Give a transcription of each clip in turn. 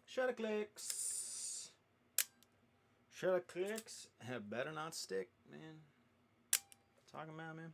Shutter clicks. Shutter clicks have better not stick, man. Talking about, man.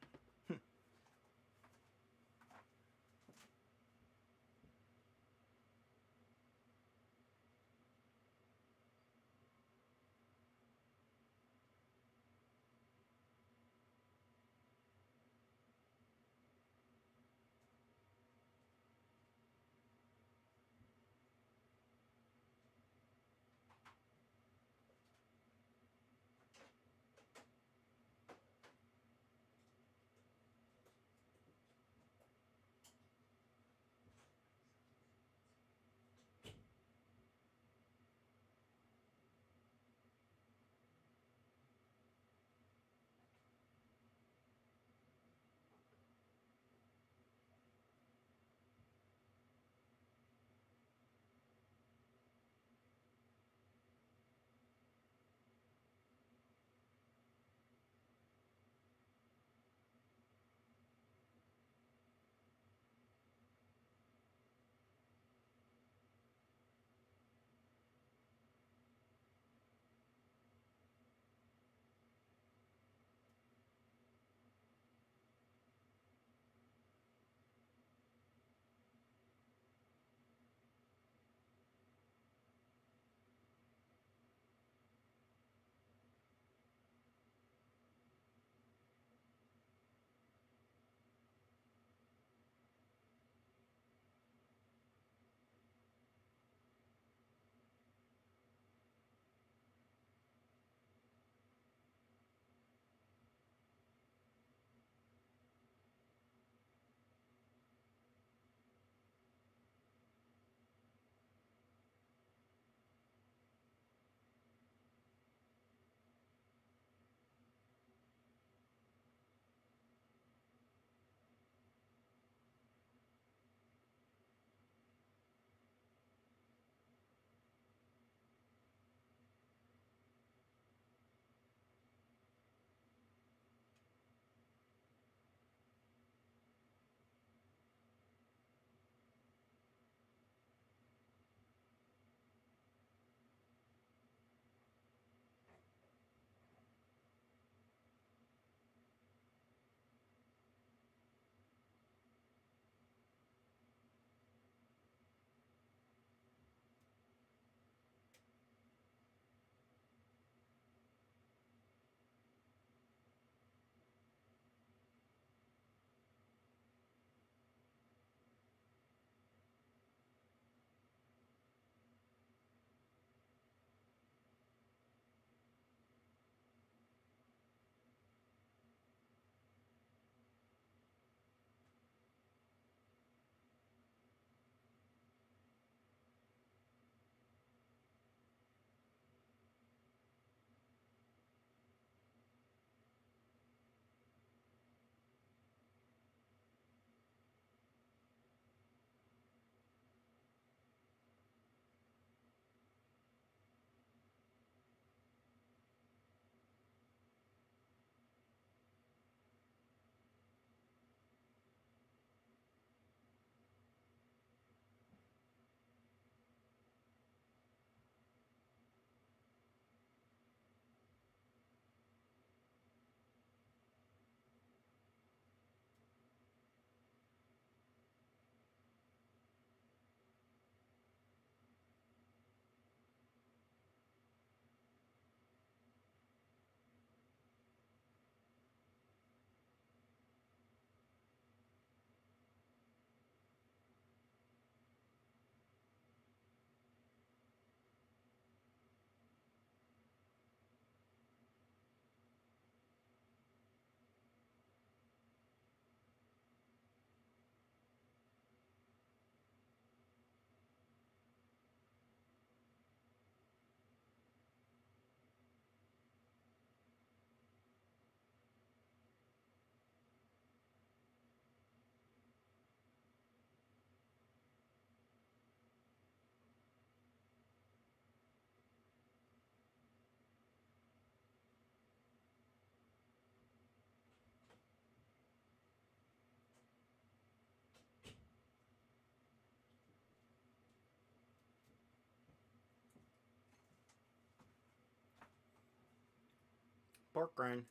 Pork rind.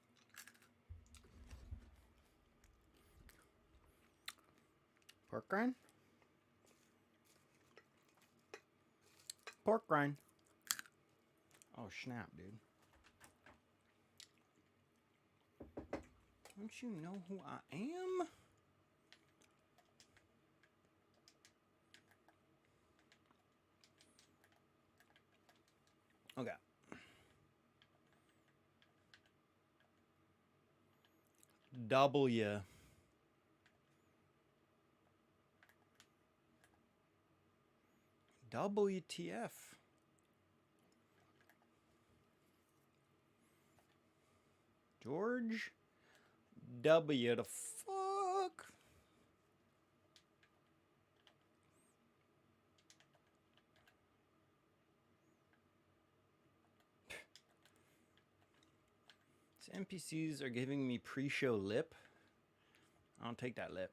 Pork rind. Pork rind. Oh, snap, dude. Don't you know who I am? Okay. W. WTF. George W. The fuck? These NPCs are giving me pre-show lip. I'll take that lip.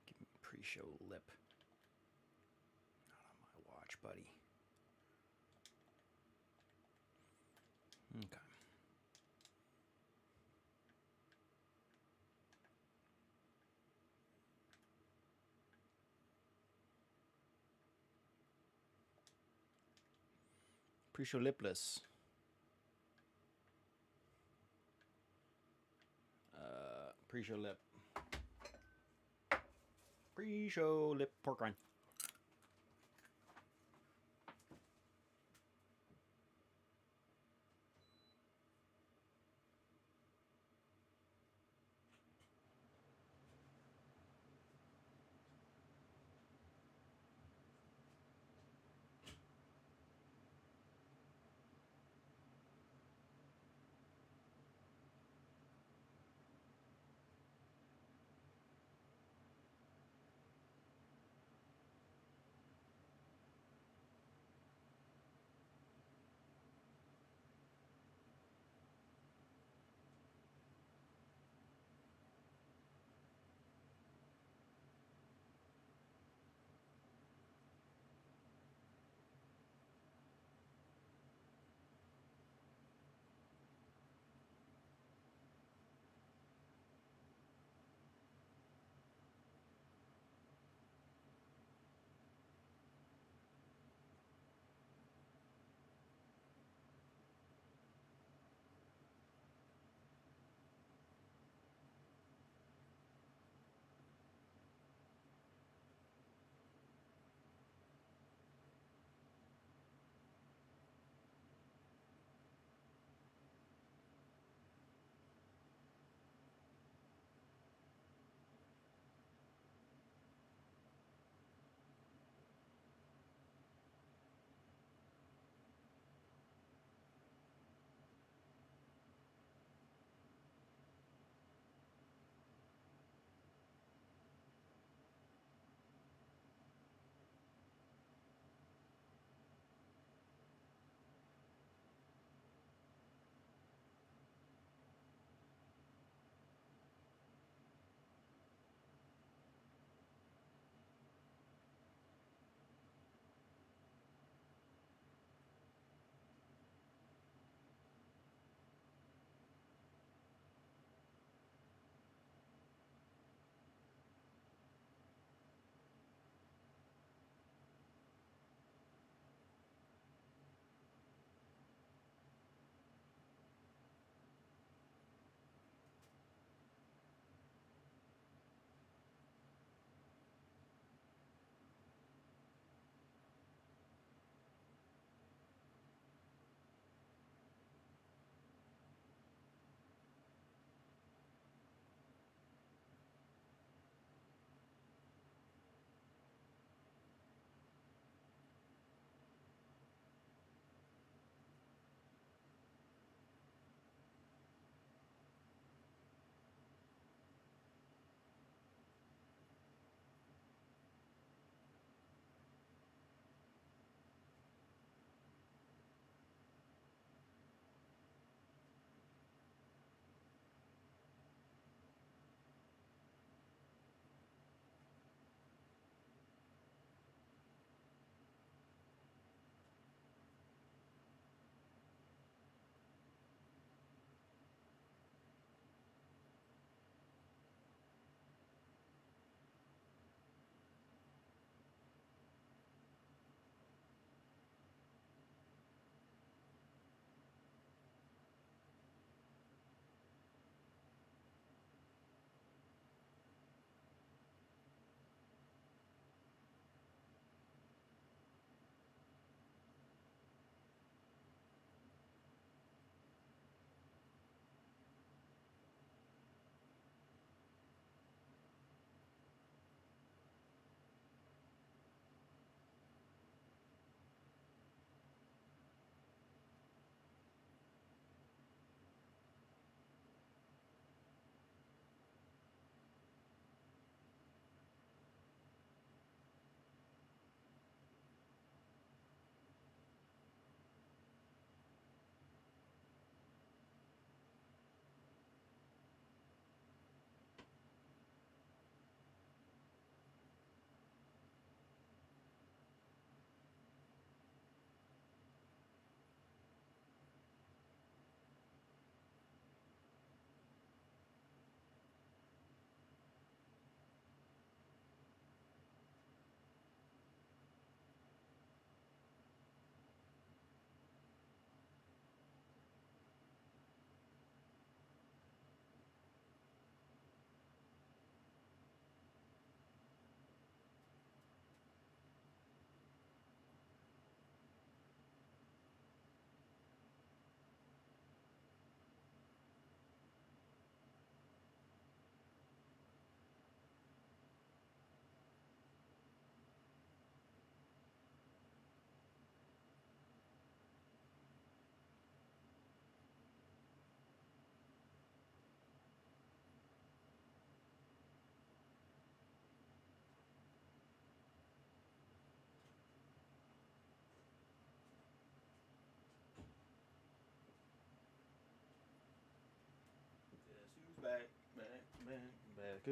Give me pre-show lip. Not on my watch, buddy. Okay. Pre-show lipless. Pre-show lip. Pre-show lip pork rind.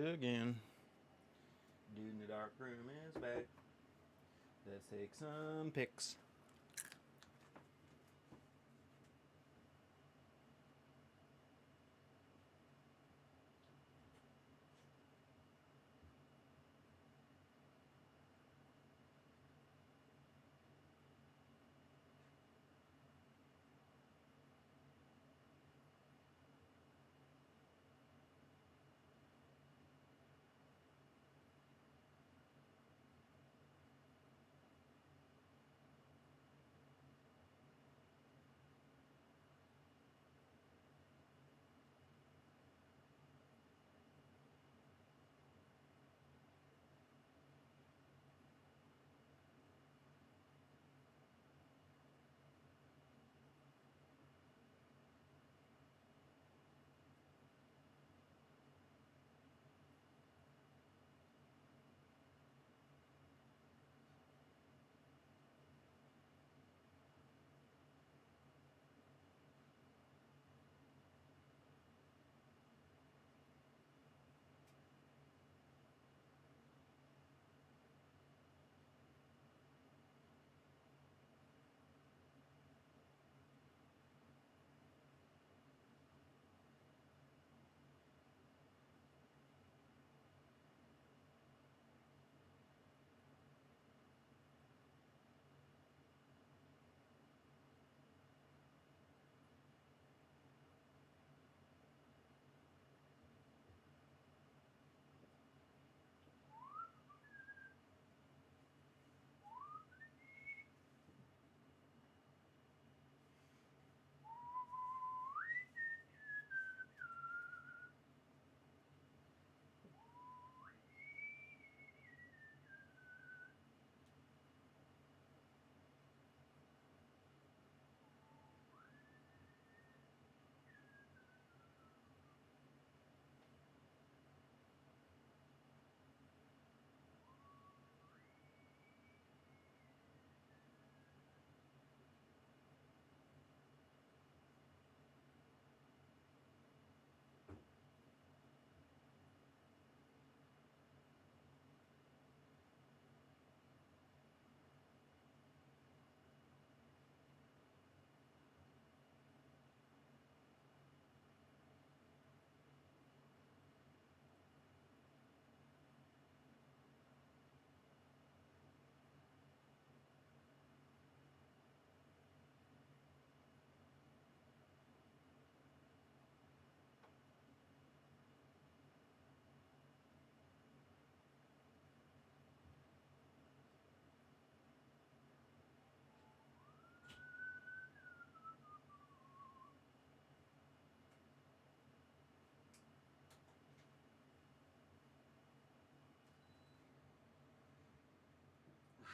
again. Dude in the dark room is back. Let's take some pics.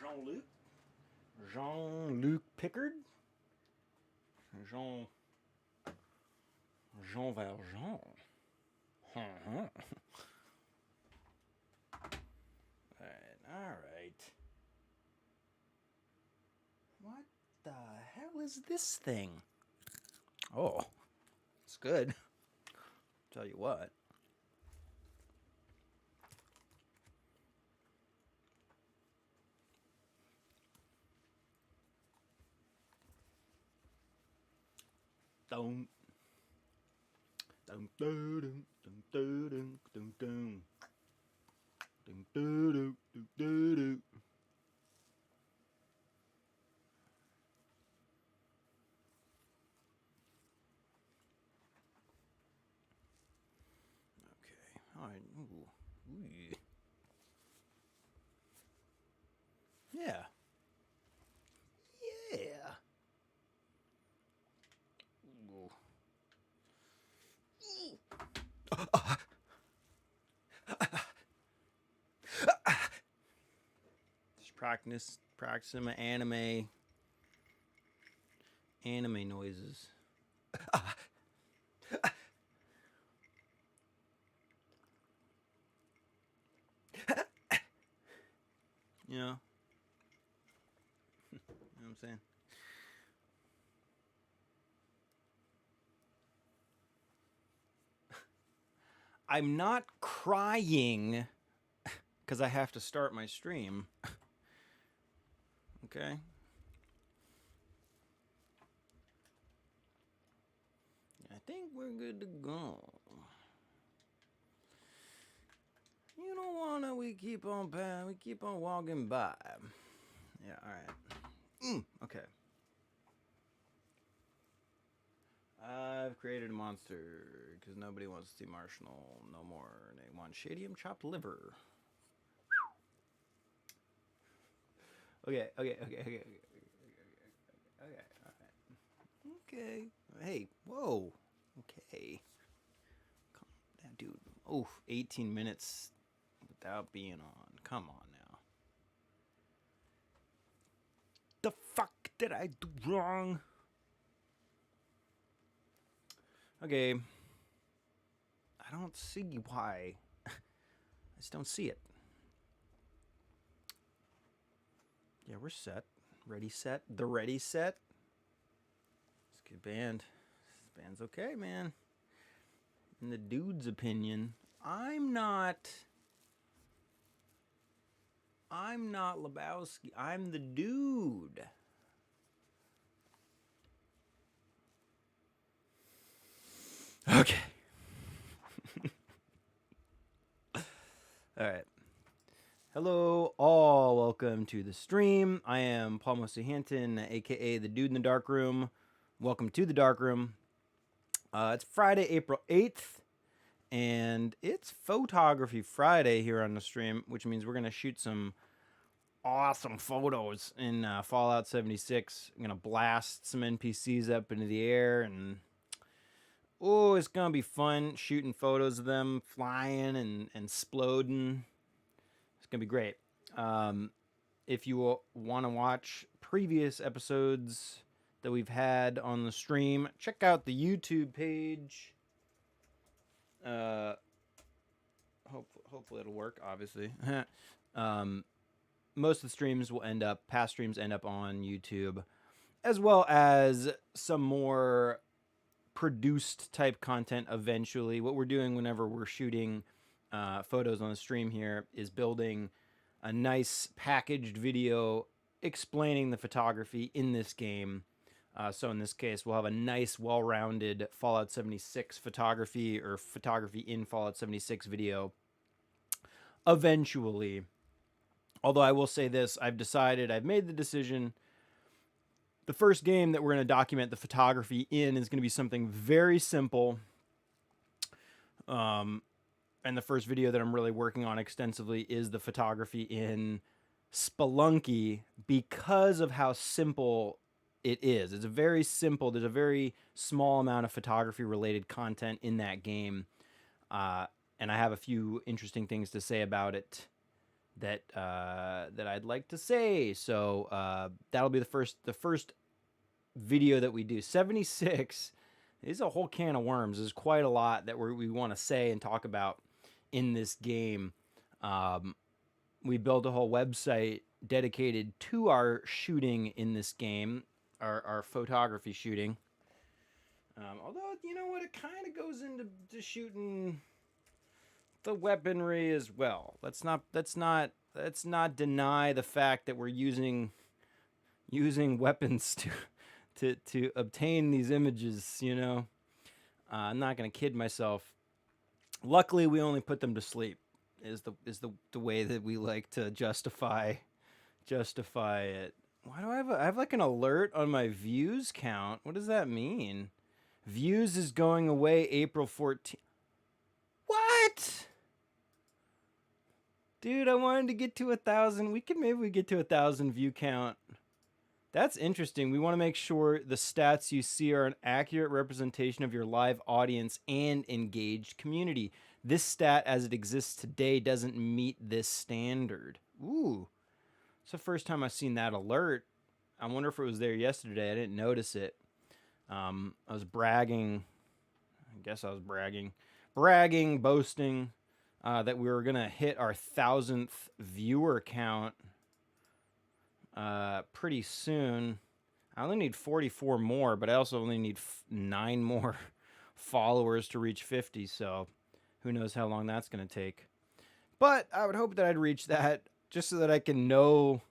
Jean-Luc? Jean-Luc Pickard? Jean Valjean. Alright. What the hell is this thing? Oh, it's good. Tell you what. Dum. Dum dum dum dum dum dum dum. Dum dum dum dum dum. Okay. All right. Ooh. Ooh. Yeah. Yeah. Ooh. Just practicing my anime noises. You know? You know what I'm saying? I'm not crying because I have to start my stream. Okay? I think we're good to go. You don't wanna, we keep on walking by. Yeah, alright. Okay. I've created a monster because nobody wants to see Marshall no more. They want shadium chopped liver. Okay. Okay. Hey, whoa. Okay. Calm down, dude. Oh, 18 minutes without being on. Come on now. The fuck did I do wrong? Okay. I don't see why. I just don't see it. Yeah, we're set. Ready, set. The ready, set. It's a good band. This band's okay, man. In the dude's opinion, I'm not Lebowski. I'm the dude. Okay. All right. Hello, all. Welcome to the stream. I am Paul Mosahanton, aka the Dude in the Dark Room. Welcome to the Dark Room. It's Friday, April 8th, and it's Photography Friday here on the stream, which means we're going to shoot some awesome photos in Fallout 76. I'm going to blast some NPCs up into the air, and oh, it's going to be fun shooting photos of them flying and exploding. It's going to be great. If you want to watch previous episodes that we've had on the stream, check out the YouTube page. Hopefully it'll work, obviously. Most of the streams will past streams end up on YouTube, as well as some more produced type content eventually. What we're doing whenever we're shooting photos on the stream here is building a nice packaged video explaining the photography in this game. So in this case, we'll have a nice, well-rounded Fallout 76 photography or photography in Fallout 76 video eventually. Although I will say this, I've made the decision. The first game that we're going to document the photography in is going to be something very simple. And the first video that I'm really working on extensively is the photography in Spelunky because of how simple it is. It's very simple. There's a very small amount of photography related content in that game. And I have a few interesting things to say about it that I'd like to say. So that'll be the first video that we do. 76 is a whole can of worms. There's quite a lot that we want to say and talk about in this game. We built a whole website dedicated to our shooting in this game, our photography shooting. Although, you know what, it kind of goes into shooting the weaponry as well. Let's not deny the fact that we're using weapons to obtain these images, you know. I'm not going to kid myself. Luckily, we only put them to sleep. Is the way that we like to justify it. Why do I have like an alert on my views count? What does that mean? Views is going away April 14th. What? Dude, I wanted to get to 1,000. Maybe get to 1,000 view count. That's interesting. We want to make sure the stats you see are an accurate representation of your live audience and engaged community. This stat, as it exists today, doesn't meet this standard. Ooh. It's the first time I've seen that alert. I wonder if it was there yesterday. I didn't notice it. I was bragging. I guess I was bragging, boasting that we were going to hit our 1,000th viewer count pretty soon. I only need 44 more, but I also only need 9 more followers to reach 50. So Who knows how long that's going to take. But I would hope that I'd reach that just so that I can know.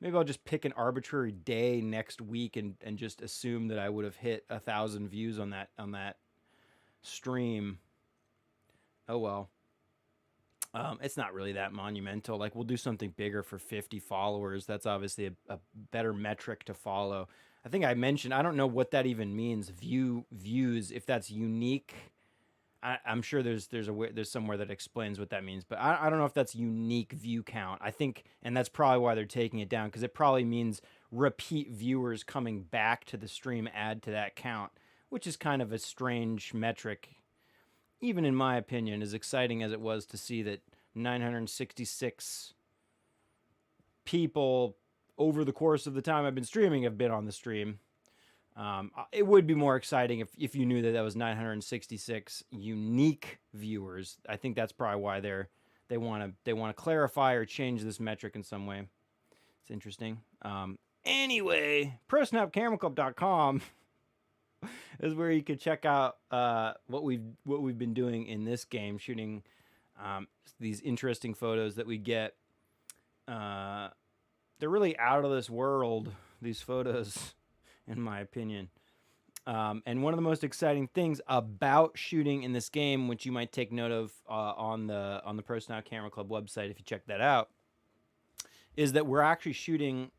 Maybe I'll just pick an arbitrary day next week and just assume that I would have hit 1,000 views on that stream. Oh well. It's not really that monumental. Like, we'll do something bigger for 50 followers. That's obviously a better metric to follow. I think I mentioned, I don't know what that even means. Views, if that's unique. I'm sure there's somewhere that explains what that means, but I don't know if that's unique view count. I think, and that's probably why they're taking it down, because it probably means repeat viewers coming back to the stream add to that count, which is kind of a strange metric, even in my opinion, as exciting as it was to see that 966 people over the course of the time I've been streaming have been on the stream. It would be more exciting if you knew that was 966 unique viewers. I think that's probably why they want to clarify or change this metric in some way. It's interesting. Anyway, ProSnapCameraClub.com is where you could check out what we've been doing in this game, shooting these interesting photos that we get. They're really out of this world, these photos, in my opinion. And one of the most exciting things about shooting in this game, which you might take note of on the Pro Snap Camera Club website if you check that out, is that we're actually shooting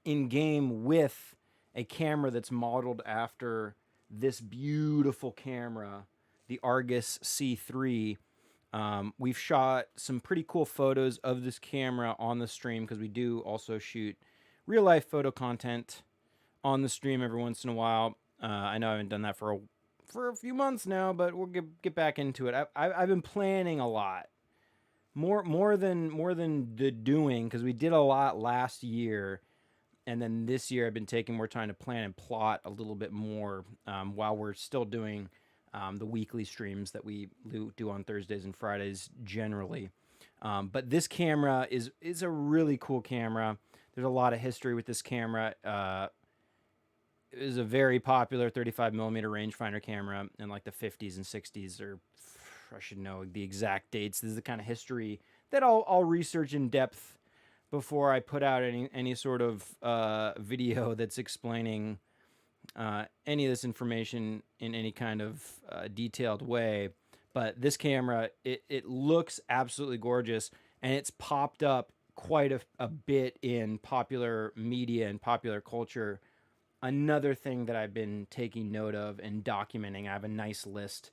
in game with a camera that's modeled after this beautiful camera, the Argus C3. We've shot some pretty cool photos of this camera on the stream, because we do also shoot real life photo content on the stream every once in a while. I know I haven't done that for a few months now, but we'll get back into it. I've been planning a lot, more than the doing, because we did a lot last year, and then this year I've been taking more time to plan and plot a little bit more, while we're still doing the weekly streams that we do on Thursdays and Fridays generally. But this camera is a really cool camera. There's a lot of history with this camera. It was a very popular 35 millimeter rangefinder camera in like the 50s and 60s, or I should know the exact dates. This is the kind of history that I'll research in depth before I put out any sort of video that's explaining any of this information in any kind of detailed way. But this camera, it looks absolutely gorgeous, and it's popped up quite a bit in popular media and popular culture. Another thing that I've been taking note of and documenting, I have a nice list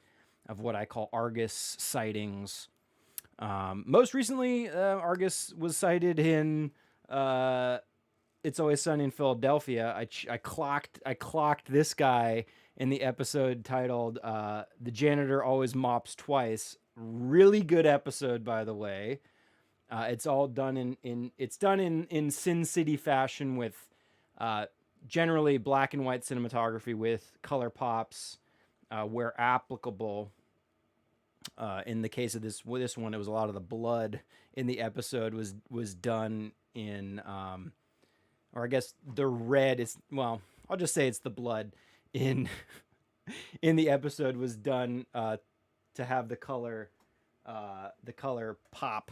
of what I call Argus sightings. Most recently, Argus was sighted in It's Always Sunny in Philadelphia. I clocked this guy in the episode titled "The Janitor Always Mops Twice." Really good episode, by the way. It's all done in Sin City fashion with generally black and white cinematography with color pops where applicable. In the case of this one, it was a lot of the blood in the episode was done in, or I guess the red is, well, I'll just say it's the blood in the episode was done to have the color pop,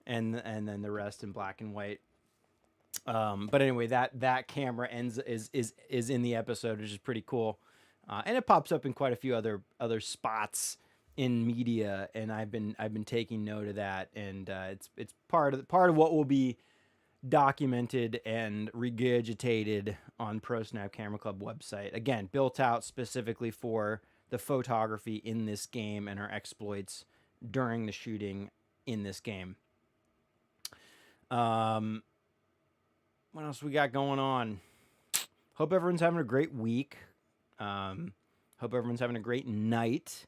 and then the rest in black and white. But anyway, that camera is in the episode, which is pretty cool, and it pops up in quite a few other spots in media, and I've been taking note of that, and it's part of what will be documented and regurgitated on Pro Snap Camera Club website. Again, built out specifically for the photography in this game and our exploits during the shooting in this game. What else we got going on? Hope everyone's having a great week. Hope everyone's having a great night,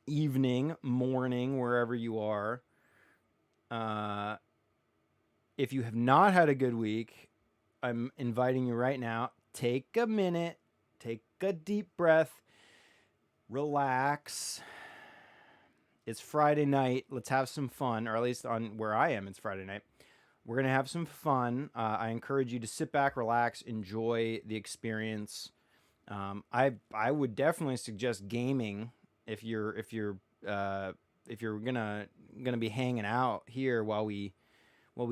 evening, morning, wherever you are. If you have not had a good week, I'm inviting you right now. Take a minute, take a deep breath, relax. It's Friday night. Let's have some fun, or at least on where I am, it's Friday night. We're going to have some fun. I encourage you to sit back, relax, enjoy the experience. I would definitely suggest gaming if you're if you're gonna be hanging out here while we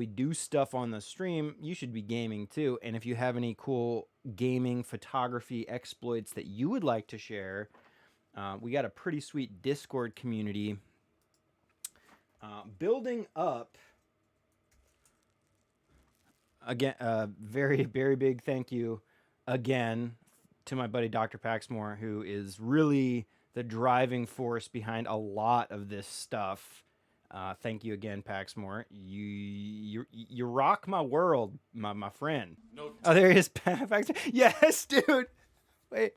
do stuff on the stream, you should be gaming too. And if you have any cool gaming photography exploits that you would like to share, we got a pretty sweet Discord community building up. Again, very, very big thank you again to my buddy Dr. Paxmore, who is really the driving force behind a lot of this stuff. Thank you again, Paxmore. You rock my world, my friend. No. Oh, there he is, Paxmore. Yes, dude. Wait.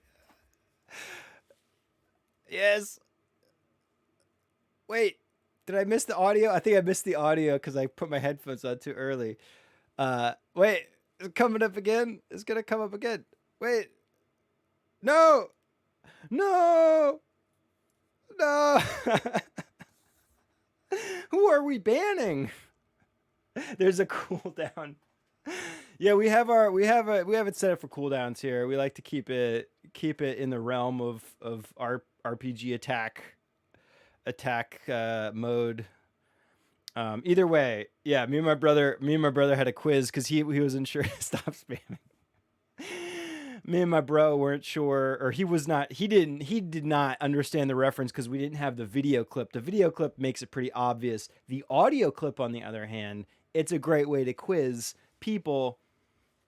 Yes. Wait. Did I miss the audio? I think I missed the audio because I put my headphones on too early. Wait. It's coming up again. It's gonna come up again. Wait. No. No. No. Who are we banning? There's a cooldown. Yeah, we have it set up for cooldowns here. We like to keep it in the realm of our RPG attack mode. Either way, yeah. Me and my brother had a quiz because he wasn't sure to stop spamming. Me and my bro weren't sure, or he did not understand the reference because we didn't have the video clip. The video clip makes it pretty obvious. The audio clip, on the other hand, it's a great way to quiz people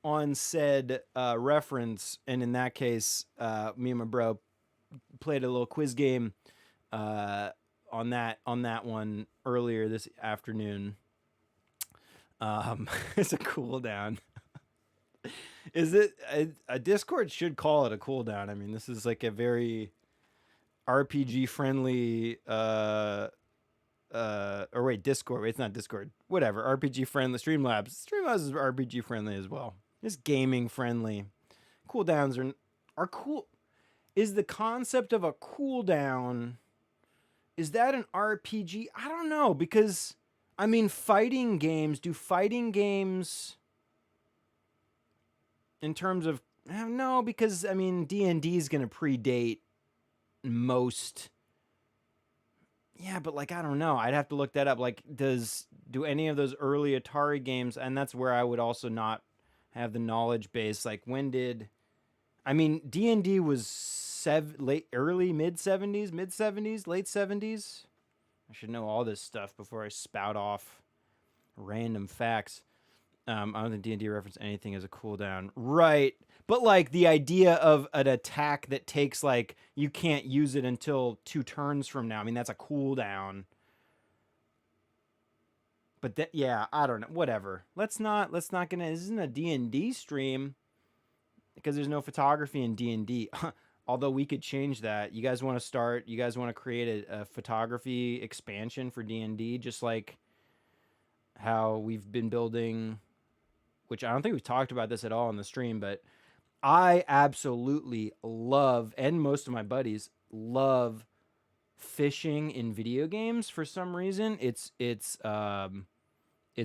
on said reference. And in that case, me and my bro played a little quiz game on that one earlier this afternoon. It's a cooldown. Is it a Discord should call it a cooldown? I mean, this is like a very RPG friendly or wait, Discord. Wait, it's not Discord. Whatever. RPG friendly. Streamlabs. Streamlabs is RPG friendly as well. It's gaming friendly. Cooldowns are cool. Is the concept of a cooldown, is that an RPG? I don't know, because I mean, fighting games in terms of, no, because I mean, D&D is going to predate most. Yeah, but like, I don't know. I'd have to look that up. Like, do any of those early Atari games, and that's where I would also not have the knowledge base. Like, when did, I mean, D&D was early, mid 70s, late 70s. I should know all this stuff before I spout off random facts. I don't think D&D reference anything as a cooldown. Right. But like the idea of an attack that takes like, you can't use it until 2 turns from now. I mean, that's a cooldown. But yeah, I don't know. Whatever. Let's not this isn't a D&D stream because there's no photography in D&D. Although we could change that. You guys want to create a photography expansion for D&D, just like how we've been building, which I don't think we've talked about this at all on the stream, but I absolutely love, and most of my buddies love, fishing in video games for some reason. It's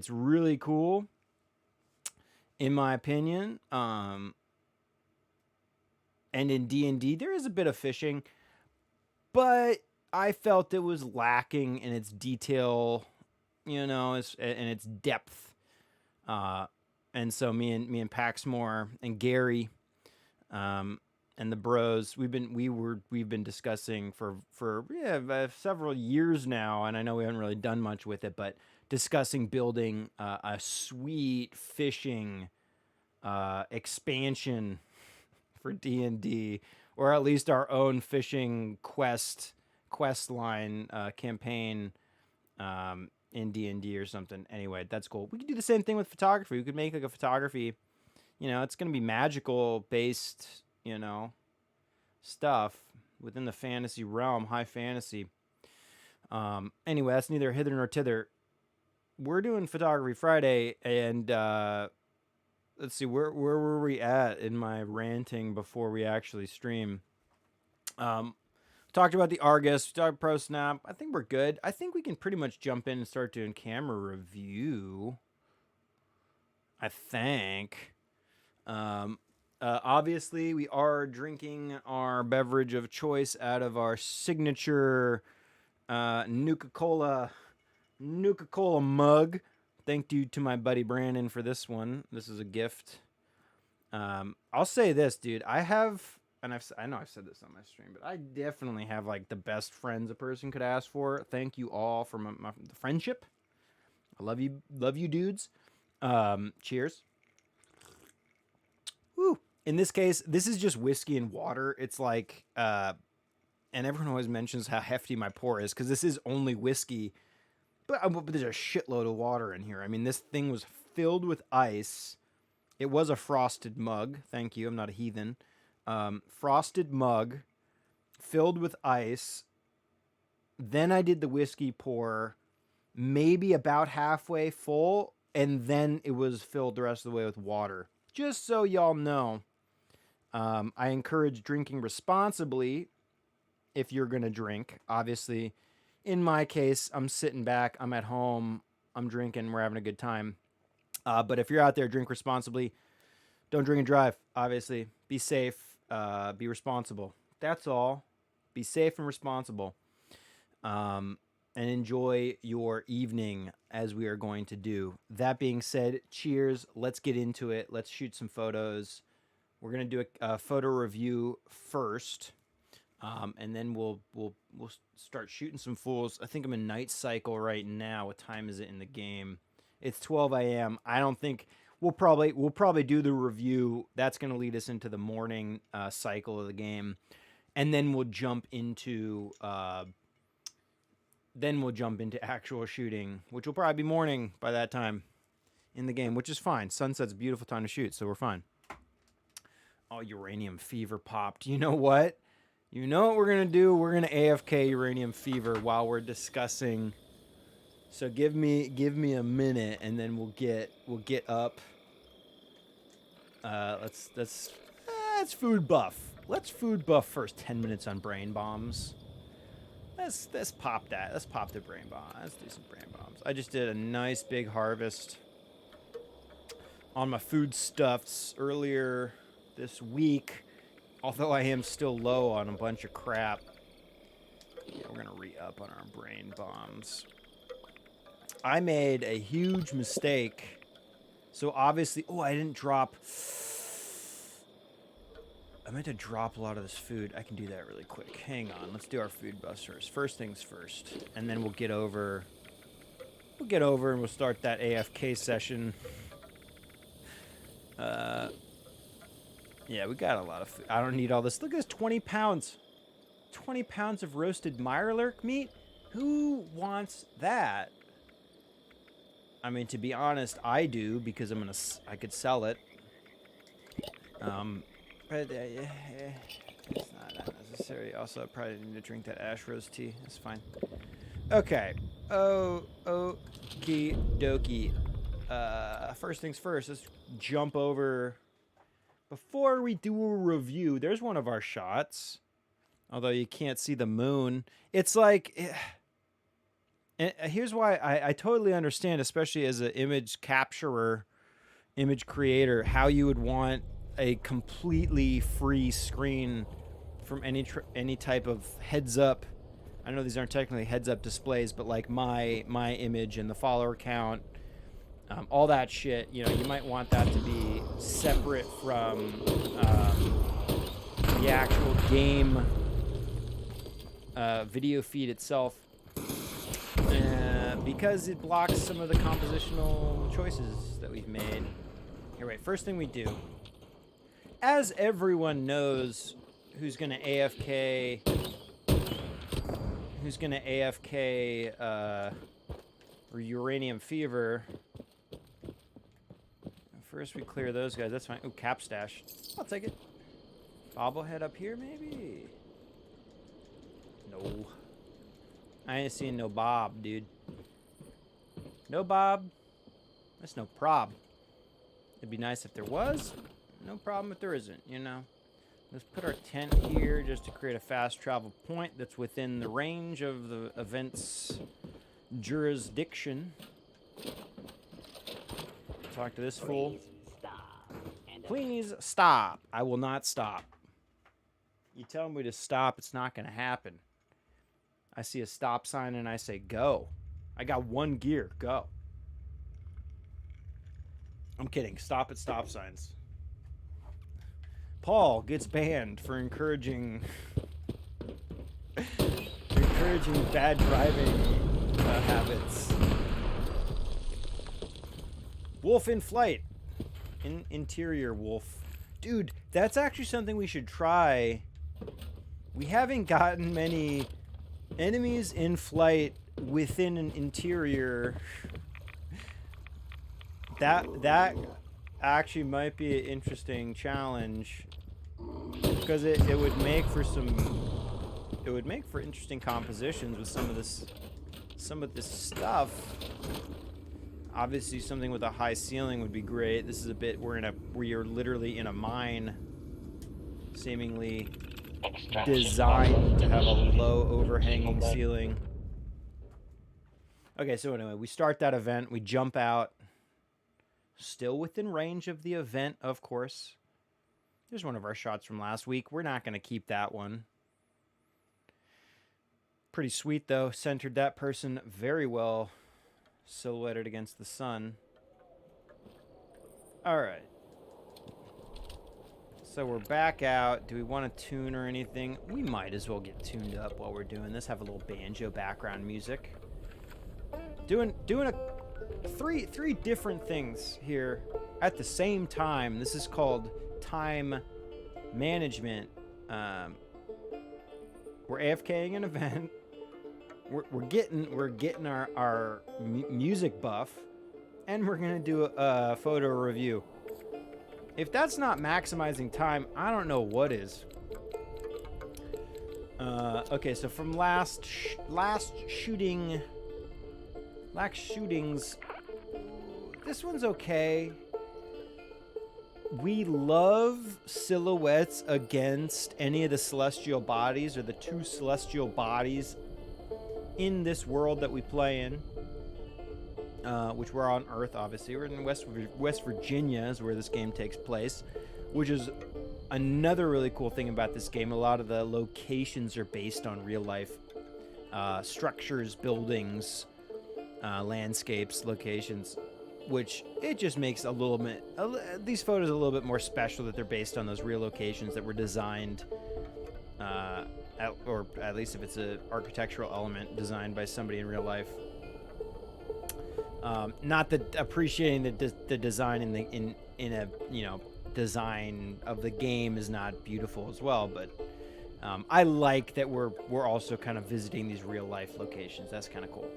really cool, in my opinion. And in D&D, there is a bit of fishing, but I felt it was lacking in its detail, and its depth. And so me and Paxmore and Gary, and the bros, we've been discussing for several years now, and I know we haven't really done much with it, but discussing building a sweet fishing expansion for D&D, or at least our own fishing quest line campaign in D&D or something. Anyway, that's cool. We could do the same thing with photography. We could make like a photography, it's going to be magical based, stuff within the fantasy realm, high fantasy. Anyway, that's neither hither nor thither. We're doing Photography Friday, and let's see, where were we at in my ranting before we actually stream? Talked about the Argus, talked Pro Snap. I think we're good. I think we can pretty much jump in and start doing camera review. I think. Obviously, we are drinking our beverage of choice out of our signature Nuka-Cola mug. Thank you to my buddy Brandon for this one. This is a gift. I'll say this, dude. I know I've said this on my stream, but I definitely have like the best friends a person could ask for. Thank you all for the friendship. I love you, dudes. Cheers. Woo. In this case, this is just whiskey and water. It's like, and everyone always mentions how hefty my pour is because this is only whiskey, but there's a shitload of water in here. I mean, this thing was filled with ice. It was a frosted mug. Thank you. I'm not a heathen. Frosted mug filled with ice. Then I did the whiskey pour, maybe about halfway full, and then it was filled the rest of the way with water. Just so y'all know, I encourage drinking responsibly if you're going to drink. Obviously, in my case, I'm sitting back, I'm at home, I'm drinking, we're having a good time. But if you're out there, drink responsibly. Don't drink and drive, obviously. Be safe, be responsible. That's all. Be safe and responsible. And enjoy your evening as we are going to do. That being said, cheers. Let's get into it. Let's shoot some photos. We're going to do a photo review first. And then we'll start shooting some fools. I think I'm in night cycle right now. What time is it in the game? It's 12 a.m. I don't think we'll probably do the review. That's going to lead us into the morning cycle of the game, and then we'll jump into actual shooting, which will probably be morning by that time in the game, which is fine. Sunset's a beautiful time to shoot, so we're fine. Oh, uranium fever popped. You know what? You know what we're going to do? We're going to AFK uranium fever while we're discussing. So give me a minute, and then we'll get up. Let's food buff. Let's food buff first. 10 minutes on brain bombs. Let's pop that. Let's pop the brain bomb. Let's do some brain bombs. I just did a nice big harvest on my foodstuffs earlier this week. Although I am still low on a bunch of crap. Yeah, we're gonna re-up on our brain bombs. I made a huge mistake. So obviously, I didn't drop. I meant to drop a lot of this food. I can do that really quick. Hang on. Let's do our food bus first. First things first. And then we'll get over. And we'll start that AFK session. Yeah, we got a lot of food. I don't need all this. Look at this, 20 pounds. 20 pounds of roasted Mirelurk meat? Who wants that? I mean, to be honest, I do, because I could sell it. But it's not that necessary. Also, I probably need to drink that ash rose tea. It's fine. Okay. Okie dokie. First things first, let's jump over. Before we do a review, there's one of our shots. Although you can't see the moon. It's like... And here's why I totally understand, especially as an image capturer, image creator, how you would want a completely free screen from any type of heads up. I know these aren't technically heads up displays, but like my image and the follower count, all that shit. You know, you might want that to be separate from the actual game video feed itself. Because it blocks some of the compositional choices that we've made. Here, wait. First thing we do, as everyone knows, who's gonna AFK or uranium fever. First, we clear those guys. That's fine. Oh, cap stash. I'll take it. Bobblehead up here, maybe. No. I ain't seeing no Bob, dude. No Bob. That's no prob. It'd be nice if there was. No problem if there isn't, you know. Let's put our tent here just to create a fast travel point that's within the range of the event's jurisdiction. Talk to this fool. Please stop. I will not stop. You tell me to stop, it's not going to happen. I see a stop sign and I say, go. I got one gear, go. I'm kidding. Stop at stop signs. Paul gets banned for encouraging bad driving habits. Wolf in flight. Interior wolf. Dude, that's actually something we should try. We haven't gotten many enemies in flight within an interior. That actually might be an interesting challenge, because it would make for interesting compositions with some of this stuff. Obviously, something with a high ceiling would be great. This is a bit where you're literally in a mine, seemingly designed to have a low overhanging ceiling. Okay, so anyway, we start that event. We jump out. Still within range of the event, of course. There's one of our shots from last week. We're not going to keep that one. Pretty sweet, though. Centered that person very well. Silhouetted against the sun. All right. So we're back out. Do we want to tune or anything? We might as well get tuned up while we're doing this. Have a little banjo background music. Doing three different things here at the same time. This is called time management. We're AFKing an event. We're getting our music buff, and we're gonna do a photo review. If that's not maximizing time, I don't know what is. Okay, so from last shootings, this one's okay. We love silhouettes against any of the celestial bodies, or the two celestial bodies in this world that we play in, which we're on Earth, obviously. We're in West Virginia is where this game takes place, which is another really cool thing about this game. A lot of the locations are based on real life structures, buildings, landscapes, locations, which it just makes these photos a little bit more special, that they're based on those real locations that were designed, or at least if it's an architectural element designed by somebody in real life. Not that appreciating the design in a design of the game is not beautiful as well, but I like that we're also kind of visiting these real life locations. That's kind of cool.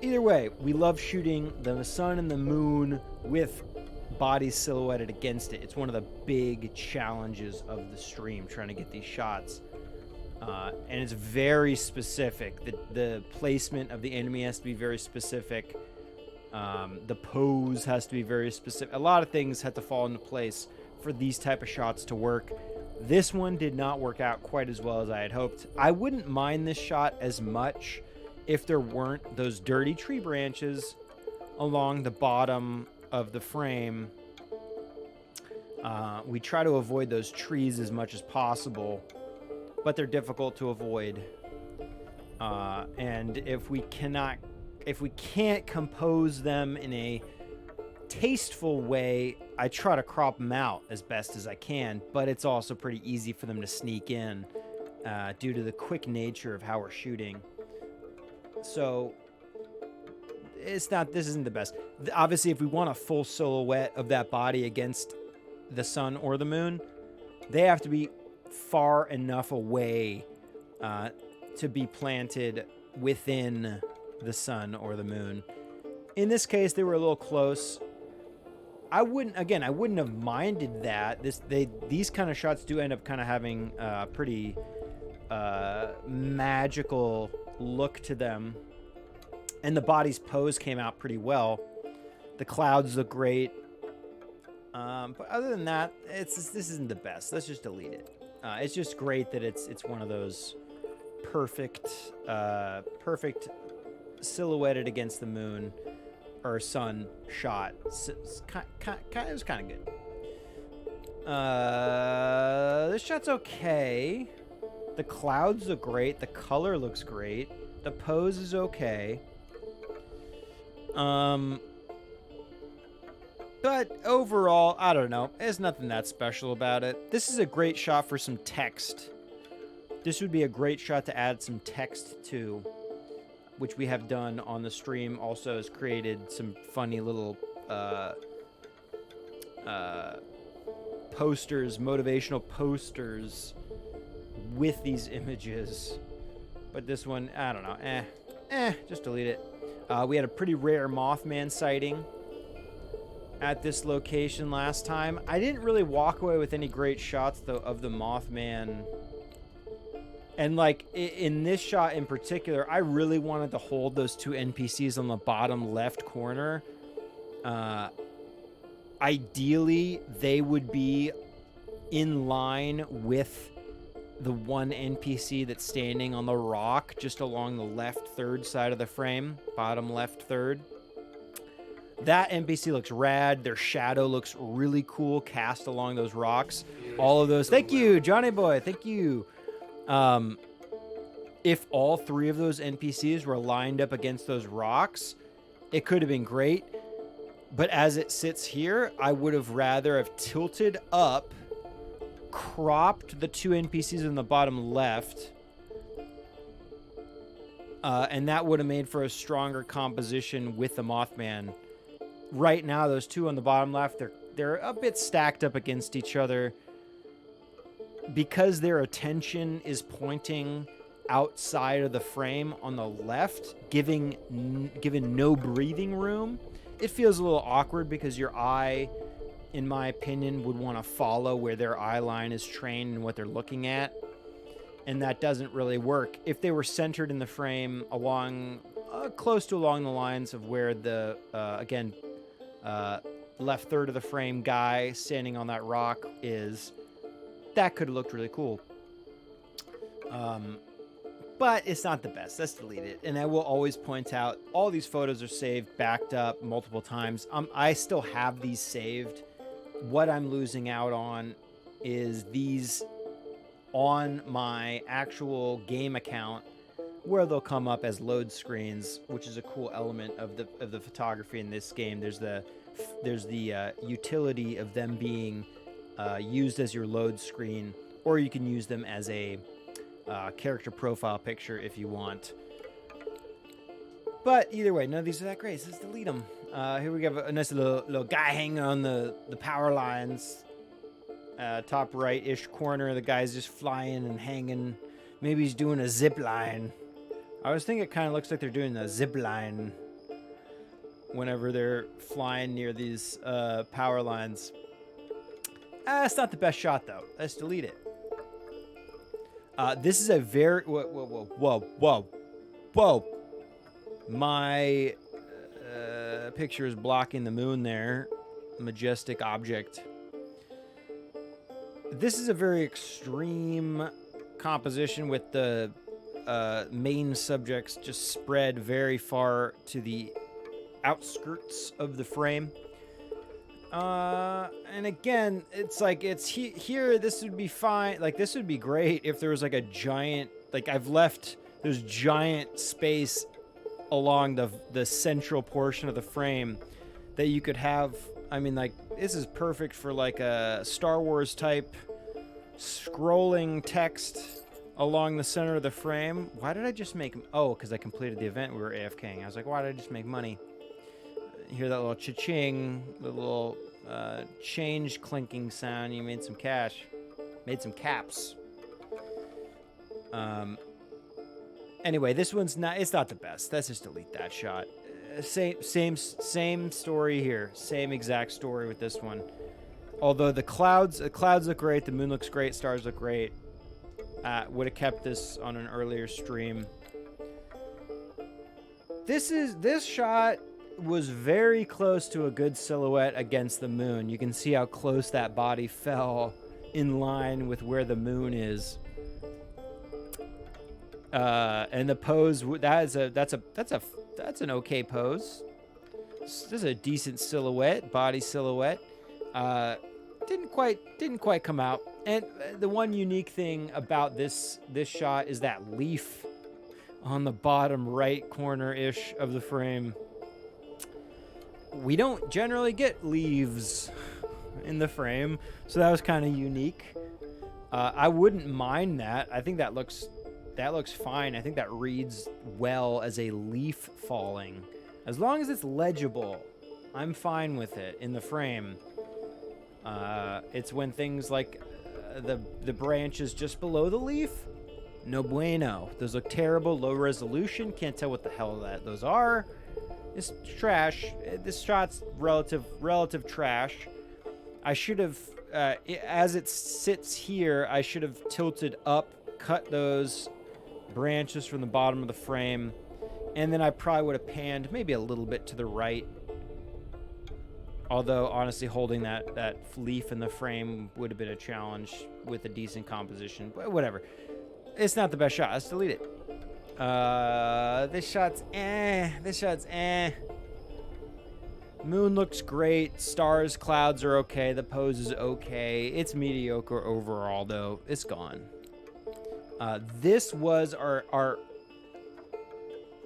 Either way, we love shooting the sun and the moon with bodies silhouetted against it. It's one of the big challenges of the stream, trying to get these shots. And it's very specific. The placement of the enemy has to be very specific. The pose has to be very specific. A lot of things had to fall into place for these type of shots to work. This one did not work out quite as well as I had hoped. I wouldn't mind this shot as much if there weren't those dirty tree branches along the bottom of the frame. We try to avoid those trees as much as possible, but they're difficult to avoid. And if we can't compose them in a tasteful way, I try to crop them out as best as I can, but it's also pretty easy for them to sneak in due to the quick nature of how we're shooting. So this isn't the best. Obviously, if we want a full silhouette of that body against the sun or the moon, they have to be far enough away to be planted within the sun or the moon. In this case, they were a little close. I wouldn't have minded that. These kind of shots do end up kind of having a pretty magical look to them, and the body's pose came out pretty well. The clouds look great, but other than that, this isn't the best. Let's just delete it. It's just great that it's one of those perfect silhouetted against the moon or sun shot. It was kind of good. This shot's okay. The clouds look great. The color looks great. The pose is okay. But overall, I don't know. There's nothing that special about it. This is a great shot for some text. This would be a great shot to add some text to, which we have done on the stream. Also has created some funny little posters, motivational posters with these images. But this one, I don't know. Just delete it. We had a pretty rare Mothman sighting at this location last time. I didn't really walk away with any great shots, though, of the Mothman. And, like, in this shot in particular, I really wanted to hold those two NPCs on the bottom left corner. Ideally, they would be in line with the one NPC that's standing on the rock just along the left third side of the frame. Bottom left third. That NPC looks rad. Their shadow looks really cool cast along those rocks. All of those. Thank you, Johnny Boy. Thank you. If all three of those NPCs were lined up against those rocks, it could have been great. But as it sits here, I would have rather have tilted up, cropped the two NPCs in the bottom left, and that would have made for a stronger composition with the Mothman. Right now, those two on the bottom left, they're a bit stacked up against each other because their attention is pointing outside of the frame on the left, given no breathing room. It feels a little awkward because your eye, in my opinion, would want to follow where their eye line is trained and what they're looking at. And that doesn't really work. If they were centered in the frame along, close to along the lines of where the, left third of the frame guy standing on that rock is, that could have looked really cool. But it's not the best. Let's delete it. And I will always point out, all these photos are saved, backed up multiple times. I still have these saved. What I'm losing out on is these on my actual game account, where they'll come up as load screens, which is a cool element of the photography in this game. There's the utility of them being used as your load screen, or you can use them as a character profile picture if you want. But either way, none of these are that great, so let's delete them. Here we have a nice little guy hanging on the power lines. Top right-ish corner, the guy's just flying and hanging. Maybe he's doing a zip line. I always think it kind of looks like they're doing a zip line whenever they're flying near these power lines. It's not the best shot, though. Let's delete it. This is a very... Whoa. My picture is blocking the moon there. Majestic object. This is a very extreme composition with the main subjects just spread very far to the outskirts of the frame. And again, it's like, it's here, this would be fine. Like, this would be great if there was like a giant, like I've left, there's giant space along the central portion of the frame that you could have. I mean, like, this is perfect for like a Star Wars type scrolling text along the center of the frame. Why did I just make... Oh, because I completed the event. We were AFKing. I was like, why did I just make money? You hear that little cha-ching, the little change clinking sound. You made some cash. Made some caps. Anyway, this one's not... It's not the best. Let's just delete that shot. Same story here. Same exact story with this one. Although the clouds look great, the moon looks great, stars look great. Would have kept this on an earlier stream. This shot was very close to a good silhouette against the moon. You can see how close that body fell in line with where the moon is. And the pose, that's an okay pose. This is a decent silhouette, body silhouette. didn't quite come out. And the one unique thing about this shot is that leaf on the bottom right corner-ish of the frame. We don't generally get leaves in the frame, so that was kind of unique. I wouldn't mind that. I think that looks fine. I think that reads well as a leaf falling. As long as it's legible, I'm fine with it in the frame. It's when things like the branches just below the leaf, no bueno. Those look terrible, low resolution. Can't tell what the hell those are. It's trash. This shot's relative trash. I should have, as it sits here, I should have tilted up, cut those branches from the bottom of the frame, and then I probably would have panned maybe a little bit to the right. Although, honestly, holding that leaf in the frame would have been a challenge with a decent composition. But whatever. It's not the best shot. Let's delete it. This shot's eh. Moon looks great. Stars, clouds are okay. The pose is okay. It's mediocre overall, though. It's gone. This was our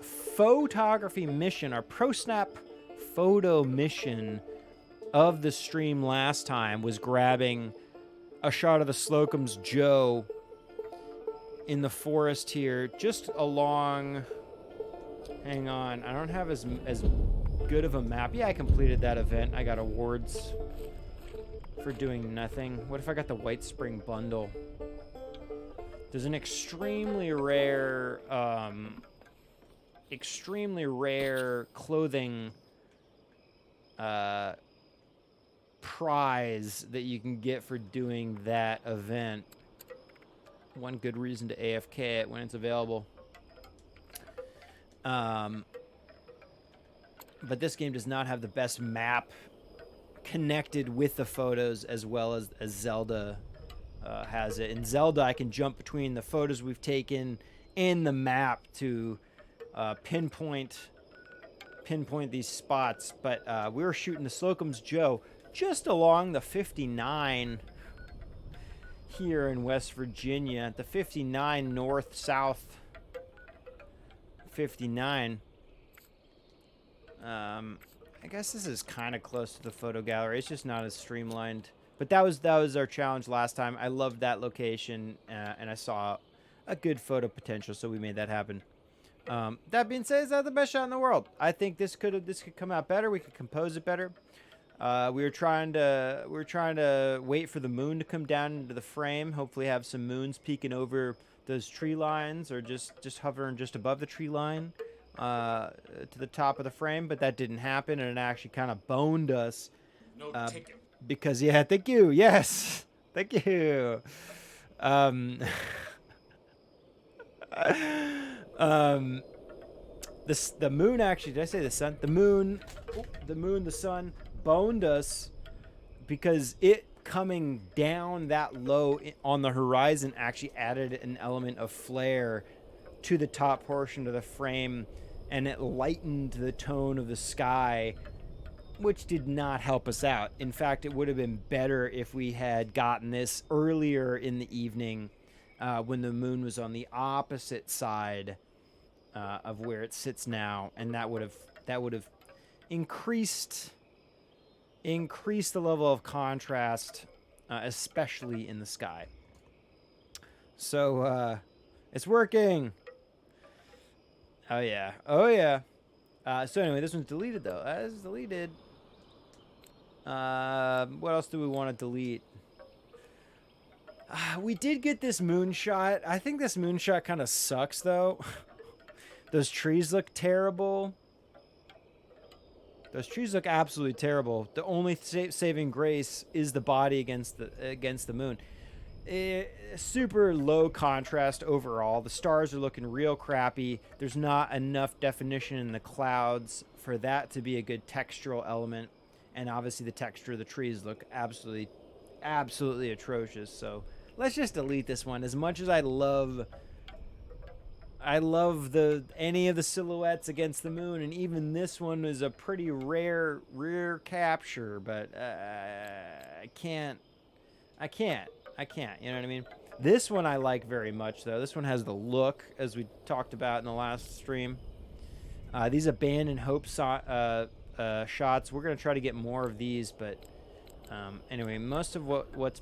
photography mission, our ProSnap photo mission of the stream last time, was grabbing a shot of the Slocum's Joe in the forest here, just along. Hang on, I don't have as good of a map. Yeah, I completed that event. I got awards for doing nothing. What if I got the White Spring bundle? There's an extremely rare clothing prize that you can get for doing that event. One good reason to AFK it when it's available. But this game does not have the best map connected with the photos as well as Zelda has it. In Zelda, I can jump between the photos we've taken and the map to pinpoint these spots. But we were shooting the Slocum's Joe just along the 59 here in West Virginia. The 59 north-south 59. I guess this is kind of close to the photo gallery. It's just not as streamlined. But that was our challenge last time. I loved that location, and I saw a good photo potential, so we made that happen. That being said, it's not the best shot in the world. I think this could come out better. We could compose it better. We were trying to wait for the moon to come down into the frame. Hopefully, have some moons peeking over those tree lines, or just hovering just above the tree line to the top of the frame. But that didn't happen, and it actually kind of boned us. No ticket. Because, yeah, thank you. Yes, thank you. The moon actually, did I say the sun? The moon, the sun boned us because it coming down that low on the horizon actually added an element of flare to the top portion of the frame, and it lightened the tone of the sky, which did not help us out. In fact, it would have been better if we had gotten this earlier in the evening when the moon was on the opposite side of where it sits now, and that would have increased the level of contrast, especially in the sky. So it's working. Oh yeah. So anyway, this one's deleted though. That is deleted. What else do we want to delete? We did get this moonshot. I think this moonshot kind of sucks though. Those trees look terrible. Those trees look absolutely terrible. The only saving grace is the body against the moon. Super low contrast overall. The stars are looking real crappy. There's not enough definition in the clouds for that to be a good textural element. And obviously the texture of the trees look absolutely atrocious. So let's just delete this one. As much as I love any of the silhouettes against the moon, and even this one is a pretty rare capture, but I can't I can't. You know what I mean? This one I like very much, though. This one has the look, as we talked about in the last stream. These abandoned hope shots. We're gonna try to get more of these, but anyway, most of what's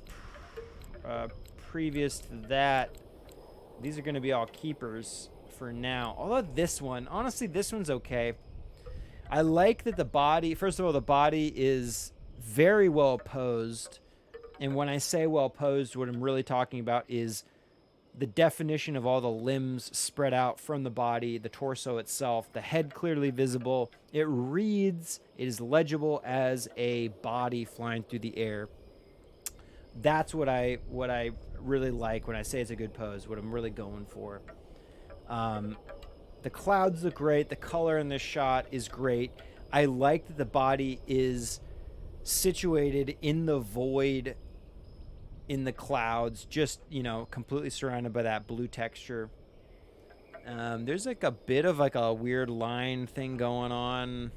previous to that, these are gonna be all keepers for now. Although this one, honestly, this one's okay. I like that the body. First of all, the body is very well posed. And when I say well posed, what I'm really talking about is the definition of all the limbs spread out from the body, the torso itself, the head clearly visible. It reads, it is legible as a body flying through the air. That's what I really like when I say it's a good pose, what I'm really going for. The clouds look great. The color in this shot is great. I like that the body is situated in the void in the clouds, just, completely surrounded by that blue texture. There's like a bit of like a weird line thing going on.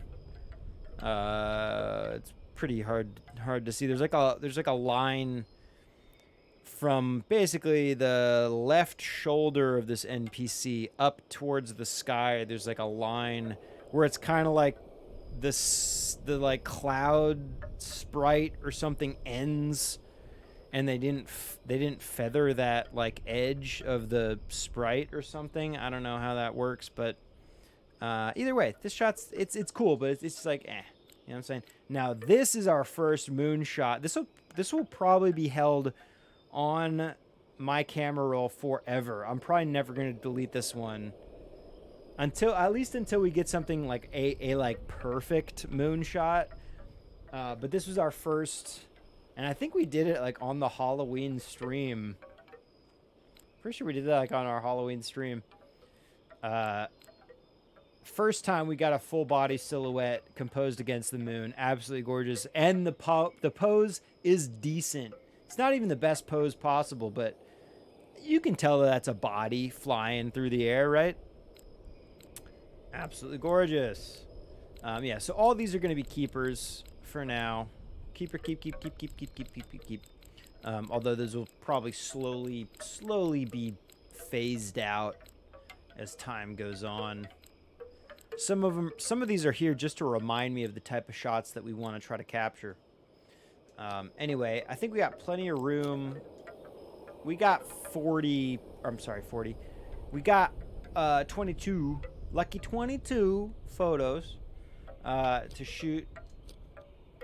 It's pretty hard to see. There's like a line from basically the left shoulder of this NPC up towards the sky. There's like a line where it's kind of like the like cloud sprite or something ends, and they didn't feather that like edge of the sprite or something. I don't know how that works, but either way, this shot's it's cool, but it's just like You know what I'm saying? Now this is our first moon shot. This will probably be held on my camera roll forever. I'm probably never going to delete this one until we get something like a like perfect moon shot. But this was our first, and I think we did it like on the Halloween stream. Pretty sure we did that like on our Halloween stream. First time we got a full body silhouette composed against the moon. Absolutely gorgeous. And the pose is decent. It's not even the best pose possible, but you can tell that that's a body flying through the air, right? Absolutely gorgeous. Yeah, so all these are going to be keepers for now. Keep. Although those will probably slowly be phased out as time goes on. Some of these are here just to remind me of the type of shots that we want to try to capture. Anyway, I think we got plenty of room. We got 40. We got 22, lucky 22 photos to shoot.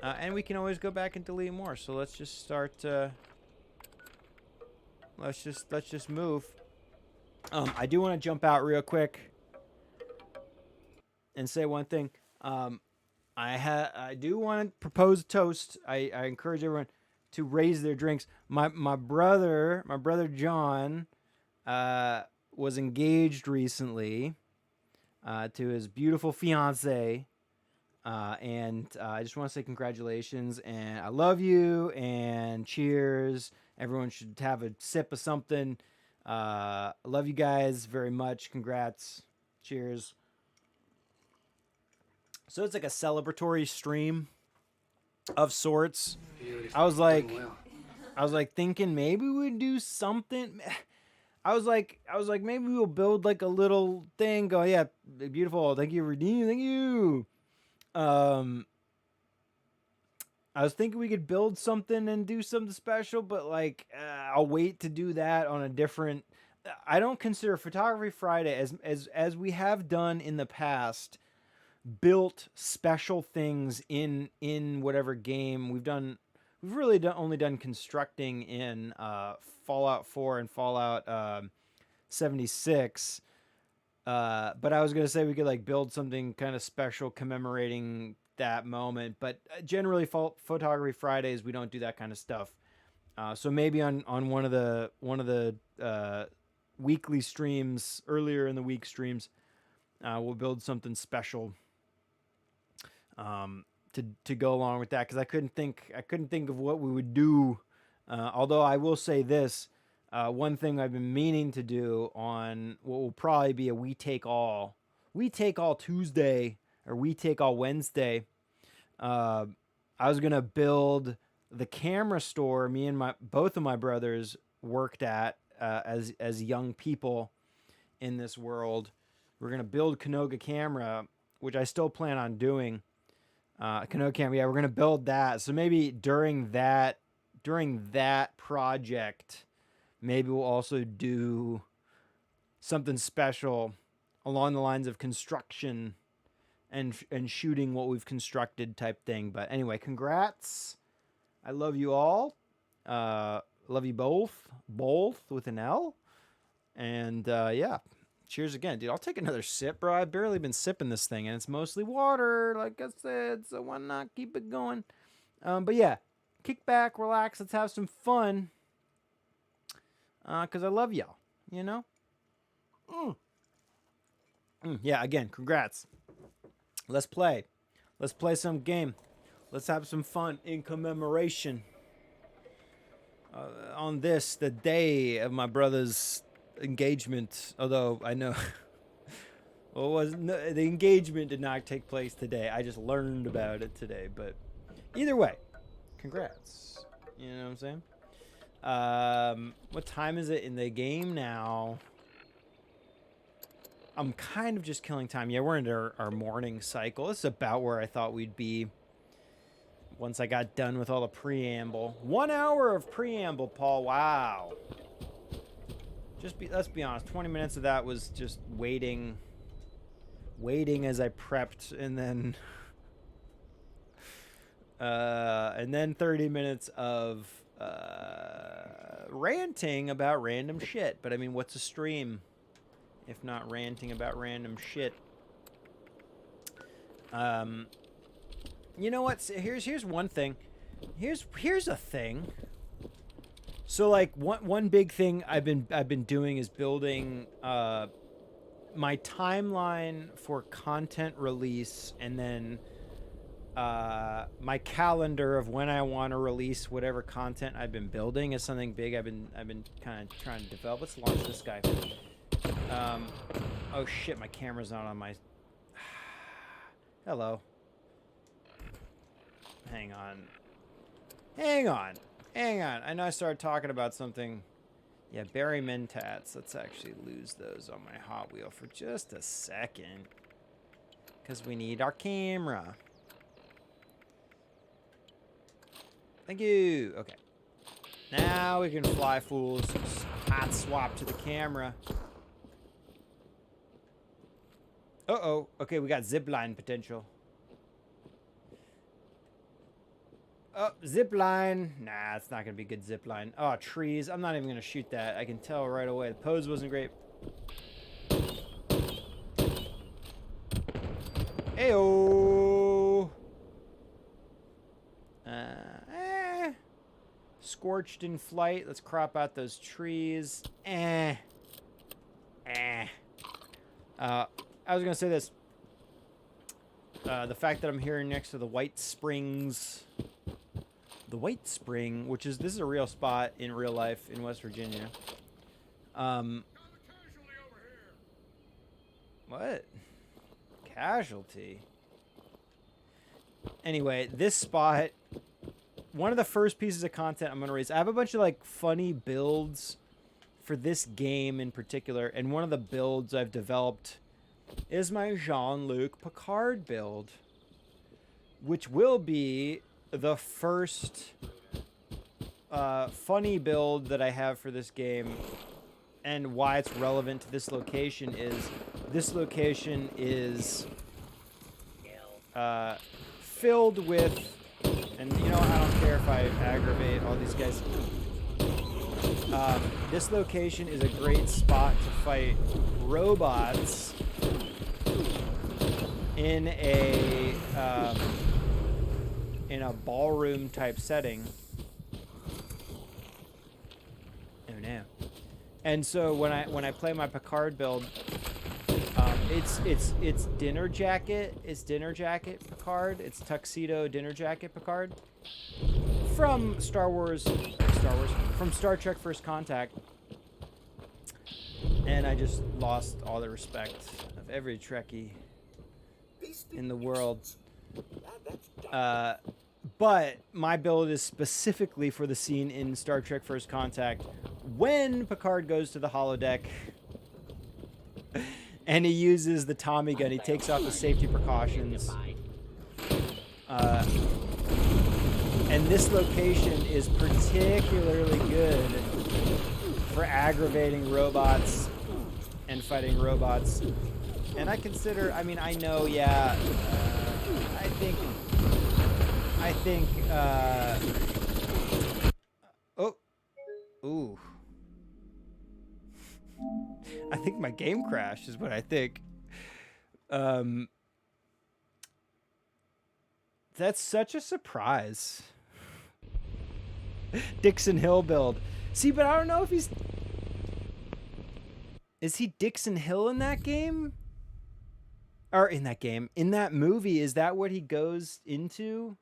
And we can always go back and delete more. So let's just start. Let's just move. I do want to jump out real quick and say one thing. I do want to propose a toast. I encourage everyone to raise their drinks. My brother John was engaged recently to his beautiful fiance. And I just want to say congratulations, and I love you, and cheers. Everyone should have a sip of something. I love you guys very much. Congrats. Cheers. So it's like a celebratory stream of sorts. Beautiful. I was like thinking maybe we'd do something. I was like maybe we'll build like a little thing. Go, yeah, beautiful. Thank you, Redeem. Thank you. I was thinking we could build something and do something special, but like I'll wait to do that on a different. I don't consider Photography Friday as we have done in the past. Built special things in whatever game we've done. We've really only done constructing in Fallout 4 and Fallout 76. But I was gonna say we could like build something kind of special commemorating that moment. But generally, Photography Fridays we don't do that kind of stuff. So maybe on one of the weekly streams, earlier in the week streams, we'll build something special. To go along with that, because I couldn't think of what we would do. Although I will say this, one thing I've been meaning to do on what will probably be a We Take All Tuesday or We Take All Wednesday. I was gonna build the camera store me and both of my brothers worked at as young people in this world. We're gonna build Canoga Camera, which I still plan on doing. Canoga Camera, yeah, we're gonna build that. So maybe during that project, maybe we'll also do something special along the lines of construction and shooting what we've constructed type thing. But anyway, congrats. I love you all. Love you both with an L. And yeah, cheers again, dude. I'll take another sip, bro. I've barely been sipping this thing, and it's mostly water, like I said. So why not keep it going? But yeah, kick back, relax. Let's have some fun. Cause I love y'all. You know. Yeah. Again, congrats. Let's play. Let's play some game. Let's have some fun in commemoration on this, the day of my brother's engagement. Although I know the engagement did not take place today. I just learned about it today. But either way, congrats. You know what I'm saying? What time is it in the game now? I'm kind of just killing time. Yeah, we're into our morning cycle. This is about where I thought we'd be once I got done with all the preamble. 1 hour of preamble, Paul. Wow. Let's be honest. 20 minutes of that was just waiting as I prepped, and then 30 minutes of ranting about random shit. But I mean, what's a stream if not ranting about random shit? You know what? Here's one thing. Here's a thing. So like one big thing I've been doing is building my timeline for content release, and then my calendar of when I want to release whatever content I've been building is something big I've been kind of trying to develop. Let's launch this guy. Oh shit, my camera's not on my... Hello. Hang on. I know I started talking about something. Yeah, berry mentats. Let's actually lose those on my Hot Wheel for just a second, because we need our camera. Thank you. Okay. Now we can fly fools. Hot swap to the camera. Uh-oh. Okay, we got zipline potential. Oh, zipline. Nah, it's not going to be good zipline. Oh, trees. I'm not even going to shoot that. I can tell right away. The pose wasn't great. Ayo. Scorched in flight. Let's crop out those trees. I was going to say this. The fact that I'm here next to the White Springs... The White Spring, which is... This is a real spot in real life in West Virginia. What? Casualty? Anyway, this spot... One of the first pieces of content I'm going to release... I have a bunch of, like, funny builds for this game in particular. And one of the builds I've developed is my Jean-Luc Picard build, which will be the first funny build that I have for this game. And why it's relevant to this location is filled with, and you know, I don't care if I aggravate all these guys. This location is a great spot to fight robots in a ballroom type setting. Oh no! And so when I play my Picard build, it's dinner jacket. It's dinner jacket Picard. It's tuxedo dinner jacket Picard from from Star Trek First Contact. And I just lost all the respect of every Trekkie in the world. But my build is specifically for the scene in Star Trek First Contact when Picard goes to the holodeck and he uses the Tommy gun. He takes off the safety precautions. And this location is particularly good for aggravating robots and fighting robots. And I consider, I mean, I know, yeah, I think, oh, ooh. I think my game crashed is what I think. That's such a surprise. Dixon Hill build. See, but I don't know if he's... Is he Dixon Hill in that game? Or in that game. In that movie, is that what he goes into?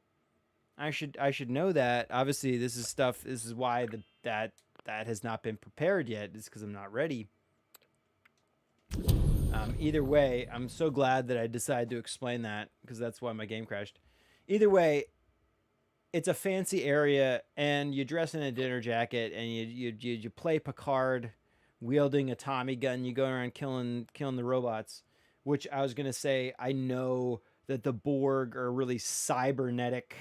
I should know that. Obviously, this is stuff... This is why that has not been prepared yet. It's because I'm not ready. Either way, I'm so glad that I decided to explain that, because that's why my game crashed. Either way, it's a fancy area, and you dress in a dinner jacket, and you play Picard wielding a Tommy gun. You go around killing the robots, which I was gonna say, I know that the Borg are really cybernetic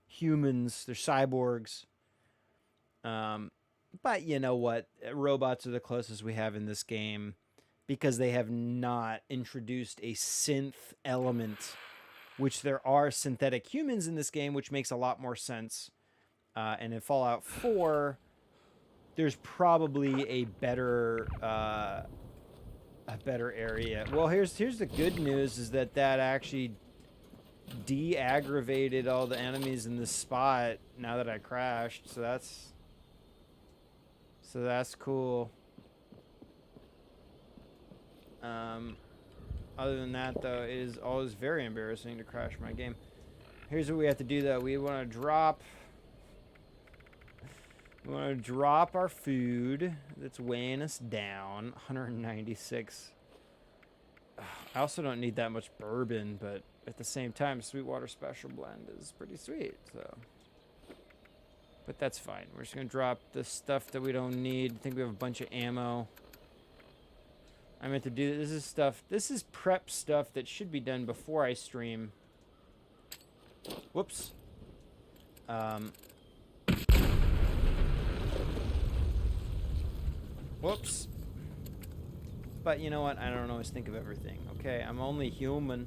humans. They're cyborgs. But you know what? Robots are the closest we have in this game, because they have not introduced a synth element, which there are synthetic humans in this game, which makes a lot more sense. And in Fallout 4, there's probably a better area. Well, here's the good news, is that actually de-aggravated all the enemies in this spot now that I crashed. So that's cool. Other than that, though, it is always very embarrassing to crash my game. Here's what we have to do, though. We want to drop our food that's weighing us down. 196. I also don't need that much bourbon, but at the same time, Sweetwater Special Blend is pretty sweet, so. But that's fine. We're just going to drop the stuff that we don't need. I think we have a bunch of ammo. I meant to do this. This is prep stuff that should be done before I stream. Whoops. Whoops. But you know what? I don't always think of everything. Okay, I'm only human.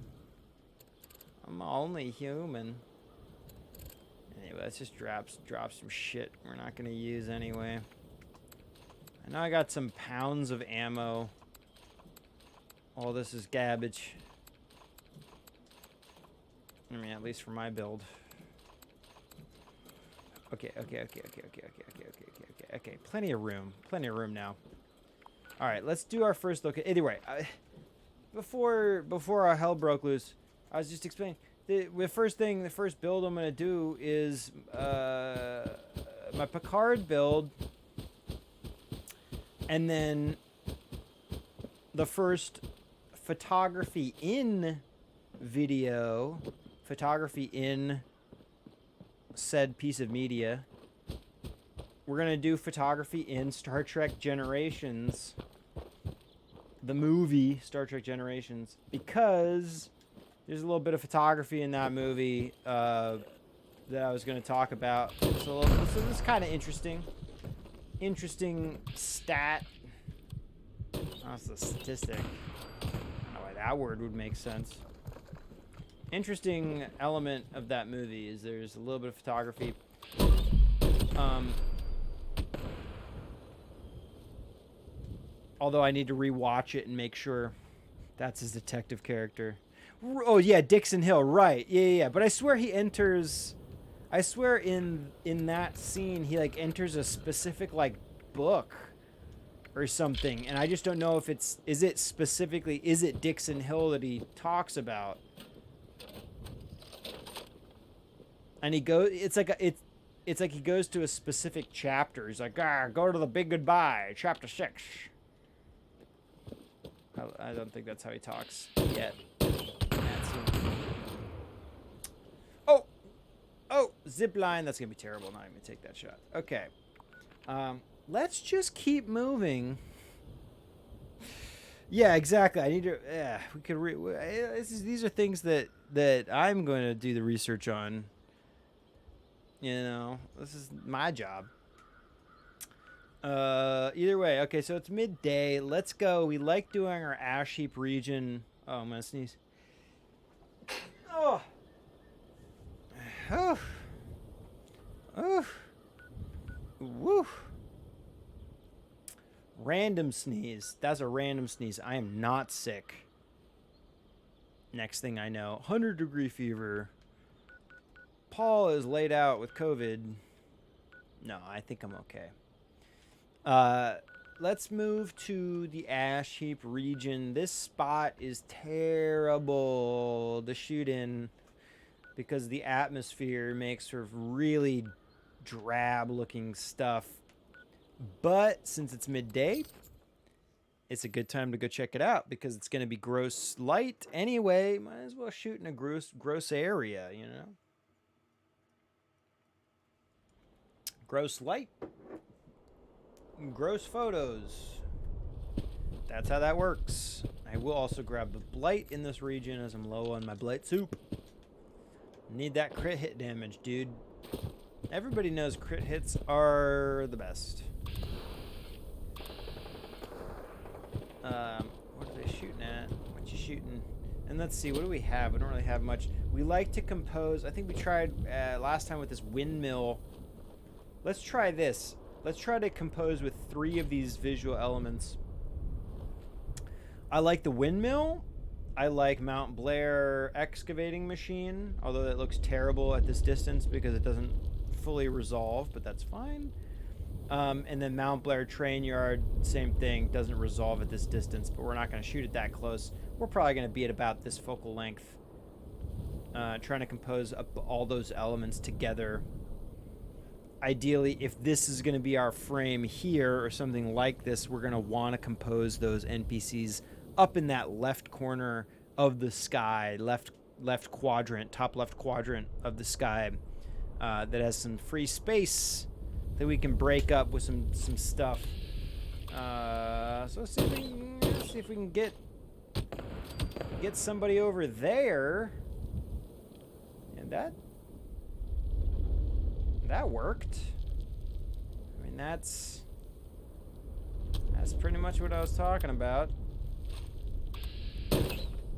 Anyway, let's just drop some shit we're not going to use anyway. I know I got some pounds of ammo. All this is garbage. I mean, at least for my build. Okay. Plenty of room now. All right, let's do our first look. Anyway, before our hell broke loose, I was just explaining the first build I'm gonna do is my Picard build, and then the first photography in said piece of media. We're gonna do photography in Star Trek Generations, the movie Star Trek Generations, because there's a little bit of photography in that movie that I was gonna talk about. So this is kind of interesting stat. That's a statistic. I don't know why that word would make sense. Interesting element of that movie is there's a little bit of photography. Although I need to rewatch it and make sure that's his detective character. Oh yeah, Dixon Hill, right? Yeah. But I swear he enters. I swear in that scene he like enters a specific like book or something, and I just don't know if is it Dixon Hill that he talks about? And he goes. It's like he goes to a specific chapter. He's like, go to the big goodbye, chapter 6. I don't think that's how he talks yet. Oh, zip line. That's going to be terrible. Not even take that shot. Okay. Let's just keep moving. Yeah, exactly. I need to. Yeah, we could. These are things that I'm going to do the research on. You know, this is my job. Either way, okay. So it's midday. Let's go. We like doing our ash heap region. Oh, I'm gonna sneeze. Oh. Oh. Oh. Woo. Random sneeze. That's a random sneeze. I am not sick. Next thing I know, 100-degree fever. Paul is laid out with COVID. No, I think I'm okay. Let's move to the ash heap region. This spot is terrible to shoot in because the atmosphere makes for really drab looking stuff. But since it's midday, it's a good time to go check it out because it's going to be gross light anyway. Might as well shoot in a gross area, you know? Gross light, gross photos. That's how that works. I will also grab the blight in this region as I'm low on my blight soup. Need that crit hit damage, dude. Everybody knows crit hits are the best. What are they shooting at? What you shooting? And let's see, what do we have? We don't really have much. We like to compose. I think we tried last time with this windmill. Let's try this. Let's try to compose with 3 of these visual elements. I like the windmill. I like Mount Blair excavating machine, although it looks terrible at this distance because it doesn't fully resolve, but that's fine. And then Mount Blair train yard, same thing, doesn't resolve at this distance, but we're not going to shoot it that close. We're probably going to be at about this focal length, trying to compose up all those elements together. Ideally, if this is going to be our frame here or something like this, we're going to want to compose those NPCs up in that left corner of the sky, left quadrant, top left quadrant of the sky, that has some free space that we can break up with some stuff. So let's see if we can get somebody over there. And that worked. I mean, that's pretty much what I was talking about.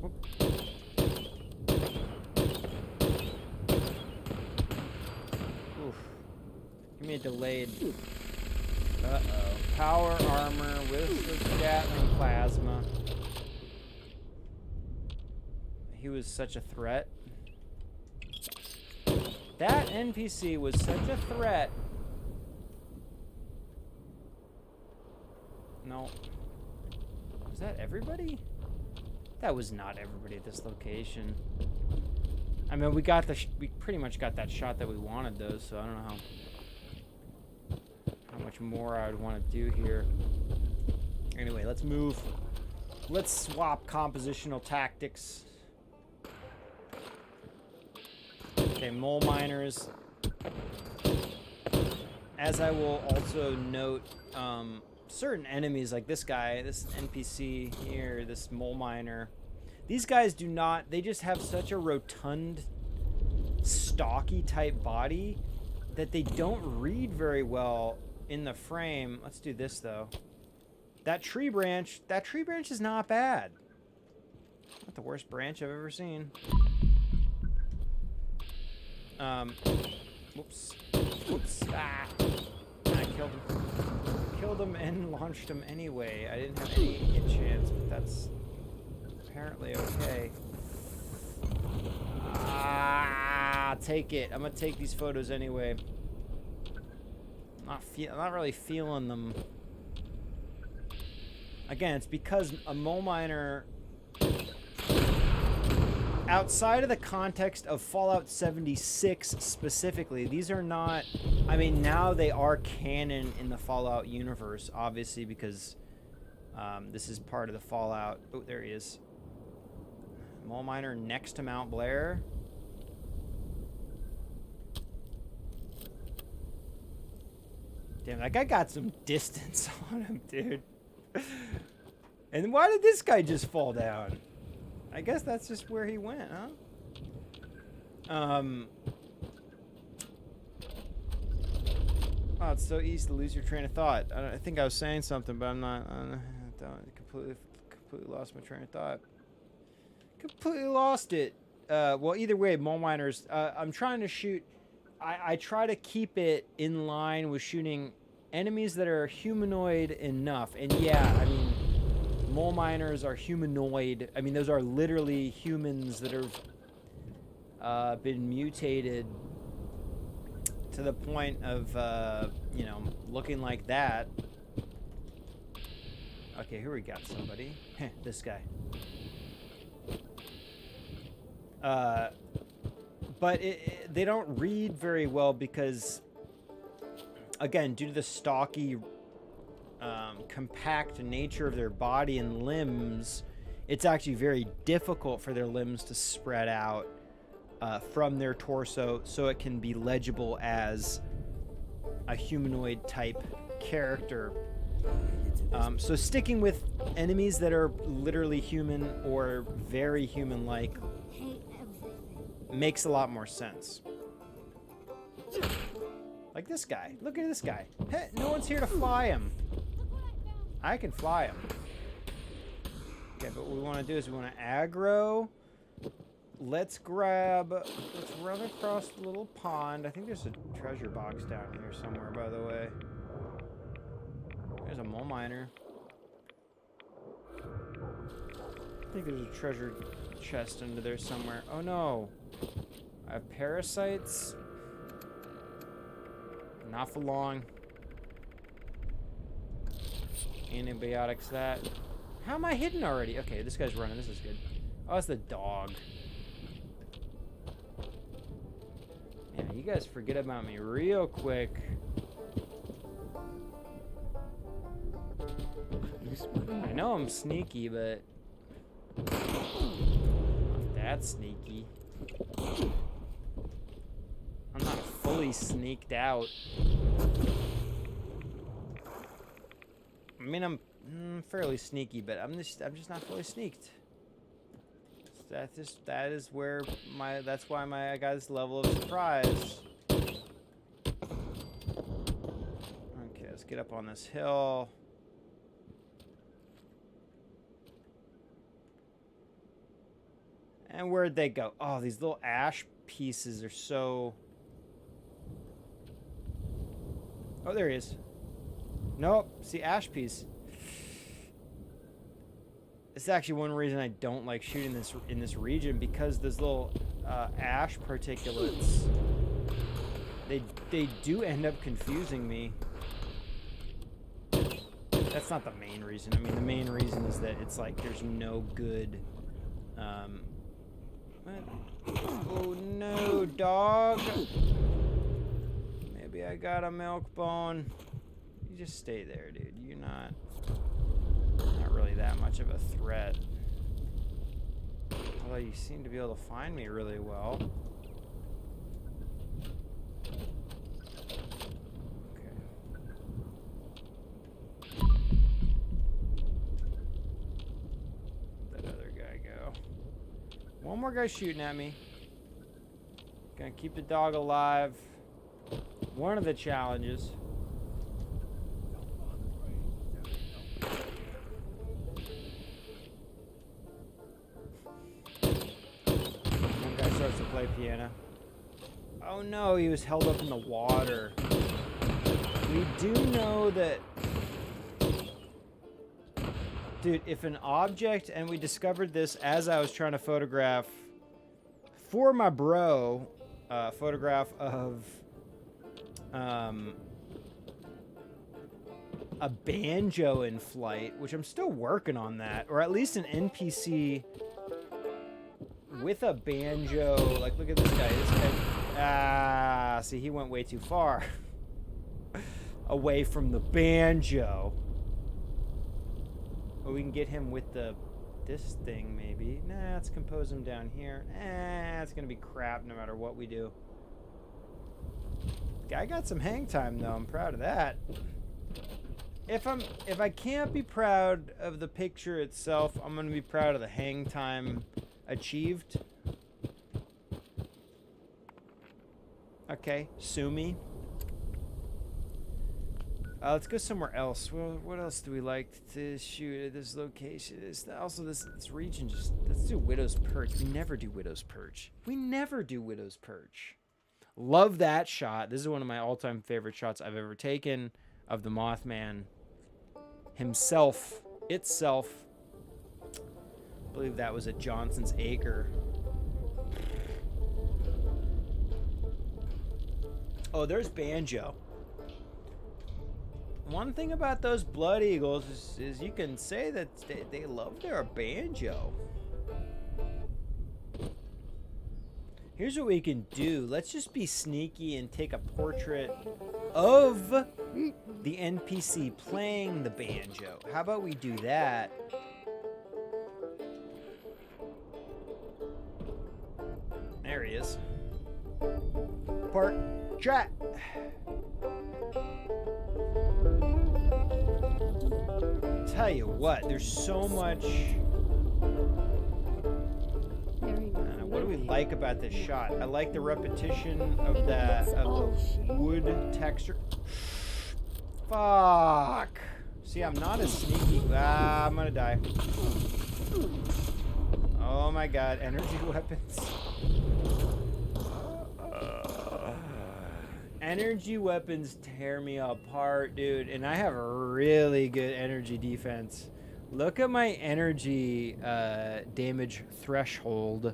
Whoop. Oof. Give me a delayed. Uh-oh. Power armor with the Gatling plasma. He was such a threat. That NPC was such a threat. No. Was that everybody? That was not everybody at this location. I mean, we pretty much got that shot that we wanted, though, so I don't know how much more I would want to do here. Anyway, let's move. Let's swap compositional tactics. Okay, mole miners. As I will also note, certain enemies like this guy, this NPC here, this mole miner, these guys do not, they just have such a rotund, stocky type body that they don't read very well in the frame. Let's do this though. That tree branch is not bad. Not the worst branch I've ever seen. Whoops. Whoops. Ah. I killed him. Killed him and launched him anyway. I didn't have any hit chance, but that's apparently okay. Ah, take it. I'm gonna take these photos anyway. I'm not really feeling them. Again, it's because a mole miner, outside of the context of Fallout 76 specifically, these are not, I mean, now they are canon in the Fallout universe, obviously, because this is part of the Fallout. Oh, there he is. Mole miner next to Mount Blair. Damn, that guy got some distance on him, dude. And why did this guy just fall down? I guess that's just where he went, huh? Oh, it's so easy to lose your train of thought. I think I was saying something, but I'm not. I completely lost my train of thought. Completely lost it. Well, either way, mole miners. I'm trying to shoot. I try to keep it in line with shooting enemies that are humanoid enough. And yeah, I mean, mole miners are humanoid. I mean, those are literally humans that have been mutated to the point of, you know, looking like that. Okay, here we got somebody. This guy. But they don't read very well because, again, due to the stocky, compact nature of their body and limbs, it's actually very difficult for their limbs to spread out from their torso so it can be legible as a humanoid type character. So sticking with enemies that are literally human or very human-like makes a lot more sense. Like this guy. Look at this guy. Hey, no one's here to fly him. I can fly him. Okay, but what we want to do is we want to aggro. Let's run across the little pond. I think there's a treasure box down here somewhere, by the way. There's a mole miner. I think there's a treasure chest under there somewhere. Oh no. I have parasites. Not for long. Antibiotics that. How am I hidden already? Okay, this guy's running. This is good. Oh, it's the dog. Man, you guys forget about me real quick. I know I'm sneaky, but not that sneaky. I'm not fully sneaked out. I mean, I'm fairly sneaky, but I'm just not fully sneaked. That's why I got this level of surprise. Okay, let's get up on this hill. And where'd they go? Oh, these little ash pieces are so... Oh, there he is. Nope, see, ash piece. It's actually one reason I don't like shooting this in this region, because those little ash particulates, they do end up confusing me. That's not the main reason. I mean, the main reason is that it's like there's no good... Oh no, dog! Maybe I got a milk bone. You just stay there, dude. You're not really that much of a threat. Although you seem to be able to find me really well. Okay. Where'd that other guy go? One more guy shooting at me. Gonna keep the dog alive. One of the challenges. One guy starts to play piano. Oh no, he was held up in the water. We do know that... Dude, if an object, and we discovered this as I was trying to photograph for my bro, photograph of a banjo in flight, which I'm still working on that, or at least an NPC with a banjo. Like, look at this guy. This guy, see, he went way too far away from the banjo. Or we can get him with this thing, maybe. Nah, let's compose him down here. It's gonna be crap no matter what we do. Guy got some hang time though. I'm proud of that. If I can't be proud of the picture itself, I'm gonna be proud of the hang time achieved. Okay, sue me. Let's go somewhere else. Well, what else do we like to shoot at this location? Also, this region just... Let's do Widow's Perch. We never do Widow's Perch. We never do Widow's Perch. Love that shot. This is one of my all-time favorite shots I've ever taken of the Mothman himself, itself. I believe that was at Johnson's Acre. Oh, there's Banjo. One thing about those Blood Eagles is you can say that they love their banjo. Here's what we can do. Let's just be sneaky and take a portrait of the NPC playing the banjo. How about we do that? There he is. Portrait. Tell you what, there's so much. What do we like about this shot? I like the repetition of the wood texture. Fuck. See, I'm not as sneaky. Ah, I'm gonna die. Oh my god, energy weapons. Energy weapons tear me apart, dude. And I have a really good energy defense. Look at my energy damage threshold,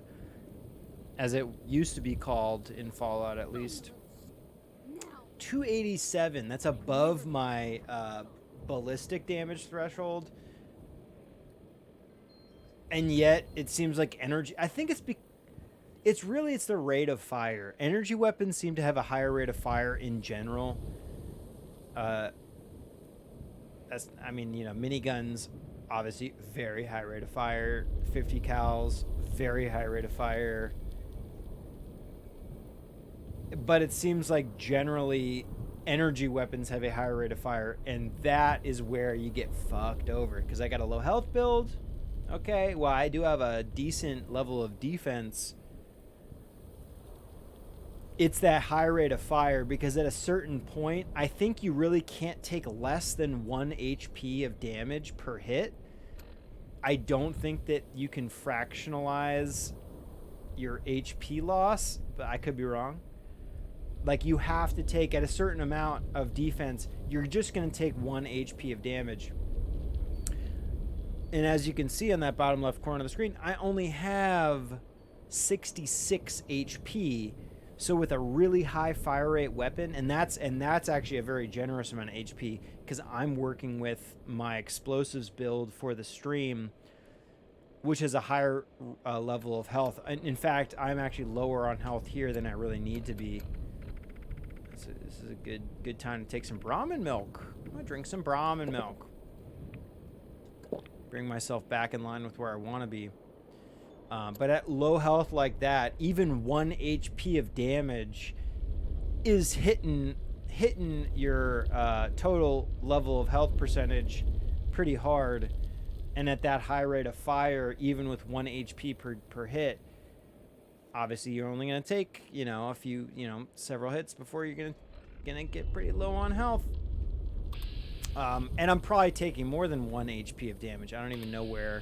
as it used to be called in Fallout, at least. 287. That's above my ballistic damage threshold. And yet, it seems like energy... I think it's it's the rate of fire. Energy weapons seem to have a higher rate of fire in general. I mean, you know, miniguns, obviously, very high rate of fire. 50 cals, very high rate of fire. But it seems like generally energy weapons have a higher rate of fire, and that is where you get fucked over. Because I got a low health build. Okay, well, I do have a decent level of defense. It's that high rate of fire, because at a certain point, I think you really can't take less than 1 HP of damage per hit. I don't think that you can fractionalize your HP loss, but I could be wrong. Like, you have to take, at a certain amount of defense, you're just going to take 1 HP of damage. And as you can see on that bottom left corner of the screen, I only have 66 HP. So with a really high fire rate weapon, and that's actually a very generous amount of HP, because I'm working with my explosives build for the stream, which has a higher level of health. In fact, I'm actually lower on health here than I really need to be. This is a good time to take some Brahmin milk. I'm gonna drink some Brahmin milk. Bring myself back in line with where I want to be. But at low health like that, even 1 HP of damage is hitting your total level of health percentage pretty hard. And at that high rate of fire, even with 1 HP per hit, obviously you're only going to take, you know, several hits before you're gonna get pretty low on health. And I'm probably taking more than 1 HP of damage. I don't even know where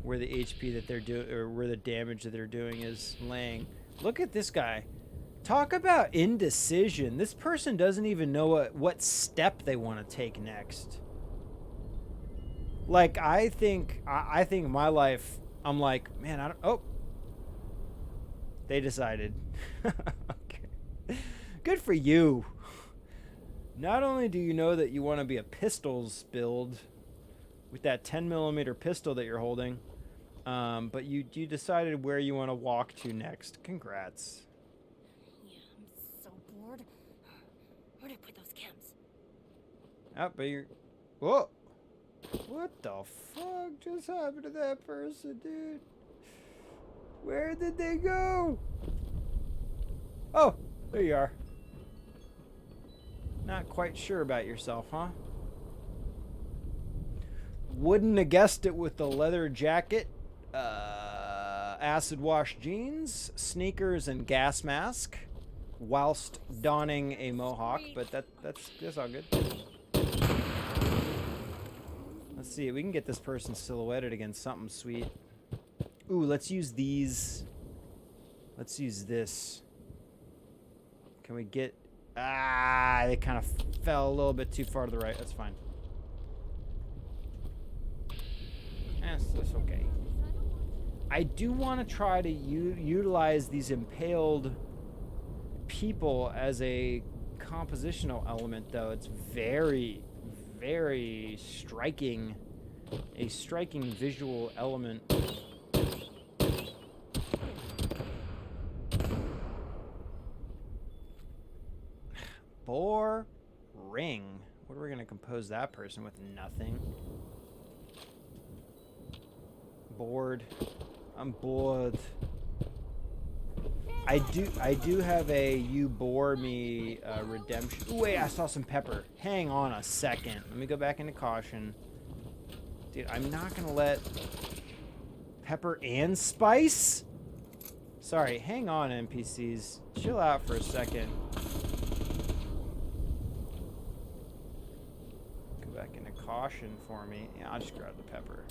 the HP that they're doing, or where the damage that they're doing is laying. Look at this guy. Talk about indecision. This person doesn't even know what step they want to take next. Like, I think in my life, I'm like, man, oh. They decided. Okay. Good for you. Not only do you know that you want to be a pistols build with that 10mm pistol that you're holding, but you decided where you want to walk to next. Congrats. Yeah, I'm so bored. Where'd I put those chems? Oh, but you're... Whoa! What the fuck just happened to that person, dude? Where did they go? Oh, there you are. Not quite sure about yourself, huh? Wouldn't have guessed it with the leather jacket, acid wash jeans, sneakers, and gas mask, whilst donning a mohawk. But that's all good. Let's see. We can get this person silhouetted against something sweet. Ooh, let's use these. Let's use this. Can we get... Ah, they kind of fell a little bit too far to the right. That's fine. That's okay. I do want to try to utilize these impaled people as a compositional element, though. It's very, very striking. A striking visual element. Boring. What are we going to compose that person with? Nothing. Bored. I'm bored. I do have a you bore me redemption. Ooh, wait, I saw some pepper. Hang on a second. Let me go back into caution. Dude, I'm not gonna let pepper and spice? Sorry, hang on, NPCs. Chill out for a second. Go back into caution for me. Yeah, I'll just grab the pepper.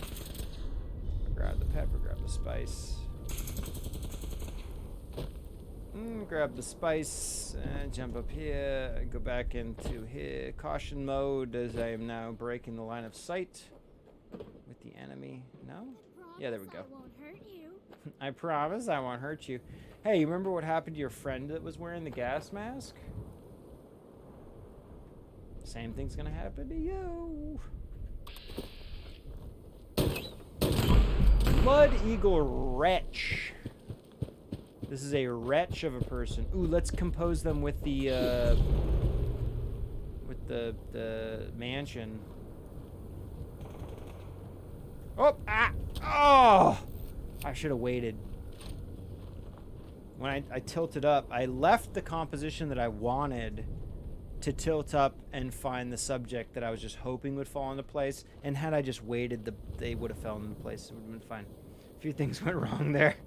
Grab the pepper, grab the spice. Grab the spice, jump up here, go back into here, caution mode as I am now breaking the line of sight with the enemy. No? Yeah, there we go. I won't hurt you. I promise I won't hurt you. Hey, you remember what happened to your friend that was wearing the gas mask? Same thing's gonna happen to you. Blood Eagle Wretch. This is a wretch of a person. Ooh, let's compose them with the mansion. Oh, ah, oh! I should have waited. When I tilted up, I left the composition that I wanted to tilt up and find the subject that I was just hoping would fall into place. And had I just waited, they would have fallen into place. It would have been fine. A few things went wrong there.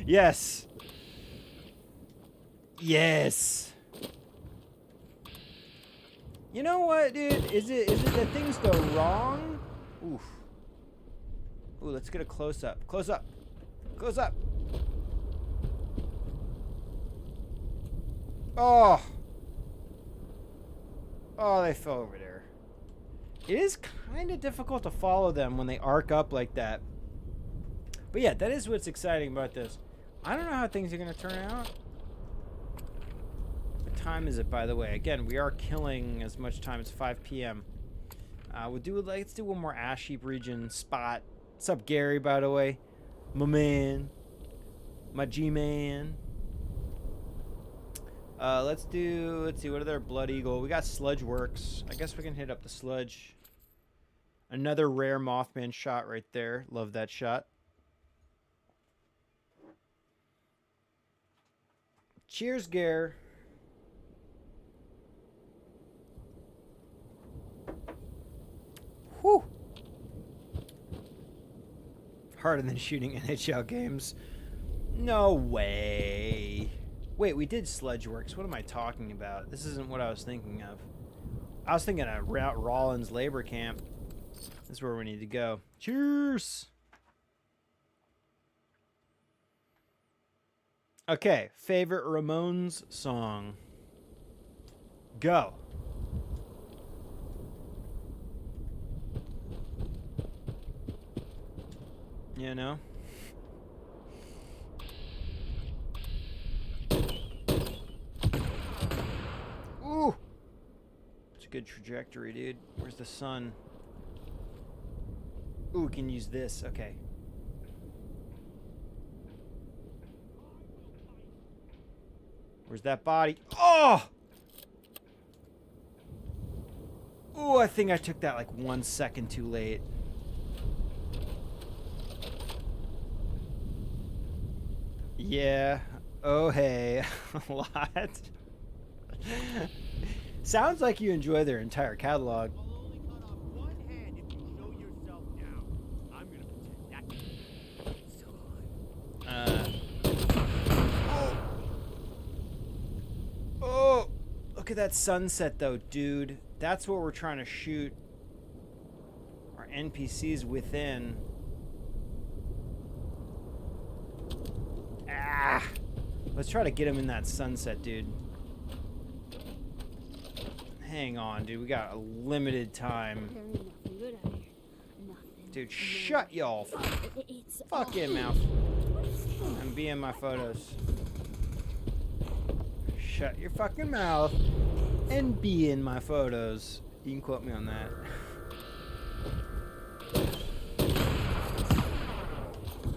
Yes. Yes. You know what, dude? Is it that things go wrong? Oof. Ooh, let's get a close up. Close up. Close up. Oh. Oh, they fell over there. It is kind of difficult to follow them when they arc up like that. But yeah, that is what's exciting about this. I don't know how things are going to turn out. What time is it, by the way? Again, we are killing as much time as 5 p.m. Let's do one more Ash Heap region spot. What's up, Gary, by the way? My man. My G-man. Let's see, what are their Blood Eagle? We got Sludge Works. I guess we can hit up the Sludge. Another rare Mothman shot right there. Love that shot. Cheers, Gare. Whew. Harder than shooting NHL games. No way. Wait, we did Sludge Works. What am I talking about? This isn't what I was thinking of. I was thinking of Rollins Labor Camp. This is where we need to go. Cheers. Okay, favorite Ramones song. Go. You know? Ooh! It's a good trajectory, dude. Where's the sun? Ooh, we can use this. Okay. Where's that body? Oh! Ooh, I think I took that like 1 second too late. Yeah. Oh, hey. A lot. Sounds like you enjoy their entire catalog. I'll only cut off one hand if you show yourself now. I'm gonna protect that. So Oh, look at that sunset though, dude. That's what we're trying to shoot our NPCs within. Ah, let's try to get him in that sunset, dude. Hang on, dude. We got a limited time. There ain't nothing good out here. Nothing. Dude, shut y'all It's fucking mouth. I'm being my photos. Shut your fucking mouth and be in my photos. You can quote me on that.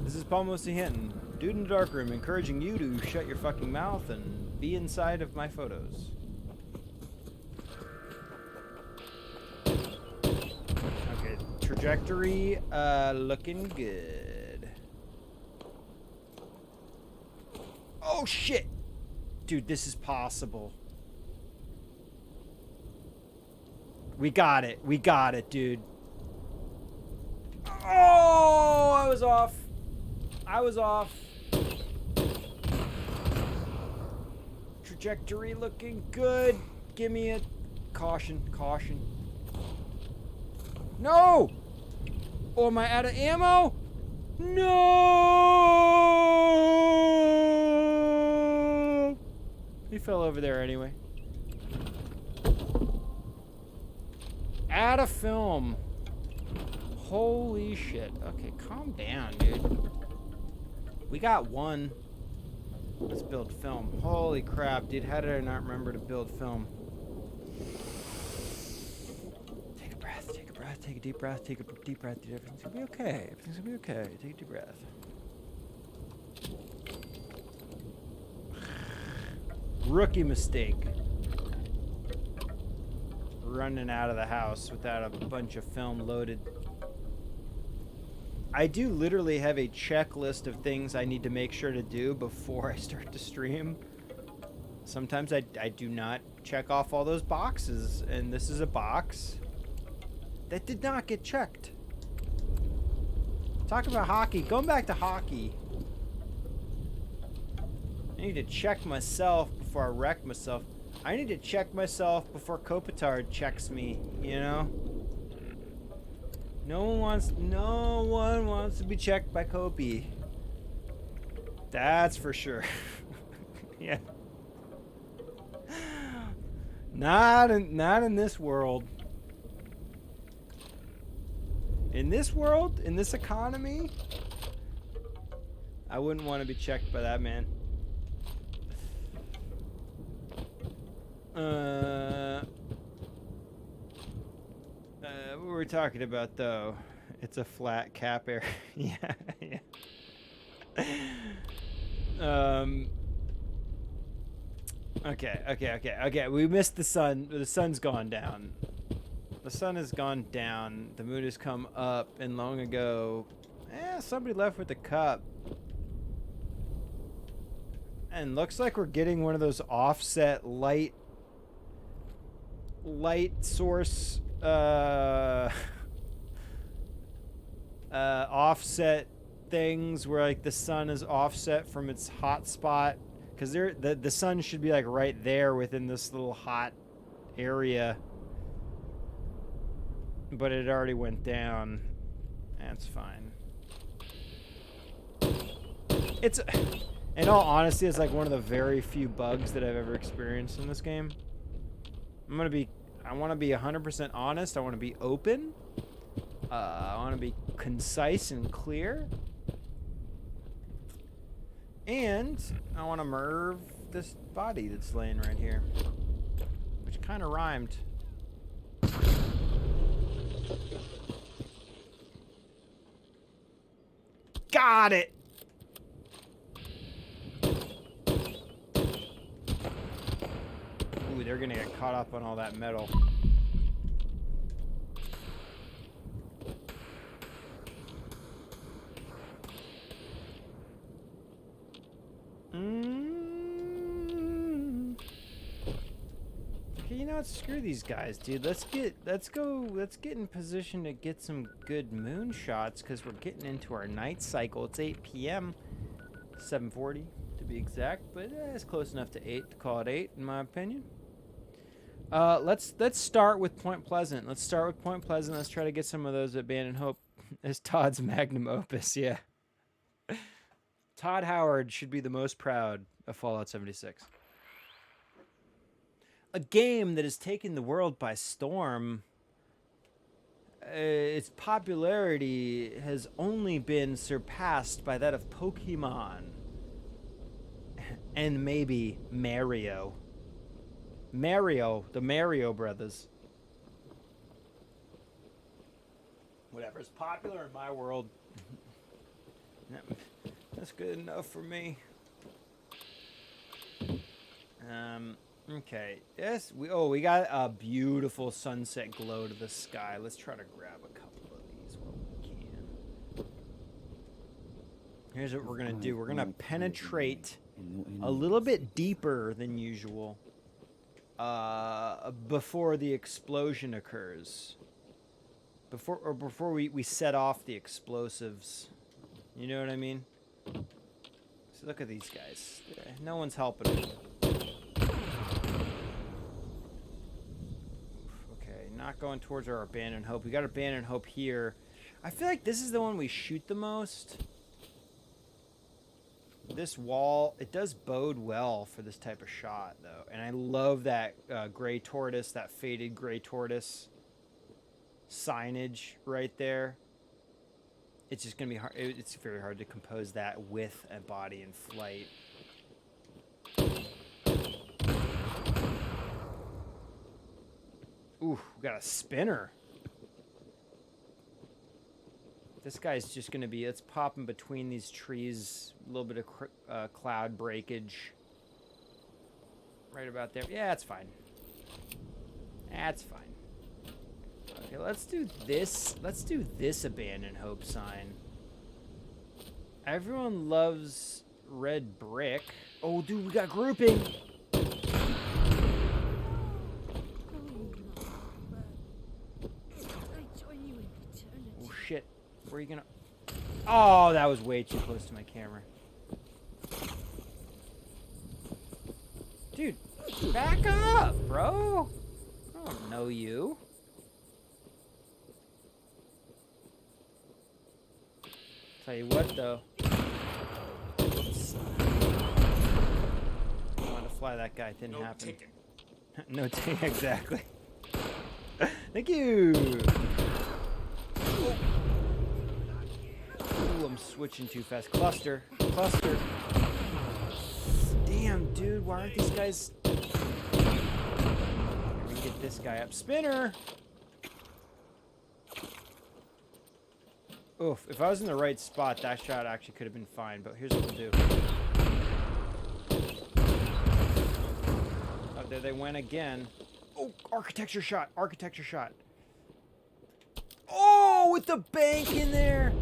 This is Paul Mostly Hinton, dude in the darkroom, encouraging you to shut your fucking mouth and be inside of my photos. Okay, trajectory, looking good. Oh shit! Dude, this is possible. We got it. We got it, dude. Oh, I was off. I was off. Trajectory looking good. Give me a caution. Caution. No! Oh, am I out of ammo? No! He fell over there anyway. Out of film. Holy shit. Okay, calm down, dude. We got one. Let's build film. Holy crap, dude. How did I not remember to build film? Take a breath, take a breath, take a deep breath, take a deep breath. Dude, everything's gonna be okay. Everything's gonna be okay. Take a deep breath. Rookie mistake. Running out of the house without a bunch of film loaded. I do literally have a checklist of things I need to make sure to do before I start to stream. Sometimes I do not check off all those boxes, and this is a box that did not get checked. Talk about hockey. Going back to hockey. I need to check myself before I wreck myself. I need to check myself before Kopitar checks me, you know? No one wants to be checked by Kopi. That's for sure. Yeah. Not in this world. In this world, in this economy, I wouldn't want to be checked by that man. What were we talking about though? It's a flat cap area. Yeah, yeah. Okay. We missed the sun. The sun's gone down. The sun has gone down. The moon has come up, and long ago, somebody left with a cup. And looks like we're getting one of those offset light source offset things where like the sun is offset from its hot spot, because the sun should be like right there within this little hot area, but it already went down. That's fine. It's, in all honesty, it's like one of the very few bugs that I've ever experienced in this game. I want to be 100% honest. I want to be open. I want to be concise and clear. And I want to murder this body that's laying right here. Which kind of rhymed. Got it! Ooh, they're gonna get caught up on all that metal. know what? Screw these guys, dude. Let's get in position to get some good moon shots because we're getting into our night cycle. It's 8 p.m. 7:40 to be exact, but it's close enough to 8 to call it 8 in my opinion. Let's start with Point Pleasant. Let's try to get some of those Abandoned Hope as Todd's magnum opus. Yeah. Todd Howard should be the most proud of Fallout 76. A game that has taken the world by storm. Its popularity has only been surpassed by that of Pokemon. And maybe Mario. The Mario brothers. Whatever is popular in my world. That's good enough for me. Okay. Yes, we got a beautiful sunset glow to the sky. Let's try to grab a couple of these while we can. Here's what we're gonna do. We're gonna penetrate a little bit deeper than usual before the explosion occurs. Before we set off the explosives. You know what I mean? So look at these guys. No one's helping them. Okay, not going towards our Abandoned Hope. We got Abandoned Hope here. I feel like this is the one we shoot the most. This wall, it does bode well for this type of shot, though. And I love that gray tortoise, that faded gray tortoise signage right there. It's just going to be hard. It's very hard to compose that with a body in flight. Ooh, we got a spinner. This guy's just going to be, let's pop in between these trees. A little bit of cloud breakage. Right about there. Yeah, that's fine. That's fine. Okay, let's do this. Let's do this Abandoned Hope sign. Everyone loves red brick. Oh, dude, we got grouping. Oh, shit. Where are you gonna... Oh, that was way too close to my camera. Dude, back up, bro. I don't know you. Tell you what, though. Oops. I wanted to fly that guy. It didn't happen. Ticket. No ticket. Exactly. Thank you. Ooh, I'm switching too fast. Cluster. Damn, dude. Why aren't these guys... Let me get this guy up. Spinner. Oof, if I was in the right spot, that shot actually could have been fine, but here's what we'll do. Oh, there they went again. Oh, architecture shot. Oh, with the bank in there.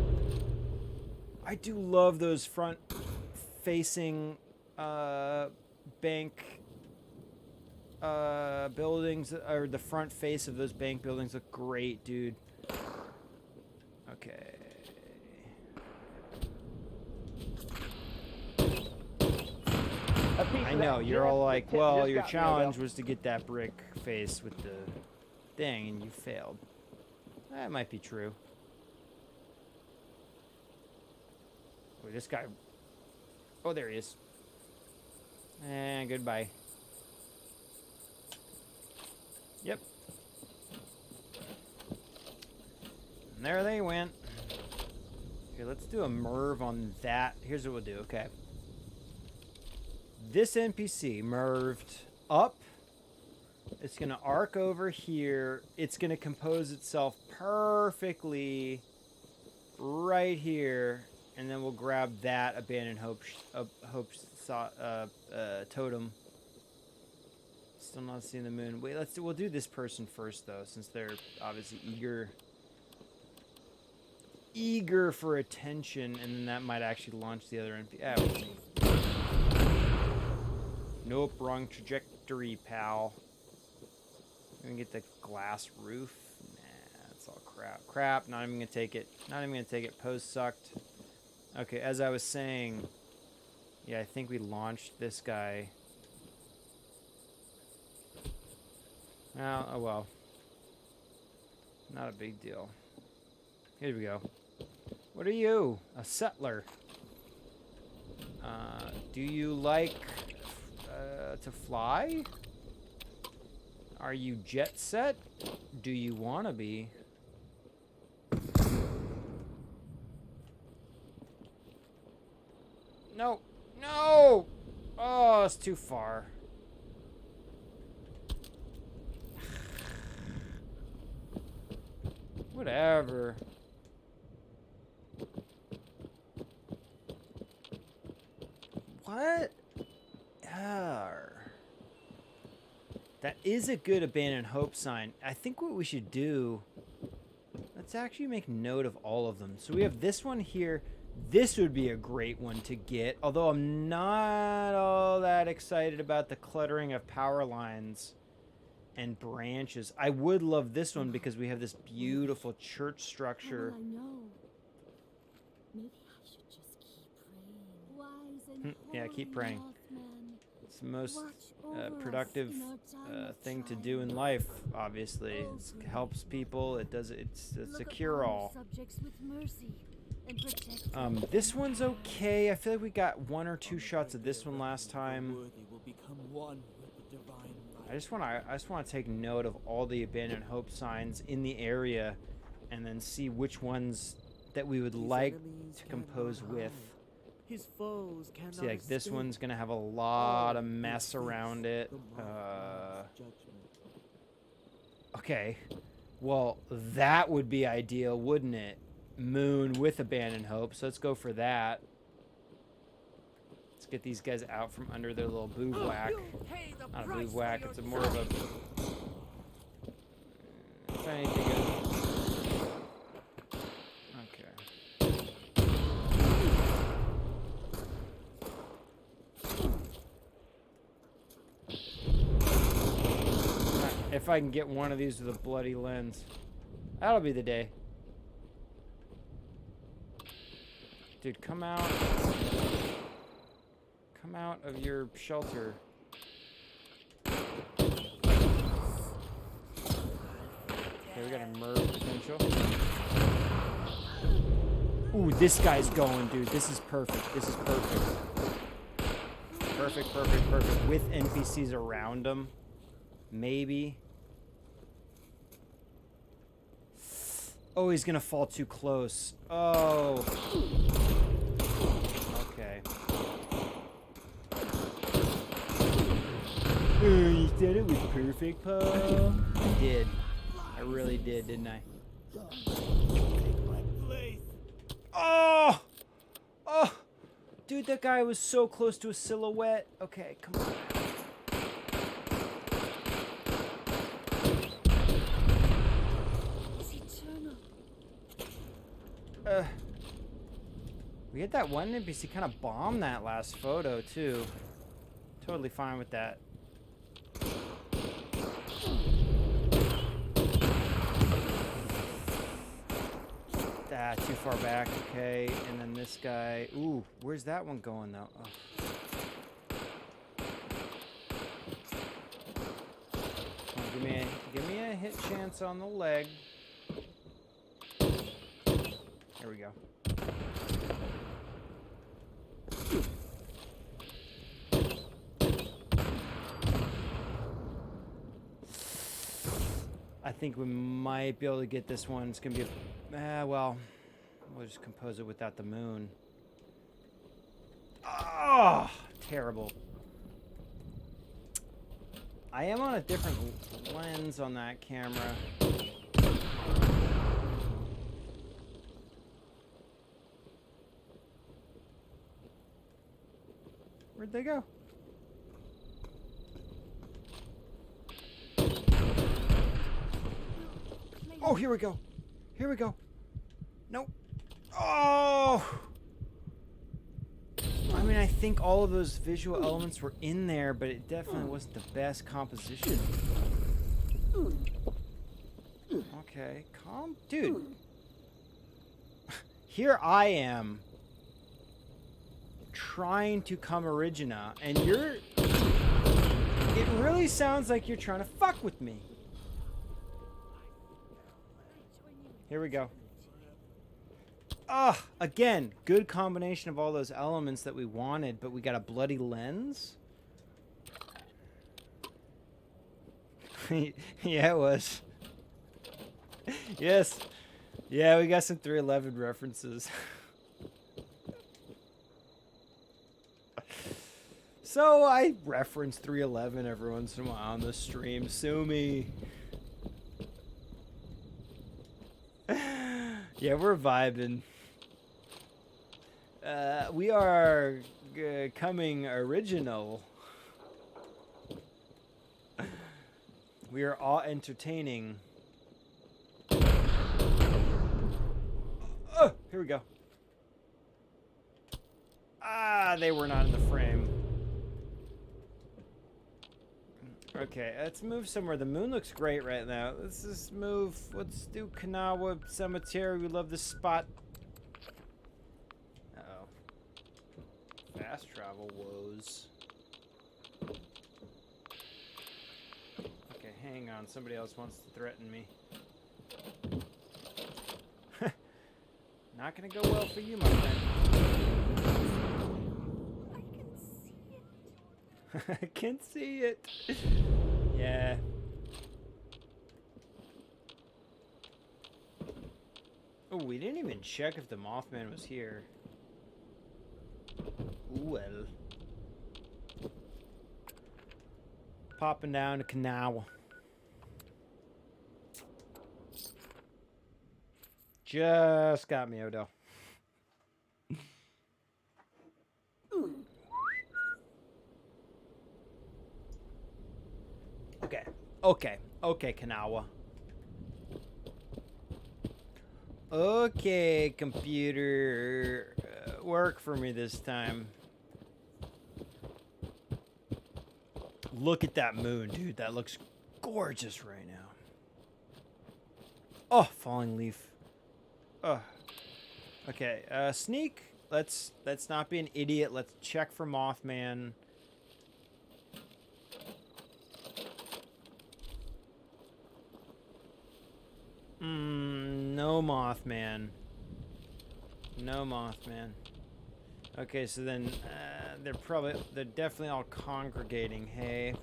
I do love those front-facing bank buildings, or the front face of those bank buildings look great, dude. Okay. I know, you're all like, well, your challenge was to get that brick face with the thing, and you failed. That might be true. Wait, this guy... Oh, there he is. And goodbye. Yep. And there they went. Okay, let's do a Merv on that. Here's what we'll do, okay. This NPC Merved up. It's going to arc over here. It's going to compose itself perfectly right here. And then we'll grab that Abandoned Hope totem. Still not seeing the moon. Wait, we'll do this person first, though, since they're obviously eager for attention, and then that might actually launch the other NPC. Ah, we'll see. Nope, wrong trajectory, pal. Even get the glass roof. Nah, that's all crap. Crap. Not even gonna take it. Not even gonna take it. Pose sucked. Okay, as I was saying, yeah, I think we launched this guy. Oh well. Not a big deal. Here we go. What are you? A settler. Do you like to fly? Are you jet set? Do you want to be? No. No! Oh, it's too far. Whatever. What? That is a good abandoned hope sign. I think what we should do, let's actually make note of all of them. So we have this one here. This would be a great one to get, although I'm not all that excited about the cluttering of power lines and branches. I would love this one because we have this beautiful church structure. How will I know? Maybe I should just keep praying. Wise and Yeah, keep praying. Mothman, It's the most watch over us productive in our time of thing to trial. do in life, obviously. Oh, It helps people. It does. It's Look a upon cure-all. your subjects with mercy and protect them. This one's okay. I feel like we got 1 or 2 shots of this one last time. Worthy will become one with the divine light. I just want to take note of all the abandoned hope signs in the area, and then see which ones that we would His like enemies to cannot compose with. hide. His foes cannot See, like this escape. one's gonna have a lot of All mess who around face it. the Mothman's judgment. Okay, well that would be ideal, wouldn't it? Moon with abandoned hope. So let's go for that. Let's get these guys out from under their little bivouac. Pay the Not a price bivouac. for It's your more of a. Trying to think of. Okay. If I can get one of these with a bloody lens, that'll be the day. Dude, come out. Come out of your shelter. Okay, we got a murder potential. Ooh, this guy's going, dude. This is perfect. This is perfect. Perfect, perfect, perfect. With NPCs around him. Maybe. Oh, he's gonna fall too close. Oh. Okay. You said it was perfect, Paul. I did. I really did, didn't I? Take my place. Oh! Oh! Dude, that guy was so close to a silhouette. Okay, come on. It's eternal. We had that one NPC kind of bomb that last photo, too. Totally fine with that. Ah, too far back. Okay, and then this guy. Ooh, where's that one going, though? Oh. Come on, give me a hit chance on the leg. There we go. I think we might be able to get this one. It's gonna be a, well, we'll just compose it without the moon. Oh, terrible. I am on a different lens on that camera. Where'd they go? Oh, here we go. Here we go. Nope. Oh! I mean, I think all of those visual elements were in there, but it definitely wasn't the best composition. Okay, calm, dude. Here I am trying to come Origina, and you're... It really sounds like you're trying to fuck with me. Here we go. Ah, again, good combination of all those elements that we wanted, but we got a bloody lens? Yeah, it was. Yes. Yeah, we got some 311 references. So I reference 311 every once in a while on the stream. Sue me. Yeah, we're vibing. We are coming original. We are all entertaining. Oh, here we go. Ah, they were not in the frame. Okay, let's move somewhere. The moon looks great right now. Let's just move. Let's do Kanawha Cemetery. We love this spot. Uh-oh. Fast travel woes. Okay, hang on. Somebody else wants to threaten me. Not gonna go well for you, my friend. I can see it. Yeah. Oh, we didn't even check if the Mothman was here. Ooh, well. Popping down to Kanawha. Just got me, Odell. Okay, Kanawha. Okay, computer, work for me this time. Look at that moon, dude. That looks gorgeous right now. Oh, falling leaf. Oh. Okay, sneak. Let's not be an idiot. Let's check for Mothman. No Mothman. No Mothman. Okay, so then they're definitely all congregating. Hey.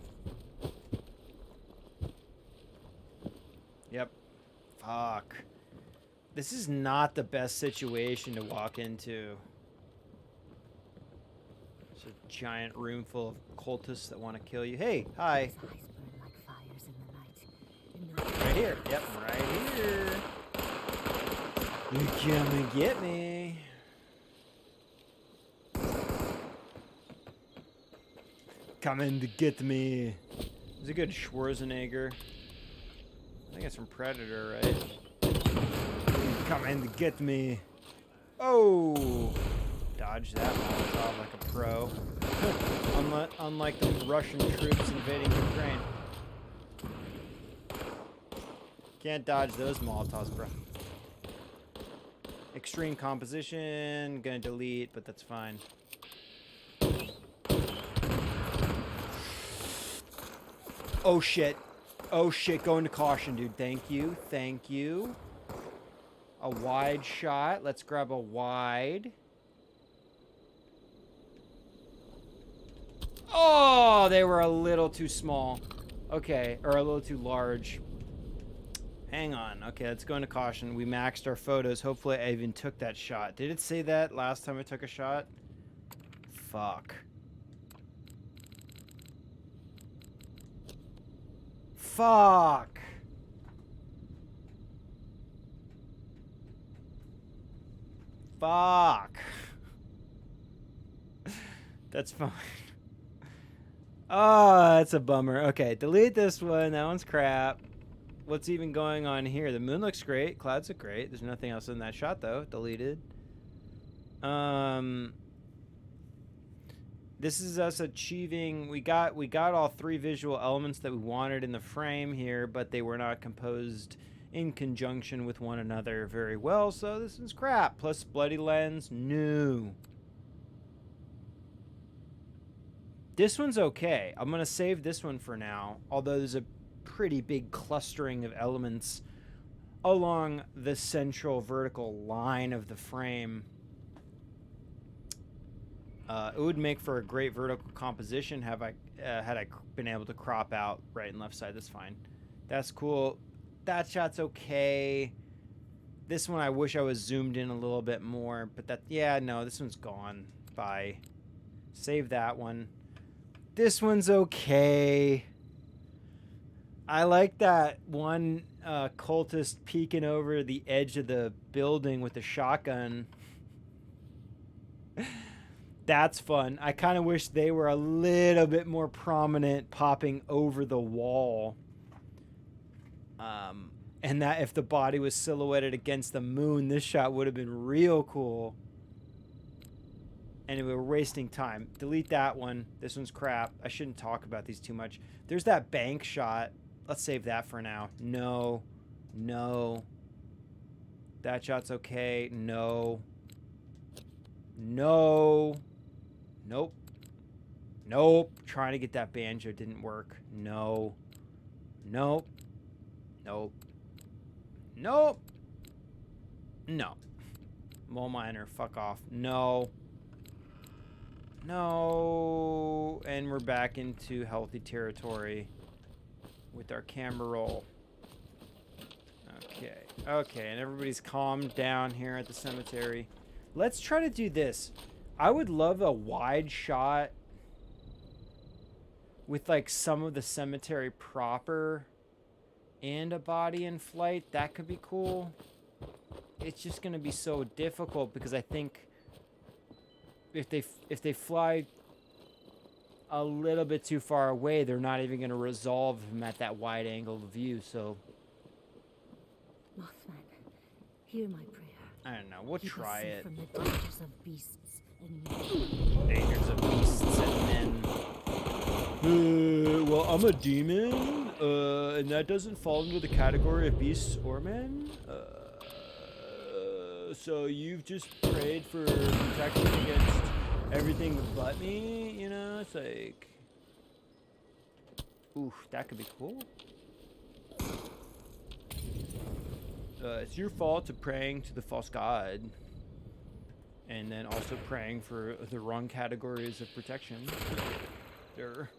Yep. Fuck. This is not the best situation to walk into. It's a giant room full of cultists that want to kill you. Hey, hi. Right here. Yep, right here. You come and get me. Coming to get me. It's a good Schwarzenegger. I think it's from Predator, right? Coming to get me. Oh! Dodge that Molotov like a pro. Unlike the Russian troops invading Ukraine. Can't dodge those Molotovs, bro. Extreme composition. Gonna delete, but that's fine. Oh shit. Oh shit, going to caution, dude. Thank you. Thank you. A wide shot. Let's grab a wide. Oh, they were a little too small. Okay, or a little too large. Hang on. Okay, let's go into caution. We maxed our photos. Hopefully I even took that shot. Did it say that last time I took a shot? Fuck. Fuck. Fuck. That's fine. Oh, that's a bummer. Okay, delete this one. That one's crap. What's even going on here? The moon looks great. Clouds look great. There's nothing else in that shot, though. Deleted. This is us achieving. We got all 3 visual elements that we wanted in the frame here, but they were not composed in conjunction with one another very well. So this is crap. Plus bloody lens, no. This one's okay. I'm gonna save this one for now. Although there's a pretty big clustering of elements along the central vertical line of the frame. It would make for a great vertical composition had I been able to crop out right and left side. That's fine. That's cool. That shot's okay. This one I wish I was zoomed in a little bit more, but no, this one's gone. Bye. Save that one. This one's okay. I like that one cultist peeking over the edge of the building with the shotgun. That's fun. I kind of wish they were a little bit more prominent popping over the wall. And that if the body was silhouetted against the moon, this shot would have been real cool. And we were wasting time. Delete that one. This one's crap. I shouldn't talk about these too much. There's that bank shot. Let's save that for now. No. No. That shot's okay. No. No. Nope. Nope. Trying to get that banjo didn't work. No. Nope. Nope. Nope. No. Mole miner, fuck off. No. No. And we're back into healthy territory with our camera roll. Okay. Okay, and everybody's calmed down here at the cemetery. Let's try to do this. I would love a wide shot with like some of the cemetery proper and a body in flight. That could be cool. It's just going to be so difficult because I think if they fly a little bit too far away, they're not even going to resolve them at that wide angle view. So Mothman, hear my prayer. I don't know. We'll Keep us try safe it. from the dangers of beasts and men. Dangers of beasts and men. Well, I'm a demon, and that doesn't fall into the category of beasts or men. So you've just prayed for protection against everything but me, you know? It's like, oof, that could be cool. It's your fault to praying to the false god. And then also praying for the wrong categories of protection. Durr.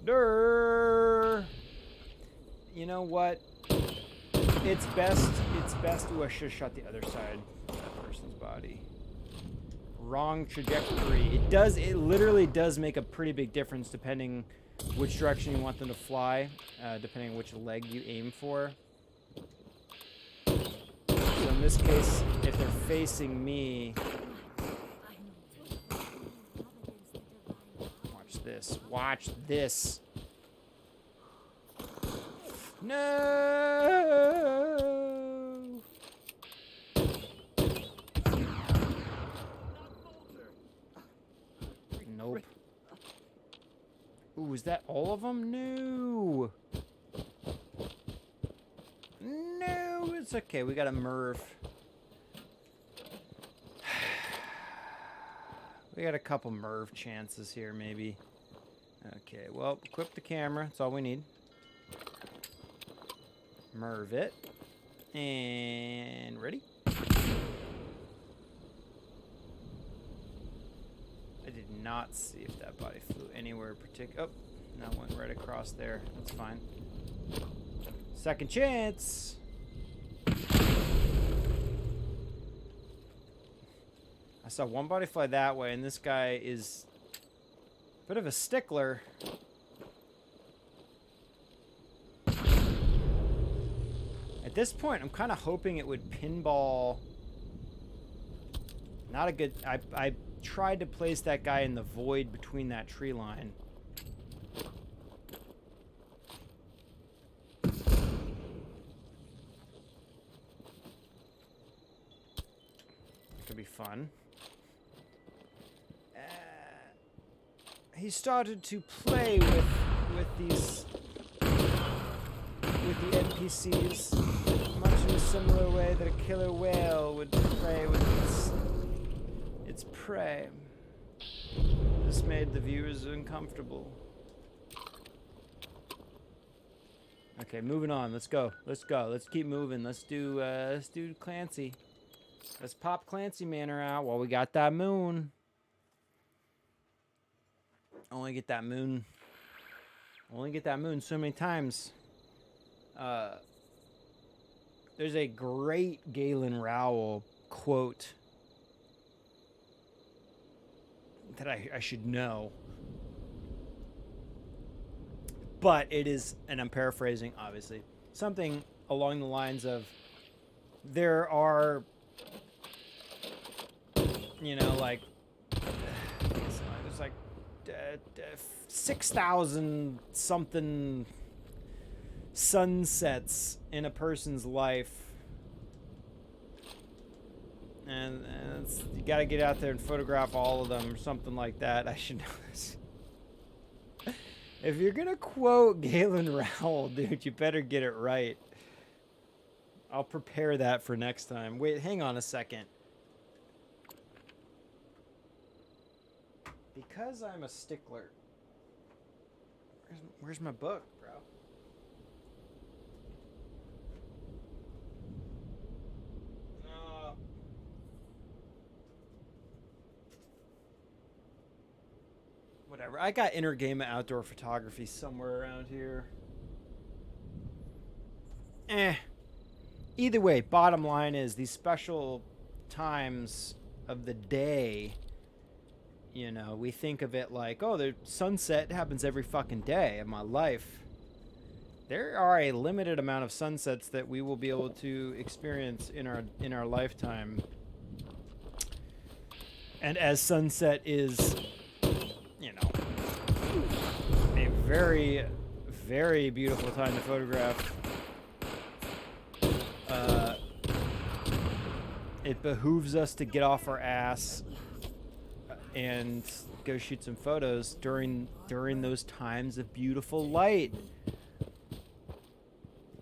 Durr. You know what? It's best. Ooh, I should have shot the other side of that person's body. Wrong trajectory. It literally does make a pretty big difference depending which direction you want them to fly, depending on which leg you aim for. So in this case, if they're facing me, watch this. Watch this. No. Nope. Ooh, is that all of them? No. No, it's okay. We got a Merv. We got a couple Merv chances here, maybe. Okay, well, equip the camera. That's all we need. Merv it. And ready? I did not see if that body flew anywhere particular. Oh, no, it went right across there. That's fine. Second chance. I saw one body fly that way, and this guy is a bit of a stickler. At this point, I'm kind of hoping it would pinball. Not a good... I tried to place that guy in the void between that tree line. Could be fun. he started to play with these with the NPCs, much in a similar way that a killer whale would play with its prey. This made the viewers uncomfortable. Okay, moving on. Let's go. Let's go. Let's keep moving. Let's do Clancy. Let's pop Clancy Manor out while we got that moon. Only get that moon so many times. There's a great Galen Rowell quote that I should know. But it is, and I'm paraphrasing, obviously, something along the lines of, there are, you know, like, there's like 6,000 something sunsets in a person's life. And you got to get out there and photograph all of them or something like that. I should know this. If you're going to quote Galen Rowell, dude, you better get it right. I'll prepare that for next time. Wait, hang on a second. Because I'm a stickler. Where's my book, bro? Whatever. I got Inner Game of Outdoor Photography somewhere around here. Either way, bottom line is these special times of the day, you know, we think of it like, oh, the sunset happens every fucking day of my life. There are a limited amount of sunsets that we will be able to experience in our lifetime. And as sunset is, you know, a very, very beautiful time to photograph. It behooves us to get off our ass and go shoot some photos during those times of beautiful light.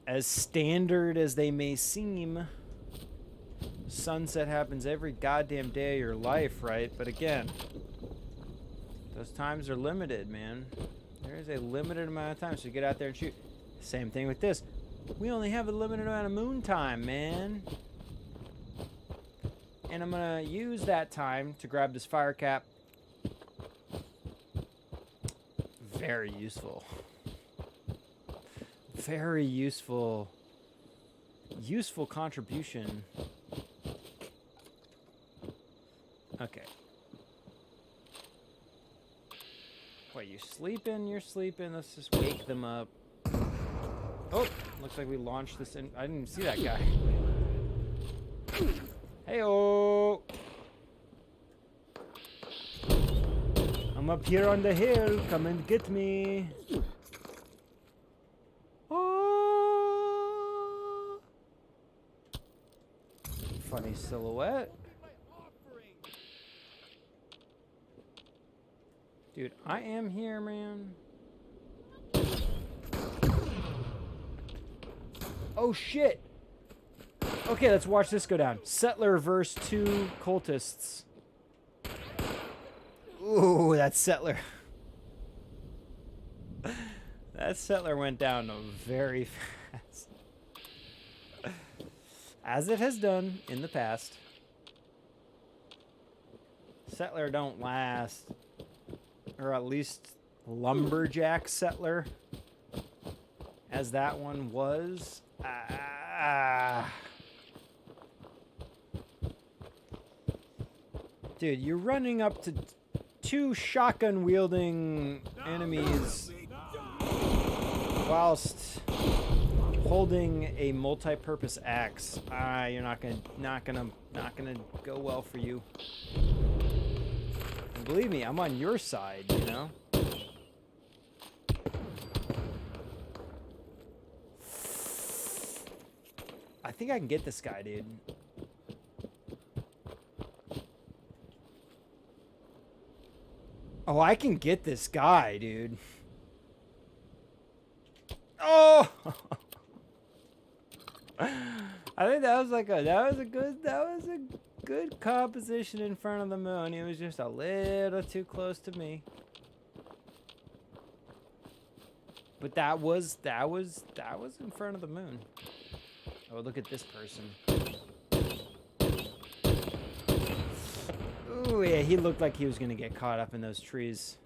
As standard as they may seem, sunset happens every goddamn day of your life, right? But again, those times are limited, man. There is a limited amount of time, so get out there and shoot. Same thing with this. We only have a limited amount of moon time, man. And I'm gonna use that time to grab this fire cap. Very useful. Very useful. Useful contribution. Okay. Wait, you sleeping? You're sleeping. Let's just wake them up. Oh, looks like we launched this in. I didn't even see that guy. Hey-oh! I'm up here on the hill. Come and get me. Oh! Funny silhouette. Dude, I am here, man. Oh, shit! Okay, let's watch this go down. Settler versus 2 cultists. Ooh, that settler. That settler went down very fast. As it has done in the past. Settler don't last. Or at least lumberjack settler. As that one was. Dude, you're running up to 2 shotgun-wielding enemies whilst holding a multi-purpose axe. You're not gonna go well for you. And believe me, I'm on your side, you know. I think I can get this guy, dude. Oh, I can get this guy, dude. Oh! I think that was a good composition in front of the moon. It was just a little too close to me. But that was in front of the moon. Oh, look at this person. Ooh, yeah, he looked like he was gonna get caught up in those trees.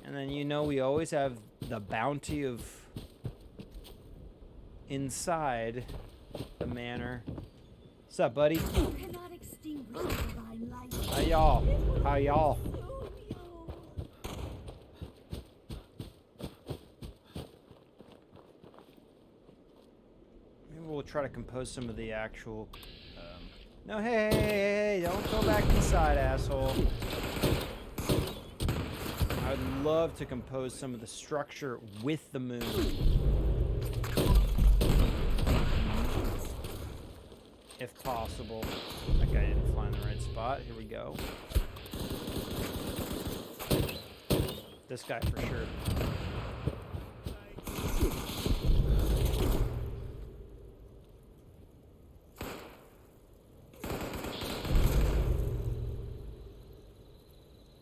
And then we always have the bounty of inside the manor. What's up, buddy? You cannot extinguish the divine light. How y'all? How y'all? Maybe we'll try to compose some of the actual. No, hey, don't go back inside, asshole. I would love to compose some of the structure with the moon. If possible. That guy didn't fly in the right spot. Here we go. This guy for sure.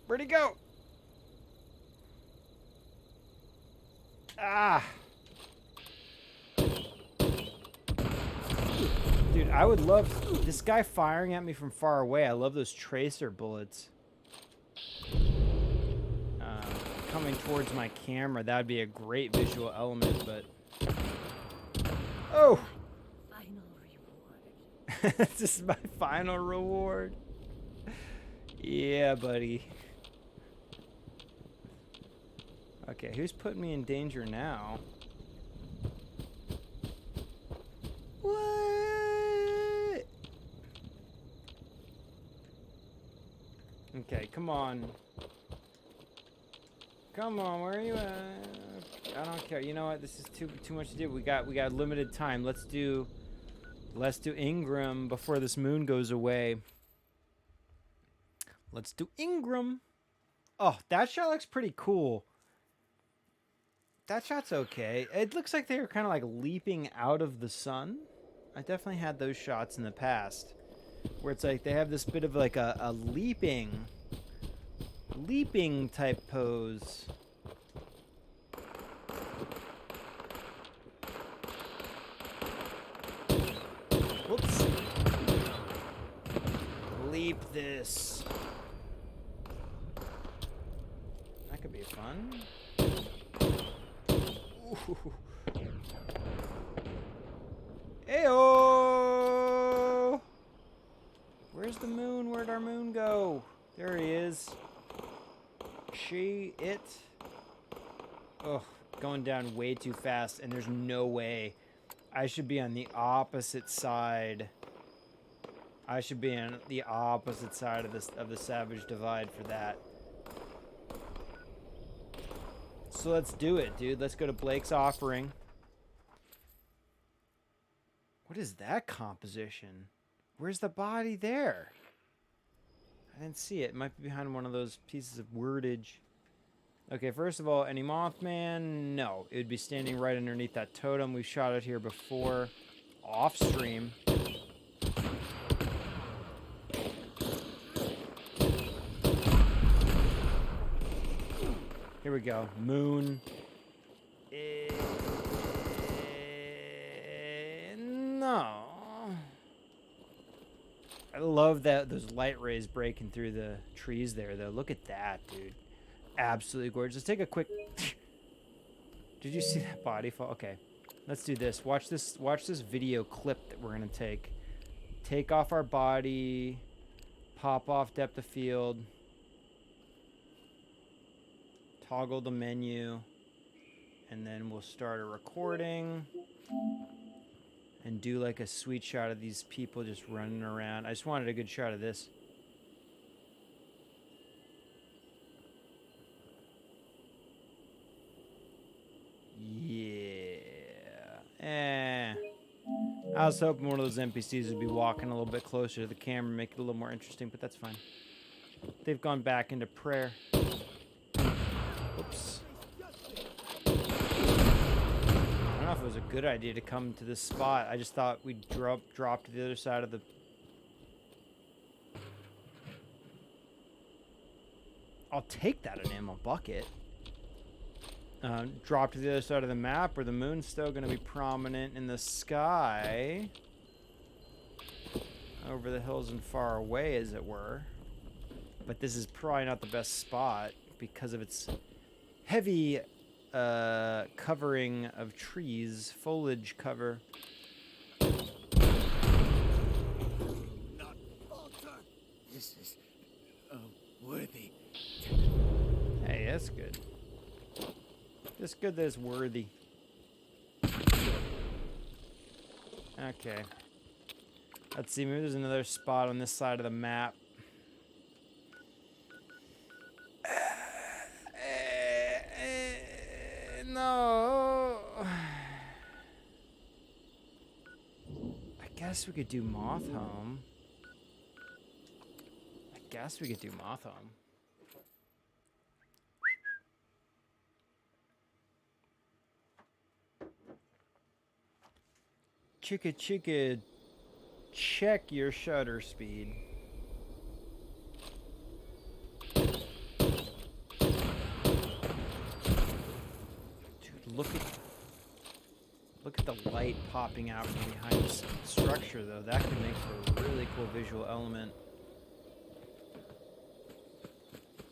Where'd he go? Ah! Dude, I would love this guy firing at me from far away. I love those tracer bullets. Coming towards my camera, that would be a great visual element, but... Oh! Final reward. This is my final reward. Yeah, buddy. Okay, who's putting me in danger now? What? Okay, come on. Come on, where are you at? I don't care. You know what? This is too much to do. We got limited time. Let's do Ingram before this moon goes away. Let's do Ingram. Oh, that shot looks pretty cool. That shot's okay. It looks like they were kind of like leaping out of the sun. I definitely had those shots in the past where it's like they have this bit of like a leaping type pose. Whoops. Leap this. That could be fun. Ooh. Ayo! Where's the moon? Where'd our moon go? There he is. It. Ugh, going down way too fast, and there's no way. I should be on the opposite side. I should be on the opposite side of the Savage Divide for that. So let's do it, dude. Let's go to Blake's offering. What is that composition? Where's the body there? I didn't see it. It might be behind one of those pieces of wordage. Okay, first of all, any Mothman? No. It would be standing right underneath that totem. We've shot it here before. Off stream. Here we go. Moon. No. I love that those light rays breaking through the trees there, though. Look at that, dude. Absolutely gorgeous. Let's take a quick... Did you see that body fall? Okay. Let's do this. Watch this video clip that we're going to take. Take off our body. Pop off depth of field. Toggle the menu. And then we'll start a recording. And do like a sweet shot of these people just running around. I just wanted a good shot of this. Yeah. I was hoping one of those NPCs would be walking a little bit closer to the camera, make it a little more interesting, but that's fine. They've gone back into prayer. Oops. I don't know if it was a good idea to come to this spot. I just thought we'd drop to the other side of the... I'll take that enamel bucket. Drop to the other side of the map where the moon's still going to be prominent in the sky. Over the hills and far away, as it were. But this is probably not the best spot because of its heavy covering of trees, foliage cover. Not falter. This is worthy. Hey, that's good. It's good that it's worthy. Okay. Let's see, maybe there's another spot on this side of the map. No. I guess we could do Moth Home. Chicka chicka, check your shutter speed. Dude, look at the light popping out from behind this structure, though. That could make for a really cool visual element.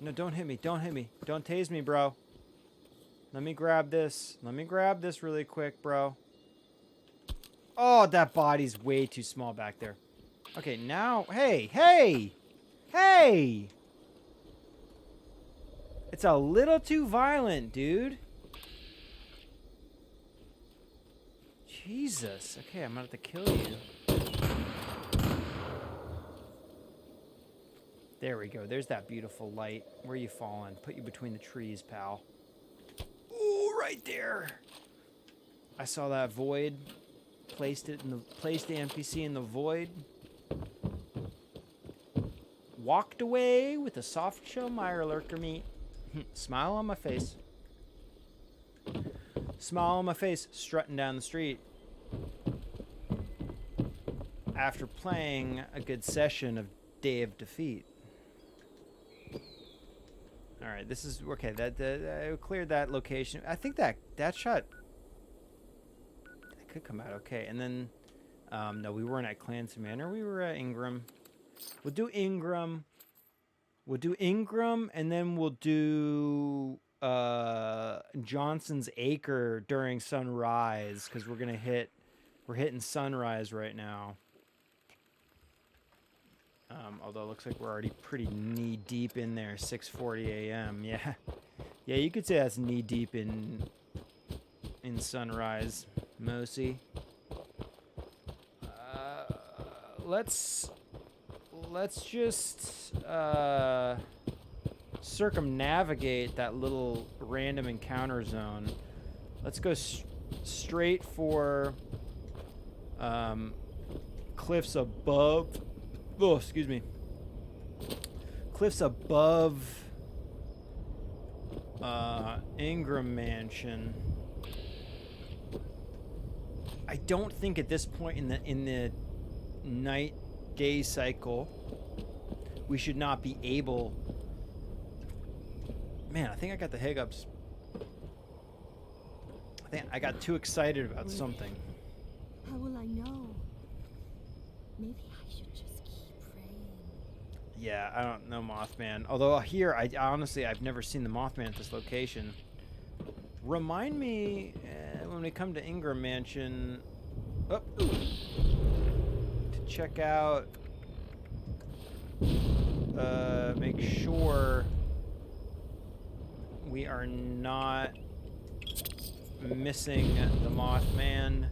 No, don't hit me. Don't hit me. Don't tase me, bro. Let me grab this. Let me grab this really quick, bro. Oh, that body's way too small back there. Okay, now... Hey! Hey! Hey! It's a little too violent, dude. Jesus. Okay, I'm gonna have to kill you. There we go. There's that beautiful light. Where are you falling? Put you between the trees, pal. Ooh, right there. I saw that void. Placed the NPC in the void. Walked away with a soft shell mire lurker meat. Smile on my face. Smile on my face, strutting down the street. After playing a good session of Day of Defeat. Alright, this is... Okay, I cleared that location. I think that shot... could come out okay. And then no, we weren't at Clancy Manor, we were at Ingram. We'll do Ingram, and then we'll do Johnson's Acre during sunrise, because we're hitting sunrise right now. Although it looks like we're already pretty knee deep in there. 6:40 a.m. Yeah, you could say that's knee deep in sunrise. Mosi. Let's just circumnavigate that little random encounter zone. Let's go straight for cliffs above. Oh, excuse me. Cliffs above Ingram Mansion. I don't think at this point in the night-day cycle we should not be able... Man, I think I got the hiccups. I think I got too excited about something. How will I know? Maybe I should just keep praying. Yeah, I don't know Mothman. Although here, I honestly, I've never seen the Mothman at this location. Remind me when we come to Ingram Mansion to check out, make sure we are not missing the Mothman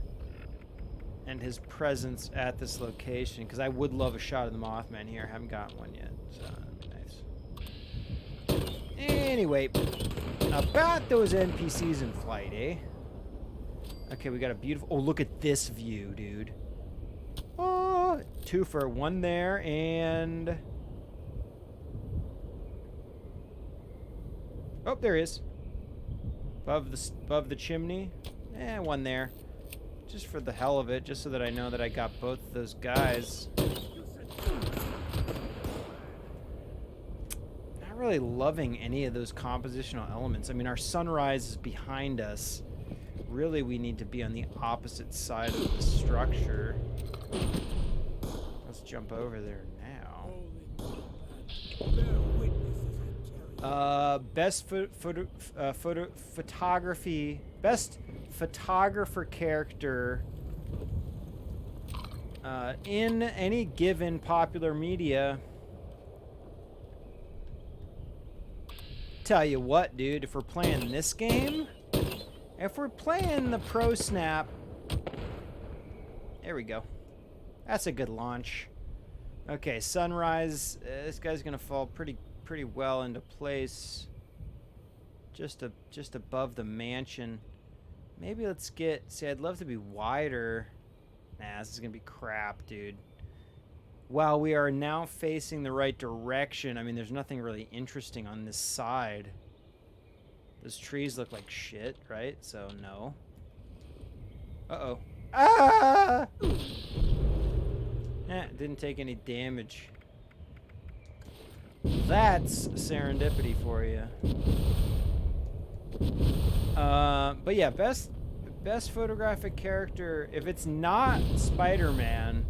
and his presence at this location, because I would love a shot of the Mothman here. I haven't gotten one yet, so that'd be nice. Anyway, about those NPCs in flight, eh? Okay, we got a beautiful... Oh, look at this view, dude. Oh, two for one there, and... Oh, there he is. Above the chimney. One there. Just for the hell of it, just so that I know that I got both of those guys. Not really loving any of those compositional elements. I mean, our sunrise is behind us. Really, we need to be on the opposite side of the structure. Let's jump over there now. Best photography. Best photographer character in any given popular media. Tell you what, dude, if we're playing this game, if we're playing the Pro Snap, there we go. That's a good launch. Okay, sunrise. This guy's gonna fall pretty well into place. Just above the mansion. Maybe let's get. See, I'd love to be wider. Nah, this is gonna be crap, dude. While we are now facing the right direction, I mean, there's nothing really interesting on this side. Those trees look like shit, right? So, no. Uh-oh. Ah! Didn't take any damage. That's serendipity for you. But yeah, best photographic character, if it's not Spider-Man,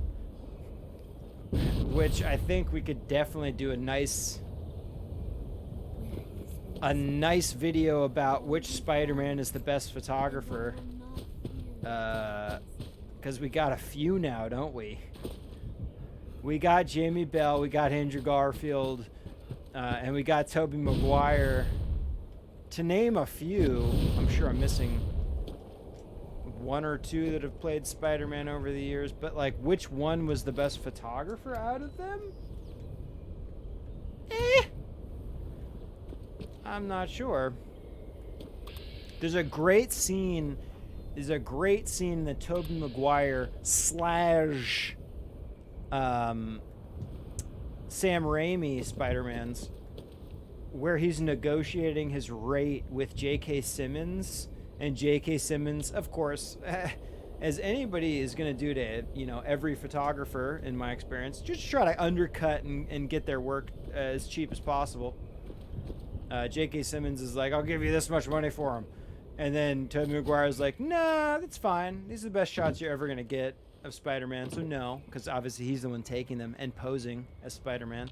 which I think we could definitely do a nice video about which Spider-Man is the best photographer. Because we got a few now, don't we? We got Jamie Bell, we got Andrew Garfield, and we got Toby Maguire. To name a few, I'm sure I'm missing one or two that have played Spider-Man over the years, but like, which one was the best photographer out of them? I'm not sure. There's a great scene in the Toby Maguire / Sam Raimi Spider-Man's, where he's negotiating his rate with J.K. Simmons, and J.K. Simmons, of course, as anybody is going to do to, you know, every photographer in my experience, just try to undercut and get their work as cheap as possible. J.K. Simmons is like, I'll give you this much money for him. And then Tobey Maguire's like, nah, that's fine. These are the best shots you're ever going to get of Spider-Man, so no, because obviously he's the one taking them and posing as Spider-Man,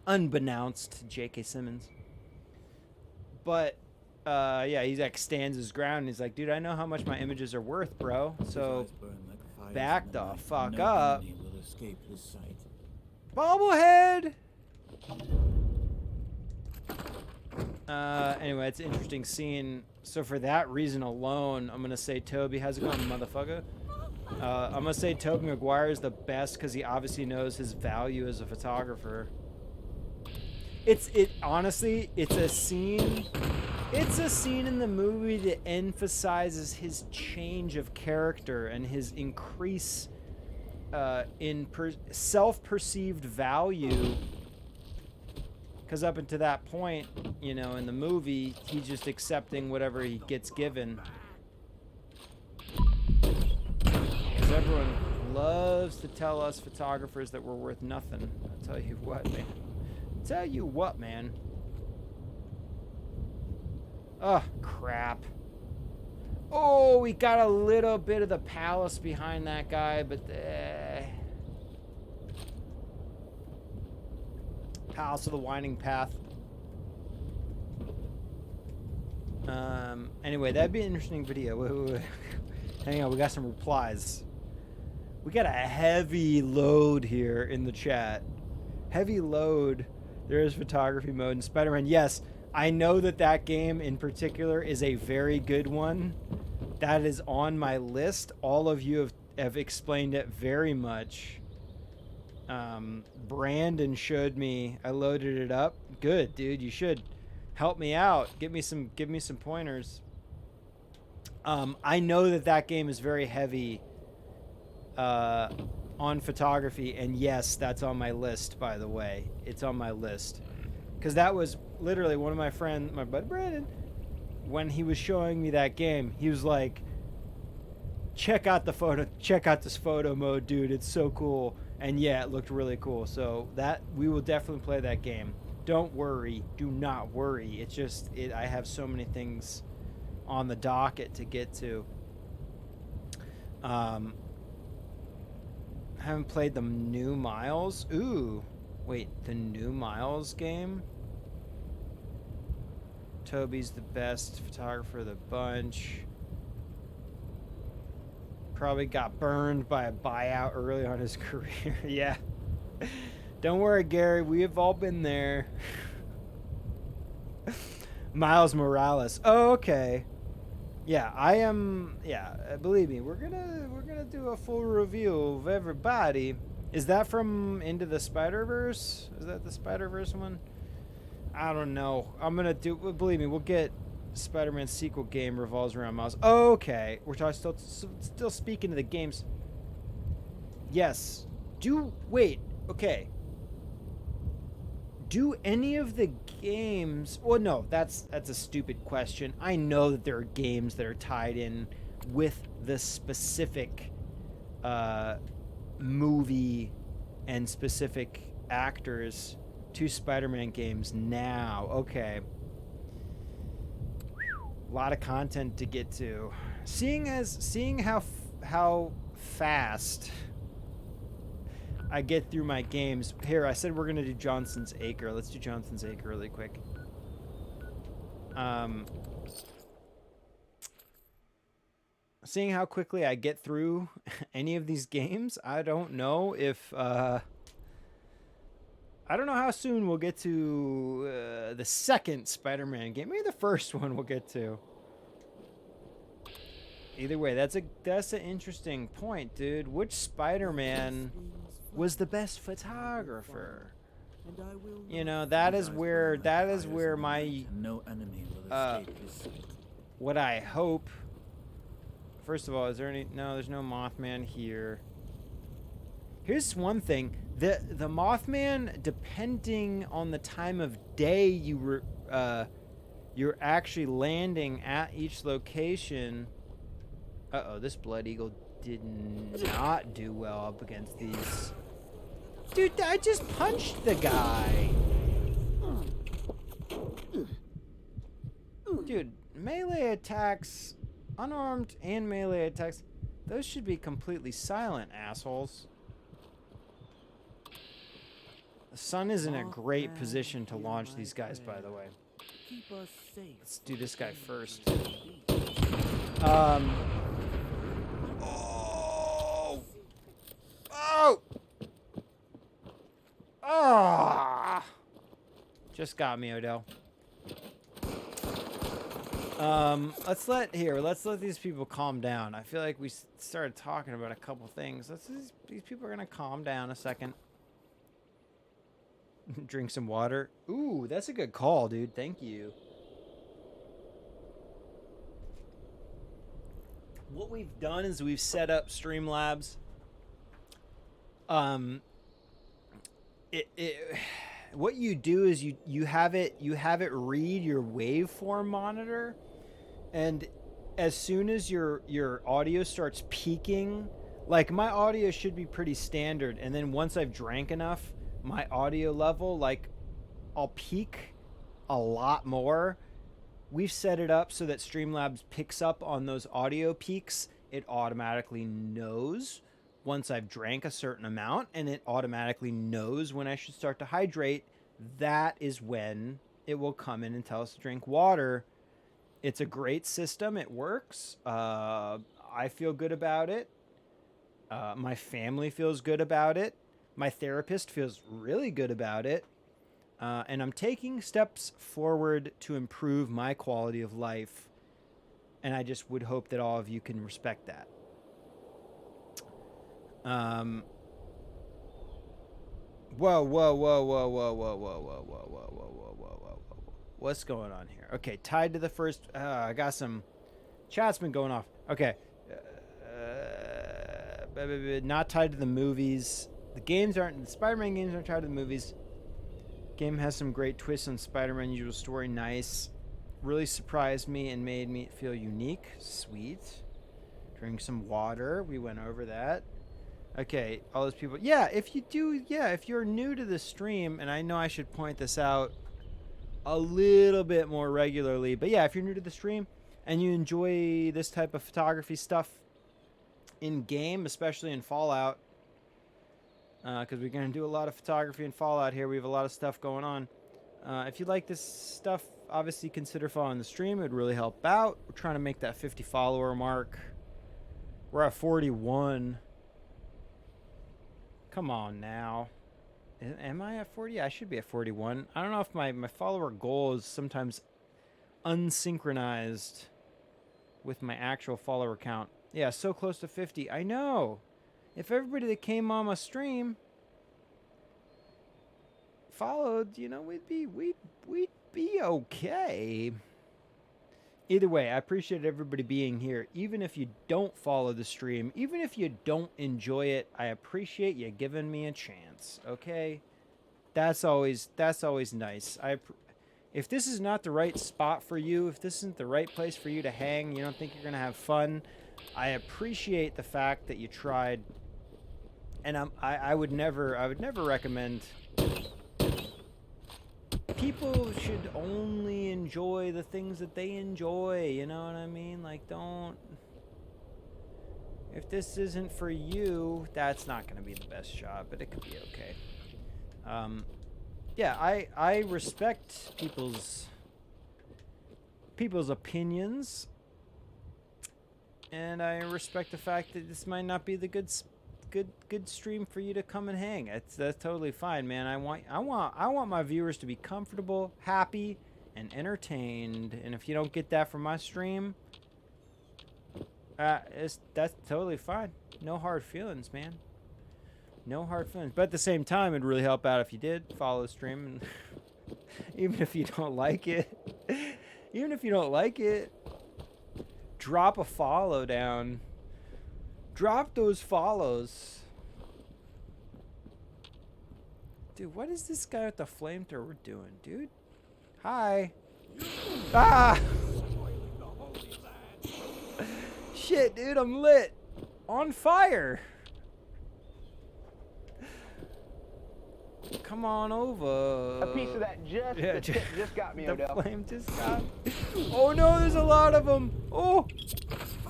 unbeknownst to J.K. Simmons. But, yeah, he like stands his ground, and he's like, dude, I know how much my images are worth, bro, so back the fuck up. Bobblehead! Anyway, it's an interesting scene. So for that reason alone, I'm going to say Toby. How's it going, motherfucker? I'm going to say Toby Maguire is the best because he obviously knows his value as a photographer. Honestly, it's a scene in the movie that emphasizes his change of character and his increase in self-perceived value. Because up until that point, you know, in the movie, he's just accepting whatever he gets given. Because everyone loves to tell us photographers that we're worth nothing. I'll tell you what, man. Oh, crap. Oh, we got a little bit of the palace behind that guy, but... Palace of the Winding Path. Anyway, that'd be an interesting video. Wait. Hang on, we got some replies. We got a heavy load here in the chat. Heavy load. There is photography mode in Spider-Man. Yes, I know that game in particular is a very good one. That is on my list. All of you have explained it very much. Brandon showed me. I loaded it up. Good, dude. You should help me out. Give me some pointers. I know that game is very heavy on photography, and yes, that's on my list, by the way. It's on my list. because that was literally one of my friends, my buddy Brandon, when he was showing me that game, he was like, check out this photo mode, dude, it's so cool. And yeah, it looked really cool. So that we will definitely play that game. Don't worry, do not worry. It's just I have so many things on the docket to get to. Haven't played the new Miles. Ooh, wait, the new Miles game? Toby's the best photographer of the bunch. Probably got burned by a buyout early on his career. Yeah. Don't worry, Gary. We have all been there. Miles Morales. Oh, okay. Yeah, I am. Yeah, believe me, we're gonna do a full review of everybody. Is that from Into the Spider-Verse? Is that the Spider-Verse one? I don't know. I'm gonna do. Believe me, we'll get Spider-Man sequel game revolves around Miles. Okay, we're talking still speaking to the games. Yes. Wait. Okay. Do any of the games... Well, no, that's a stupid question. I know that there are games that are tied in with the specific movie and specific actors to Spider-Man games now. Okay. A lot of content to get to. Seeing how fast I get through my games. Here, I said we're going to do Johnson's Acre. Let's do Johnson's Acre really quick. Seeing how quickly I get through any of these games, I don't know if... I don't know how soon we'll get to the second Spider-Man game. Maybe the first one we'll get to. Either way, that's an interesting point, dude. Which Spider-Man was the best photographer? You know, that is where my No enemy will escape his sight. what I hope. First of all, is there any? No, there's no Mothman here. Here's one thing: the Mothman, depending on the time of day you're actually landing at each location. Uh-oh, this Blood Eagle did not do well up against these. Dude, I just punched the guy. Dude, melee attacks, unarmed and melee attacks, those should be completely silent, assholes. The sun is in a great position to launch these guys, by the way. Keep us safe. Let's do this guy first. Oh! Ah! Just got me, Odell. Let's let these people calm down. I feel like we started talking about a couple things. These people are gonna calm down a second. Drink some water. Ooh, that's a good call, dude. Thank you. What we've done is we've set up Streamlabs. What you do is you have it read your waveform monitor, and as soon as your audio starts peaking, like my audio should be pretty standard, and then once I've drank enough, my audio level, like, I'll peak a lot more. We've set it up so that Streamlabs picks up on those audio peaks. It automatically knows once I've drank a certain amount, and it automatically knows when I should start to hydrate. That is when it will come in and tell us to drink water. It's a great system. It works. I feel good about it. My family feels good about it. My therapist feels really good about it. And I'm taking steps forward to improve my quality of life. And I just would hope that all of you can respect that. Whoa. What's going on here? Okay, tied to the first... I got some... Chat's been going off. Okay. Not tied to the movies. The Spider-Man games aren't tied to the movies. Game has some great twists on Spider-Man usual story. Nice. Really surprised me and made me feel unique. Sweet. Drink some water. We went over that. Okay, all those people. Yeah, if you're new to the stream, and I know I should point this out a little bit more regularly, but yeah, if you're new to the stream and you enjoy this type of photography stuff in game, especially in Fallout, because we're going to do a lot of photography in Fallout here. We have a lot of stuff going on. If you like this stuff, obviously consider following the stream. It would really help out. We're trying to make that 50 follower mark. We're at 41. Come on now. Am I at 40? I should be at 41. I don't know if my follower goal is sometimes unsynchronized with my actual follower count. Yeah, so close to 50. I know. If everybody that came on my stream followed, you know, we'd be okay. Either way, I appreciate everybody being here. Even if you don't follow the stream, even if you don't enjoy it, I appreciate you giving me a chance. Okay, that's always nice. If this is not the right spot for you, if this isn't the right place for you to hang, you don't think you're gonna have fun, I appreciate the fact that you tried. And I would never recommend. People should only enjoy the things that they enjoy, you know what I mean? Like, don't... If this isn't for you, that's not going to be the best shot, but it could be okay. Yeah, I respect people's opinions, and I respect the fact that this might not be the good stream for you to come and hang. That's totally fine, man. I want my viewers to be comfortable, happy, and entertained. And if you don't get that from my stream, that's totally fine. No hard feelings, man. No hard feelings. But at the same time, it'd really help out if you did follow the stream, and even if you don't like it, drop a follow down. Drop those follows. Dude, what is this guy with the flamethrower doing, dude? Hi. Ah! Shit, dude, I'm lit. On fire. Come on over. A piece of that just got me, the Odell. flame just got me. Oh no, there's a lot of them. Oh.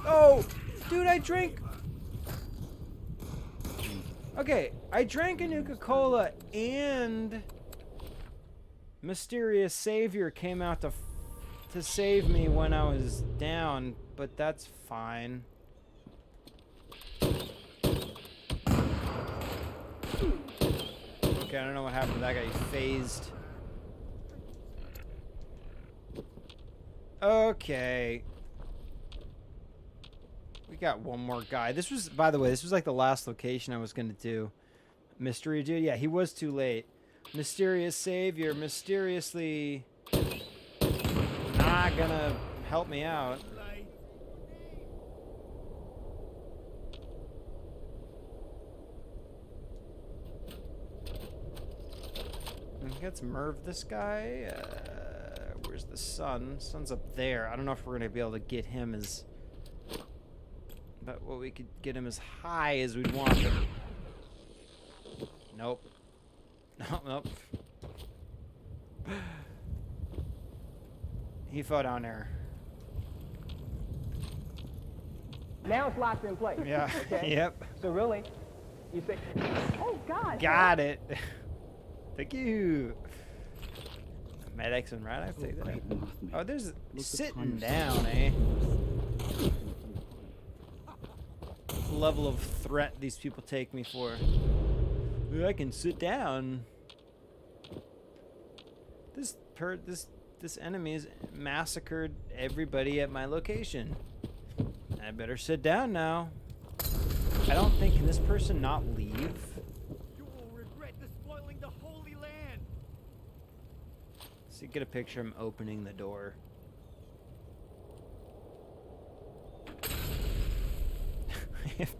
Oh. Dude, I drank... Okay, I drank a Nuka-Cola and Mysterious Savior came out to save me when I was down, but that's fine. Okay, I don't know what happened to that guy. He phased. Okay. We got one more guy. This was, by the way, this was like the last location I was going to do. Mystery dude. Yeah, he was too late. Mysterious Savior, mysteriously not going to help me out. Let's Merv this guy. Where's the sun? Sun's up there. I don't know if we're going to be able to get him as... But what we could get him as high as we'd want. But... Nope. Nope. He fell down there. Now it's locked in place. Yeah. Okay? Yep. So really, you say, oh God. Got it. Thank you. Medics and right, I take that. Oh, there's sitting down, eh? Level of threat these people take me for. Ooh, I can sit down. This enemy has massacred everybody at my location. I better sit down now. I don't think, can this person not leave? You will regret despoiling the Holy Land. So you get a picture of him opening the door. If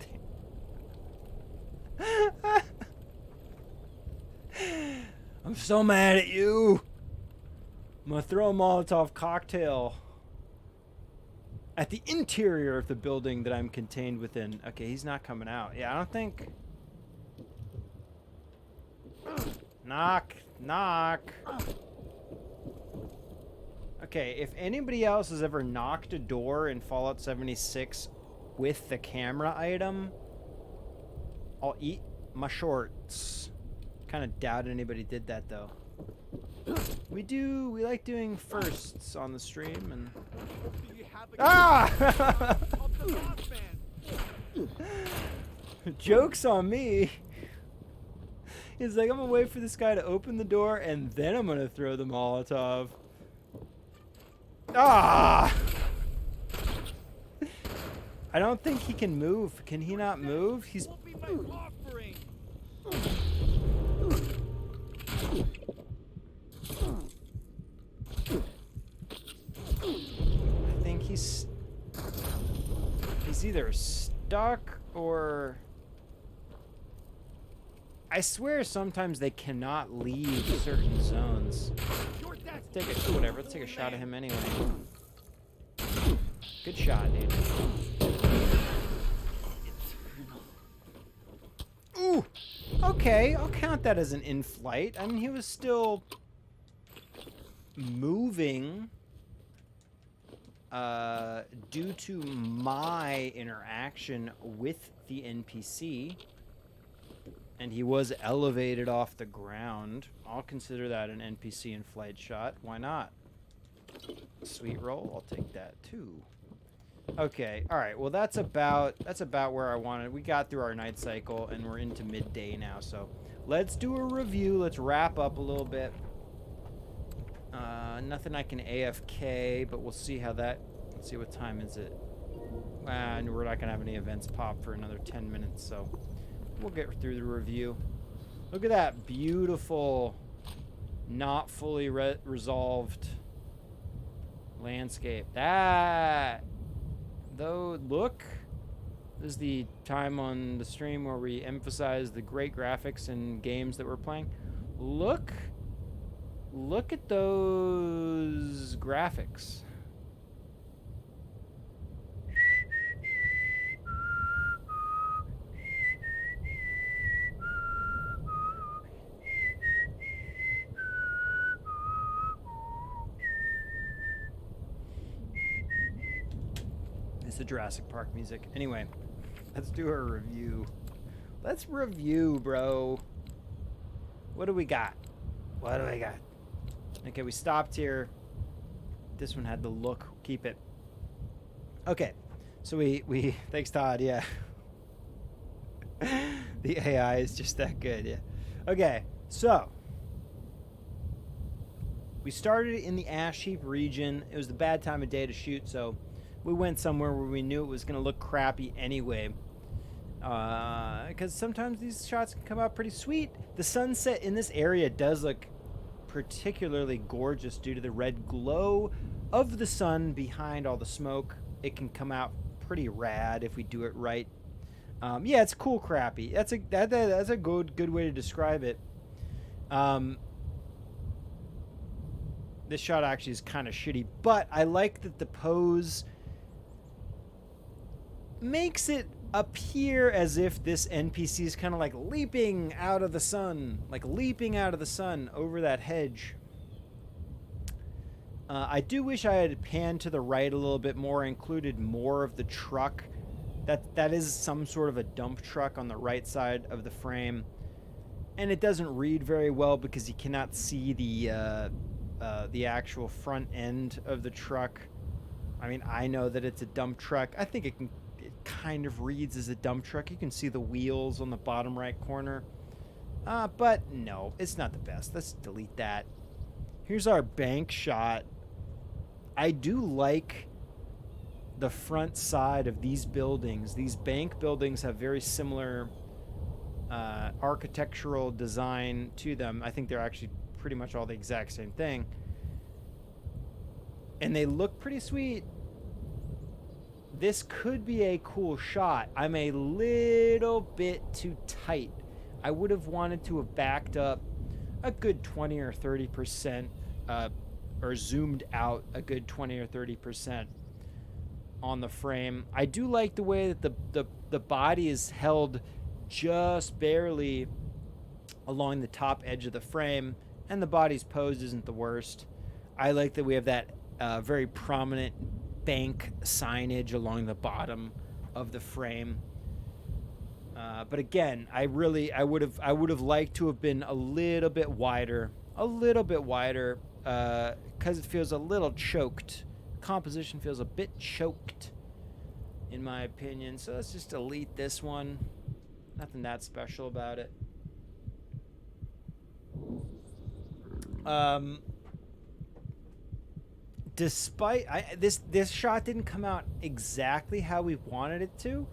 I'm so mad at you. I'm gonna throw a Molotov cocktail at the interior of the building that I'm contained within. Okay, he's not coming out. Yeah, I don't think... Knock. Knock. Okay, if anybody else has ever knocked a door in Fallout 76 with the camera item, I'll eat my shorts. Kind of doubt anybody did that, though. We like doing firsts on the stream, and... Do you have a Ah! of the Mothman? Joke's on me. He's like, I'm gonna wait for this guy to open the door, and then I'm gonna throw the Molotov. Ah! I don't think he can move. Can he not move? He's... Won't be my offering. I think he's either stuck or... I swear sometimes they cannot leave certain zones. Let's take a... Whatever, let's take a shot at him anyway. Good shot, dude. Ooh! Okay, I'll count that as an in-flight. I mean, he was still... moving... due to my interaction with the NPC, and he was elevated off the ground. I'll consider that an NPC in flight shot. Why not? Sweet roll. I'll take that too. Okay. All right. Well, that's about where I wanted. We got through our night cycle, and we're into midday now. So let's do a review. Let's wrap up a little bit. Nothing I can AFK, but we'll see how that... Let's see, what time is it? And we're not going to have any events pop for another 10 minutes, so we'll get through the review. Look at that beautiful, not fully resolved landscape. That... Though, look... This is the time on the stream where we emphasize the great graphics in games that we're playing. Look at those graphics. It's the Jurassic Park music. Anyway, let's do a review. Let's review, bro. What do we got? What do we got? Okay, we stopped here. This one had the look. Keep it. Okay, so we thanks, Todd. Yeah, the AI is just that good. Yeah. Okay, so we started in the ash heap region. It was the bad time of day to shoot, so we went somewhere where we knew it was gonna look crappy anyway. Because sometimes these shots can come out pretty sweet. The sunset in this area does look particularly gorgeous due to the red glow of the sun behind all the smoke. It can come out pretty rad if we do it right. Yeah, it's cool crappy. That's a good way to describe it. This shot actually is kind of shitty, but I like that the pose makes it appear as if this NPC is kind of like leaping out of the sun, over that hedge. I do wish I had panned to the right a little bit more, included more of the truck. That is some sort of a dump truck on the right side of the frame, and it doesn't read very well because you cannot see the actual front end of the truck. I mean, I know that it's a dump truck. I think it kind of reads as a dump truck. You can see the wheels on the bottom right corner. But no, it's not the best. Let's delete that. Here's our bank shot. I do like the front side of these buildings. These bank buildings have very similar architectural design to them. I think they're actually pretty much all the exact same thing. And they look pretty sweet. This could be a cool shot. I'm a little bit too tight. I would have wanted to have backed up a good 20 or 30%, or zoomed out a good 20 or 30% on the frame. I do like the way that the body is held just barely along the top edge of the frame, and the body's pose isn't the worst. I like that we have that very prominent bank signage along the bottom of the frame. But again, I would have liked to have been a little bit wider, because it feels a little choked. Composition feels a bit choked, in my opinion. So let's just delete this one. Nothing that special about it. Despite this shot didn't come out exactly how we wanted it to.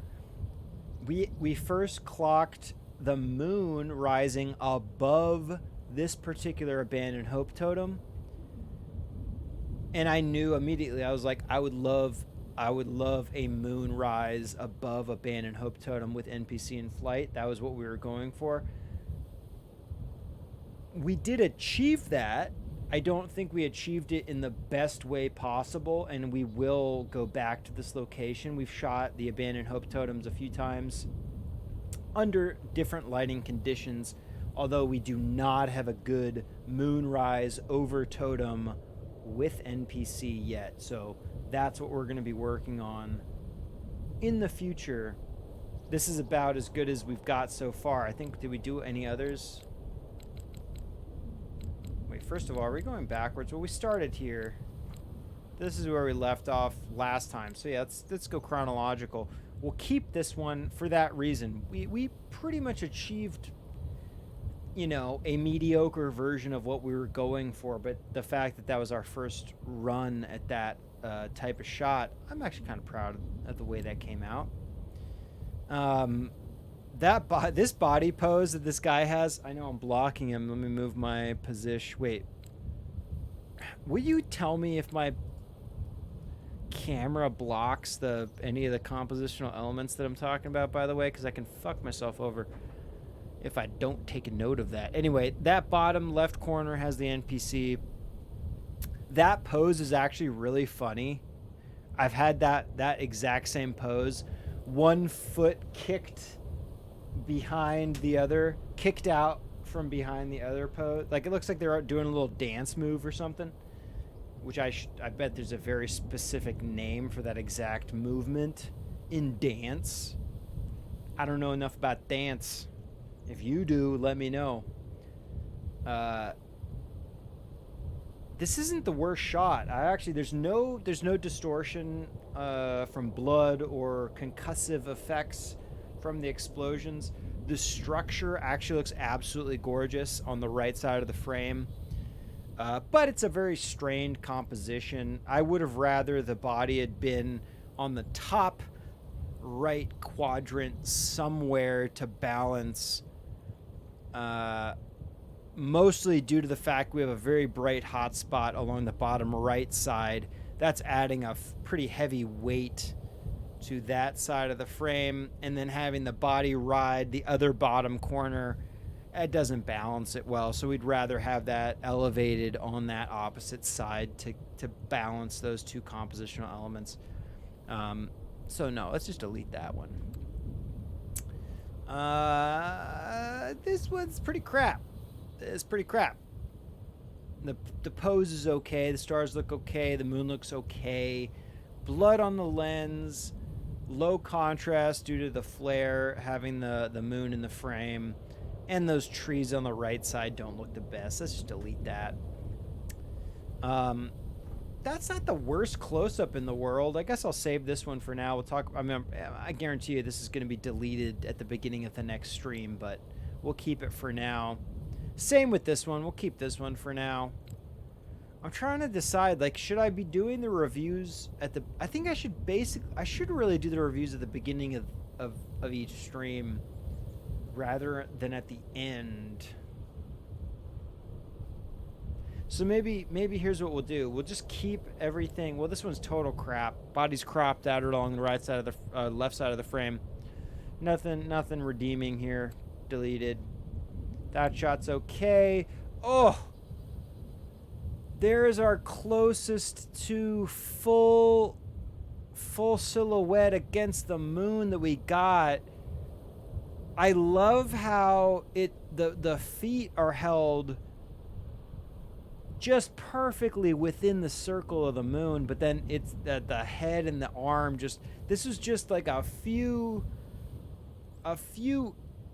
We first clocked the moon rising above this particular abandoned hope totem, and I knew immediately. I was like, I would love a moon rise above abandoned hope totem with NPC in flight. That was what we were going for. We did achieve that. I don't think we achieved it in the best way possible, and we will go back to this location. We've shot the abandoned hope totems a few times under different lighting conditions, although we do not have a good moonrise over totem with NPC yet. So that's what we're going to be working on in the future. This is about as good as we've got so far. I think, did we do any others? Wait, first of all, are we going backwards? Well, we started here. This is where we left off last time. So yeah, let's go chronological. We'll keep this one for that reason. We pretty much achieved, you know, a mediocre version of what we were going for, but the fact that that was our first run at that type of shot, I'm actually kind of proud of the way that came out. This body pose that this guy has, I know I'm blocking him. Let me move my position. Wait, will you tell me if my camera blocks any of the compositional elements that I'm talking about, by the way, because I can fuck myself over if I don't take a note of that. Anyway, that bottom left corner has the NPC. That pose is actually really funny. I've had that exact same pose. One foot kicked behind the other, kicked out from behind the other pose. Like, it looks like they're doing a little dance move or something, which I bet there's a very specific name for that exact movement in dance. I don't know enough about dance. If you do, let me know. This isn't the worst shot. There's no distortion from blood or concussive effects from the explosions. The structure actually looks absolutely gorgeous on the right side of the frame. But it's a very strained composition. I would have rather the body had been on the top right quadrant somewhere to balance, mostly due to the fact we have a very bright hot spot along the bottom right side. That's adding a pretty heavy weight to that side of the frame, and then having the body ride the other bottom corner, it doesn't balance it well. So we'd rather have that elevated on that opposite side to balance those two compositional elements. So no, let's just delete that one. This one's pretty crap. It's pretty crap. The pose is okay. The stars look okay. The moon looks okay. Blood on the lens. Low contrast due to the flare, having the moon in the frame. And those trees on the right side don't look the best. Let's just delete that. That's not the worst close-up in the world. I guess I'll save this one for now. We'll talk. I guarantee you this is going to be deleted at the beginning of the next stream, but we'll keep it for now. Same with this one. We'll keep this one for now. I'm trying to decide, like, should I be doing the reviews at the... I think I should really do the reviews at the beginning of each stream rather than at the end. So maybe here's what we'll do. We'll just keep everything... Well, this one's total crap. Body's cropped out along the right side of the... left side of the frame. Nothing redeeming here. Deleted. That shot's okay. Oh, there is our closest to full silhouette against the moon that we got. I love how the feet are held just perfectly within the circle of the moon, but then it's the head and the arm just, this is just like a few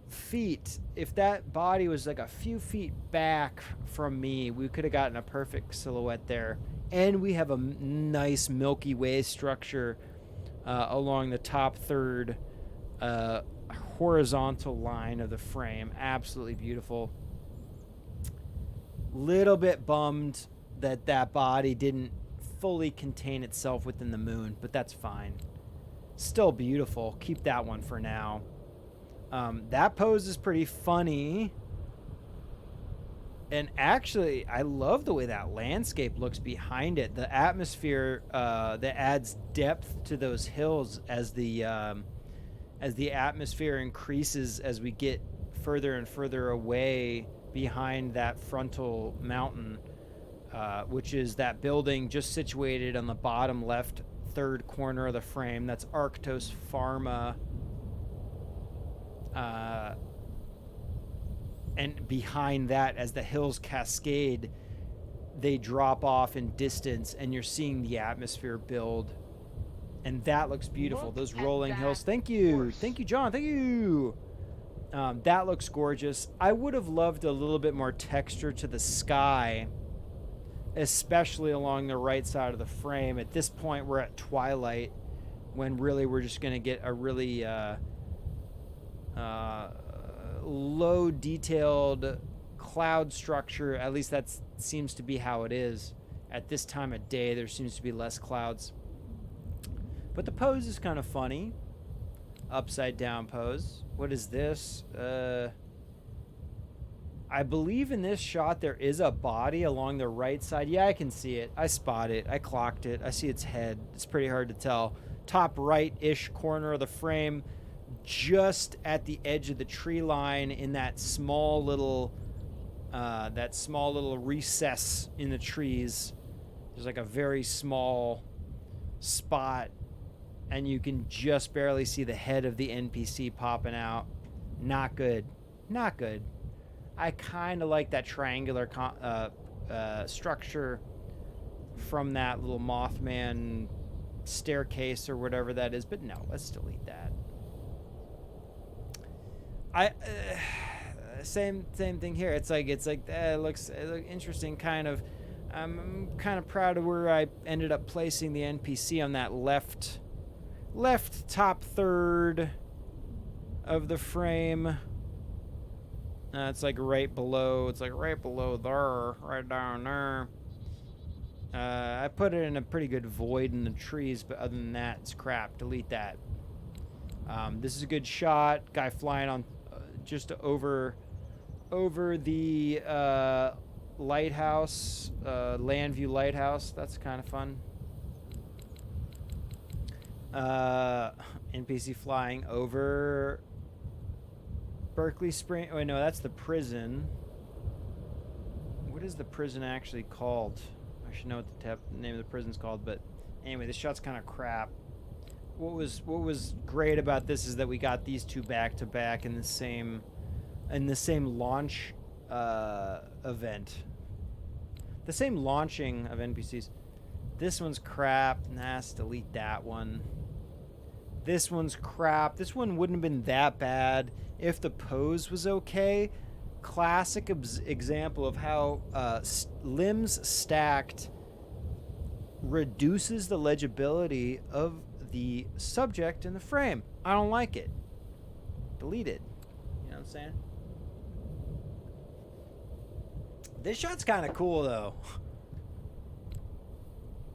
feet. If that body was like a few feet back from me, we could have gotten a perfect silhouette there. And we have a nice Milky Way structure along the top third horizontal line of the frame. Absolutely beautiful. Little bit bummed that that body didn't fully contain itself within the moon, but that's fine. Still beautiful. Keep that one for now. That pose is pretty funny. And actually, I love the way that landscape looks behind it. The atmosphere that adds depth to those hills as the atmosphere increases as we get further and further away behind that frontal mountain, which is that building just situated on the bottom left third corner of the frame. That's Arctos Pharma. And behind that, as the hills cascade, they drop off in distance, and you're seeing the atmosphere build. And that looks beautiful. Look Those at rolling that hills. Thank you. horse. Thank you, John. Thank you. That looks gorgeous. I would have loved a little bit more texture to the sky, especially along the right side of the frame. At this point, we're at twilight, when really we're just going to get a really low detailed cloud structure. At least that seems to be how it is at this time of day. There seems to be less clouds, but the pose is kind of funny. Upside down pose. What is this? I believe in this shot there is a body along the right side. Yeah, I can see it. I spot it. I clocked it. I see its head. It's pretty hard to tell. Top right-ish corner of the frame, just at the edge of the tree line, in that small little recess in the trees. There's like a very small spot, and you can just barely see the head of the NPC popping out. Not good. Not good. I kind of like that triangular structure from that little Mothman staircase or whatever that is, but no, let's delete that. Same thing here. It looks interesting. Kind of. I'm kind of proud of where I ended up placing the NPC on that left top third of the frame. It's like right below. It's like right below there, right down there. I put it in a pretty good void in the trees, but other than that, it's crap. Delete that. This is a good shot. Guy flying on just over the lighthouse, Landview Lighthouse. That's kind of fun. NPC flying over Berkeley Spring. Oh, no, that's the prison. What is the prison actually called? I should know what the name of the prison's called, but anyway, this shot's kind of crap. What was great about this is that we got these two back to back in the same launch event. The same launching of NPCs. This one's crap. Let's delete that one. This one's crap. This one wouldn't have been that bad if the pose was okay. Classic example of how limbs stacked reduces the legibility of the subject in the frame. I don't like it. Delete it. You know what I'm saying? This shot's kind of cool, though.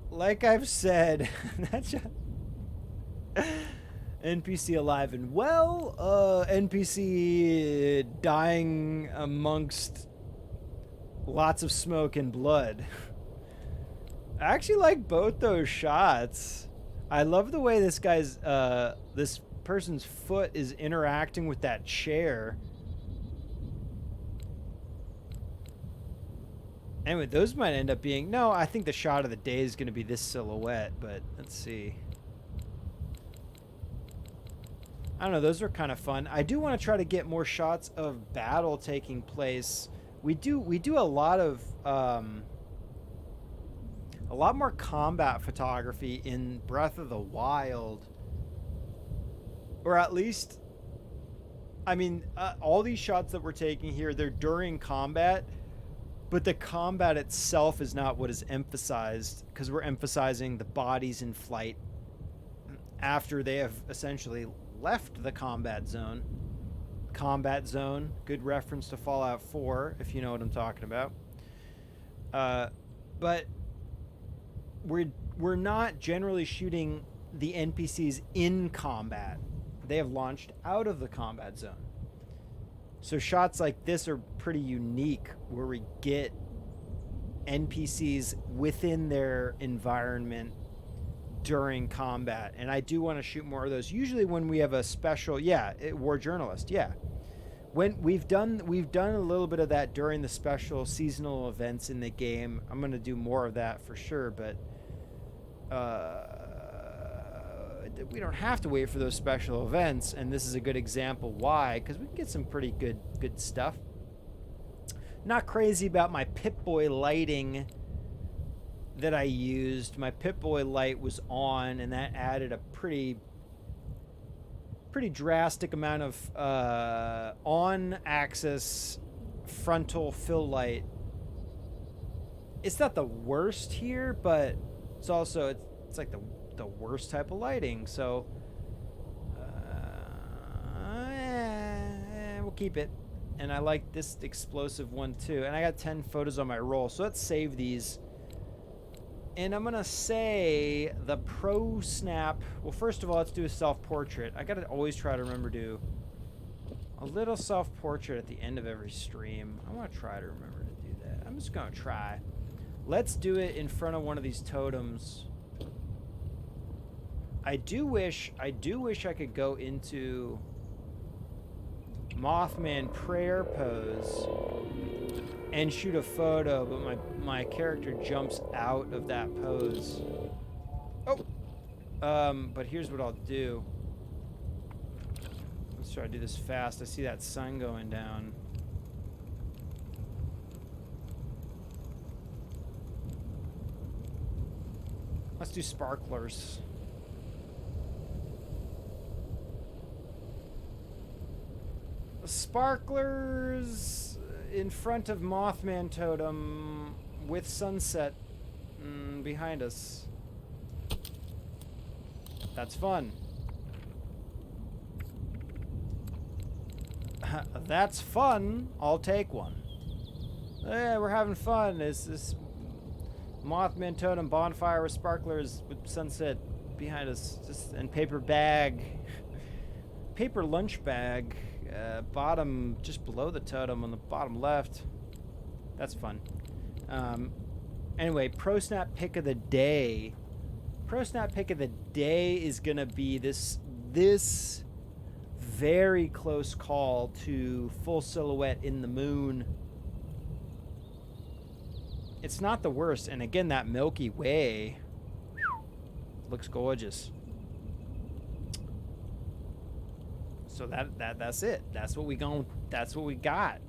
Like I've said, that shot... NPC alive and well, NPC dying amongst lots of smoke and blood. I actually like both those shots. I love the way this person's foot is interacting with that chair. Anyway, those might end up being... No, I think the shot of the day is going to be this silhouette, but let's see. I don't know, those are kind of fun. I do want to try to get more shots of battle taking place. We do a lot of... a lot more combat photography in Breath of the Wild. Or at least... I mean, all these shots that we're taking here, they're during combat, but the combat itself is not what is emphasized, because we're emphasizing the bodies in flight after they have essentially left the combat zone. Combat zone, good reference to Fallout 4, if you know what I'm talking about. But we're not generally shooting the NPCs in combat. They have launched out of the combat zone. So shots like this are pretty unique, where we get NPCs within their environment during combat. And I do want to shoot more of those. Usually when we have a special, war journalist, when we've done a little bit of that during the special seasonal events in the game. I'm going to do more of that for sure, but we don't have to wait for those special events, and this is a good example why, because we can get some pretty good stuff. Not crazy about my Pip-Boy lighting that I used. My Pip-Boy light was on, and that added a pretty drastic amount of on-axis frontal fill light. It's not the worst here, but it's also it's like the worst type of lighting, so we'll keep it. And I like this explosive one too, and I got 10 photos on my roll, so let's save these. And I'm gonna say the pro snap. Well, first of all, let's do a self-portrait. I gotta always try to remember to do a little self-portrait at the end of every stream. I want to try to remember to do that. I'm just gonna try. Let's do it in front of one of these totems. I do wish I could go into Mothman prayer pose and shoot a photo, but my character jumps out of that pose. But here's what I'll do. Let's try to do this fast. I see that sun going down. Let's do sparklers. Sparklers in front of Mothman totem with sunset behind us. That's fun. That's fun. I'll take one. Yeah, we're having fun. Is this Mothman totem bonfire with sparklers with sunset behind us? And paper bag, paper lunch bag. Bottom, just below the totem on the bottom left. That's fun. Anyway, pro snap pick of the day. Pro snap pick of the day is gonna be this very close call to full silhouette in the moon. It's not the worst, and again, that Milky Way looks gorgeous. So that's it. That's what we got.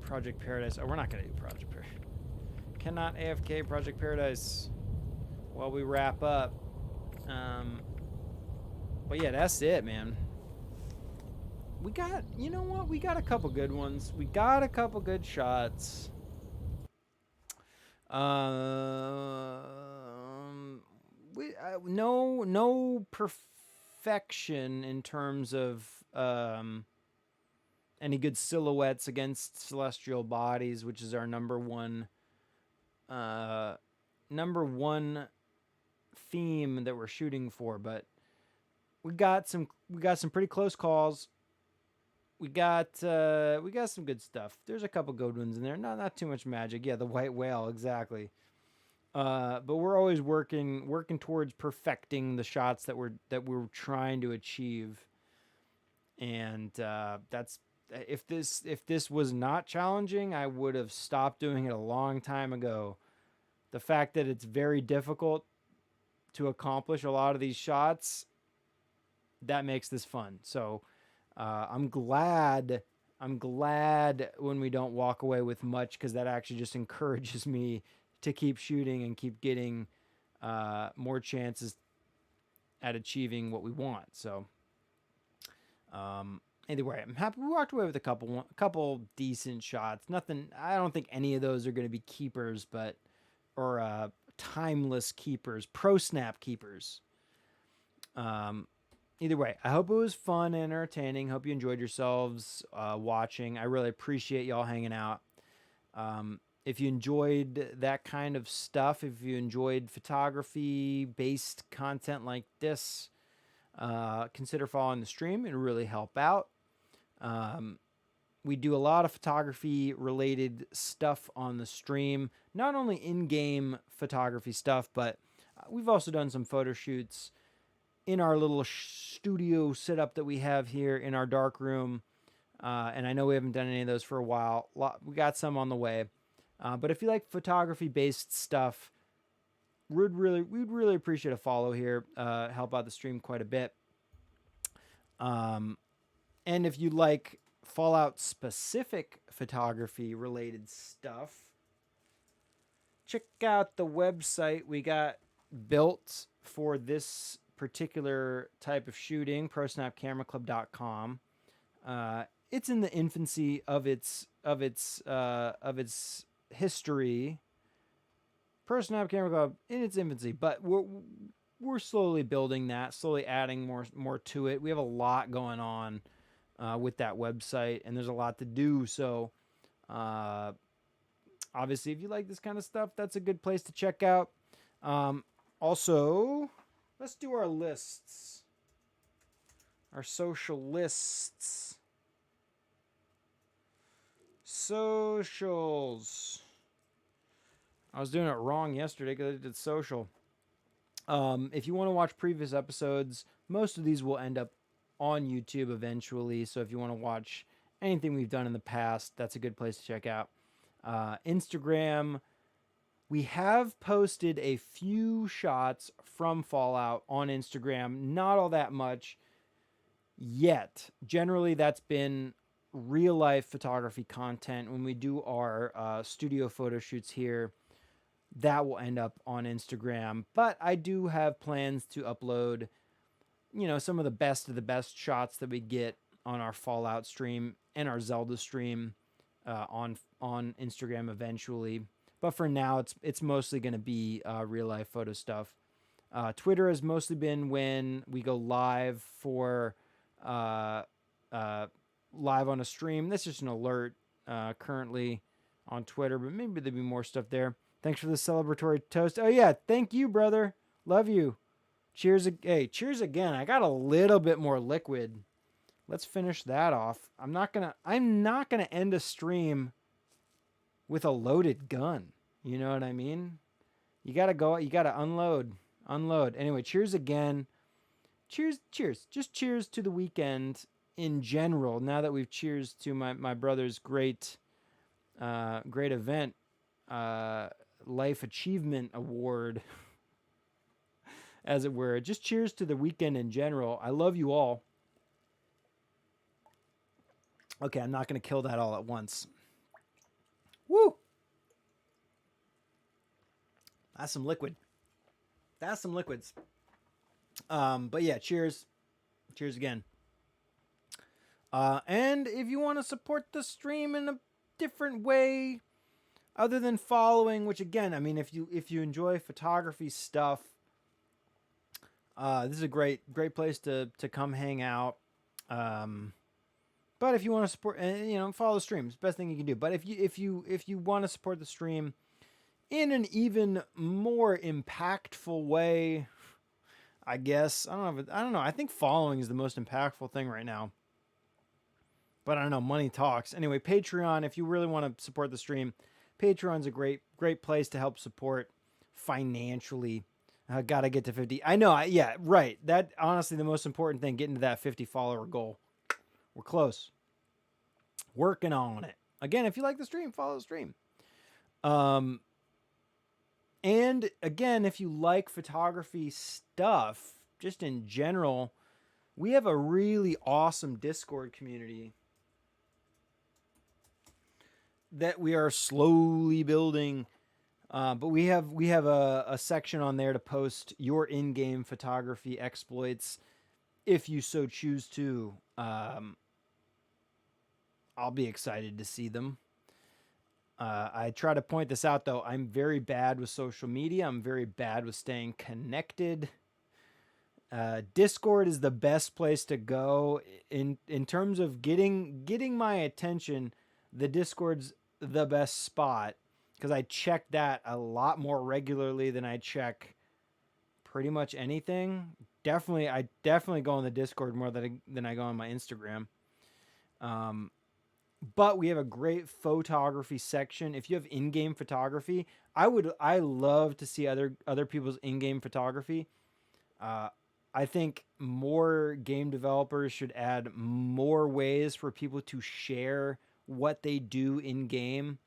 Project Paradise. Oh, we're not gonna do Project Paradise. Cannot AFK Project Paradise while we wrap up. But yeah, that's it, man. We got, you know what? We got a couple good ones. We got a couple good shots. No perfection in terms of any good silhouettes against celestial bodies, which is our number one theme that we're shooting for. But we got some pretty close calls. We got some good stuff. There's a couple good ones in there. Not too much magic. Yeah, the white whale, exactly. But we're always working towards perfecting the shots that we're trying to achieve, and that's if this was not challenging, I would have stopped doing it a long time ago. The fact that it's very difficult to accomplish a lot of these shots, that makes this fun. So I'm glad when we don't walk away with much, because that actually just encourages me to keep shooting and keep getting more chances at achieving what we want. So anyway, I'm happy we walked away with a couple decent shots. Nothing, I don't think any of those are going to be keepers, or timeless keepers, pro snap keepers. Either way, I hope it was fun and entertaining. Hope you enjoyed yourselves watching. I really appreciate y'all hanging out. If you enjoyed that kind of stuff, if you enjoyed photography-based content like this, consider following the stream. It'll really help out. We do a lot of photography-related stuff on the stream. Not only in-game photography stuff, but we've also done some photo shoots in our little studio setup that we have here in our dark room. And I know we haven't done any of those for a while. We got some on the way. But if you like photography-based stuff, we'd really appreciate a follow here. Help out the stream quite a bit. And if you like Fallout-specific photography-related stuff, check out the website we got built for this particular type of shooting, prosnapcameraclub.com. It's in the infancy of its history. Pro Snap Camera Club in its infancy, but we're slowly building that, slowly adding more to it. We have a lot going on with that website, and there's a lot to do. So obviously, if you like this kind of stuff, that's a good place to check out. Also, let's do our lists, our social lists. Socials. I was doing it wrong yesterday because I did social. If you want to watch previous episodes, most of these will end up on YouTube eventually. So if you want to watch anything we've done in the past, that's a good place to check out. Instagram. We have posted a few shots from Fallout on Instagram. Not all that much yet. Generally, that's been real-life photography content. When we do our studio photo shoots here, that will end up on Instagram. But I do have plans to upload, some of the best shots that we get on our Fallout stream and our Zelda stream on Instagram eventually. But for now, it's mostly going to be real-life photo stuff. Twitter has mostly been when we go live for live on a stream. That's just an alert currently on Twitter, but maybe there'll be more stuff there. Thanks for the celebratory toast. Oh, yeah. Thank you, brother. Love you. Cheers. Hey, cheers again. I got a little bit more liquid. Let's finish that off. I'm not gonna end a stream with a loaded gun. You know what I mean? You gotta go. You gotta unload. Anyway, cheers again. Cheers. Just cheers to the weekend in general. Now that we've cheers to my brother's great event, life achievement award, as it were. Just cheers to the weekend in general. I love you all. Okay, I'm not gonna kill that all at once. Woo! That's some liquid. That's some liquids. But yeah, cheers. Cheers again. And if you want to support the stream in a different way, other than following, which again, I mean, if you enjoy photography stuff, this is a great place to come hang out. But if you want to support, follow the stream, it's the best thing you can do. But if you want to support the stream in an even more impactful way, I guess I don't know. I think following is the most impactful thing right now. But I don't know. Money talks. Anyway, Patreon. If you really want to support the stream, Patreon's a great place to help support financially. Gotta get to 50. I know. Yeah, right. That honestly the most important thing. Getting to that 50 follower goal. We're close. working on it. Again, if you like the stream, follow the stream. And again, if you like photography stuff, just in general, we have a really awesome Discord community that we are slowly building. But we have a section on there to post your in-game photography exploits if you so choose to. I'll be excited to see them. I try to point this out, though. I'm very bad with social media. I'm very bad with staying connected. Discord is the best place to go in terms of getting my attention. The Discord's the best spot because I check that a lot more regularly than I check pretty much anything. I definitely go on the Discord more than I go on my Instagram. But we have a great photography section. If you have in-game photography, I love to see other people's in-game photography. I think more game developers should add more ways for people to share what they do in-game,